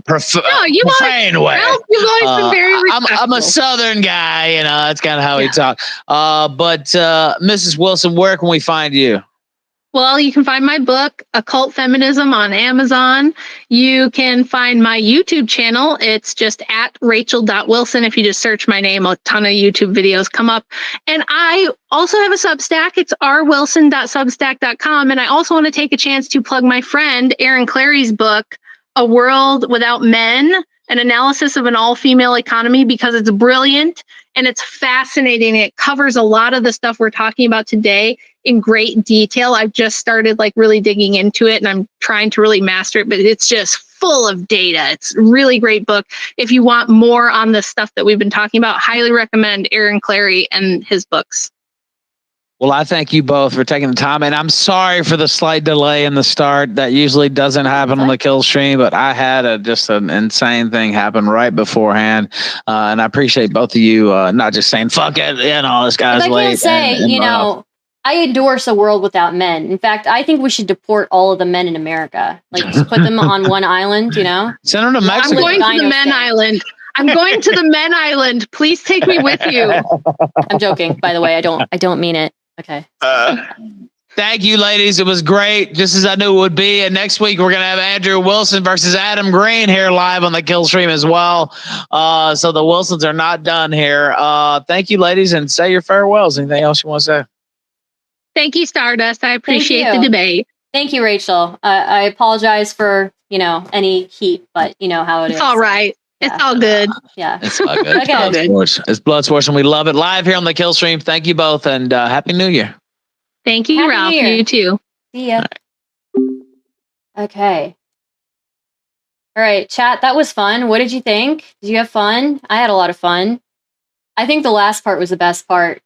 profane way. You've always been very respectful. I'm a Southern guy, that's kind of how we talk. But Mrs. Wilson, where can we find you? Well, you can find my book, Occult Feminism, on Amazon. You can find my YouTube channel. It's just at Rachel.Wilson. If you just search my name, a ton of YouTube videos come up. And I also have a Substack. It's rwilson.substack.com. And I also want to take a chance to plug my friend Erin Clary's book, A World Without Men, an analysis of an all-female economy, because it's brilliant and it's fascinating. It covers a lot of the stuff we're talking about today in great detail. I've just started really digging into it, and I'm trying to really master it, but it's just full of data. It's a really great book. If you want more on the stuff that we've been talking about, highly recommend Erin Clary and his books. Well, I thank you both for taking the time, and I'm sorry for the slight delay in the start. That usually doesn't happen on the kill stream, but I had just an insane thing happen right beforehand, and I appreciate both of you not just saying "fuck it," this guy's late. I can say, I endorse a world without men. In fact, I think we should deport all of the men in America, just put them on one island. Send them to Mexico. I'm going to the men island. I'm going to the men island. Please take me with you. I'm joking, by the way. I don't mean it. Okay. Thank you, ladies. It was great, just as I knew it would be. And next week, we're going to have Andrew Wilson versus Adam Green here live on the kill stream as well. So the Wilsons are not done here. Thank you, ladies, and say your farewells. Anything else you want to say? Thank you, Stardust. I appreciate the debate. Thank you, Rachel. I apologize for, any heat, but you know how it is. It's all right. Yeah. It's all good. Yeah. It's all good. Okay. It's Bloodsport, and we love it. Live here on the kill stream. Thank you both, and Happy New Year. Thank you, Ralph. You too. See ya. Right. Okay. All right, chat. That was fun. What did you think? Did you have fun? I had a lot of fun. I think the last part was the best part.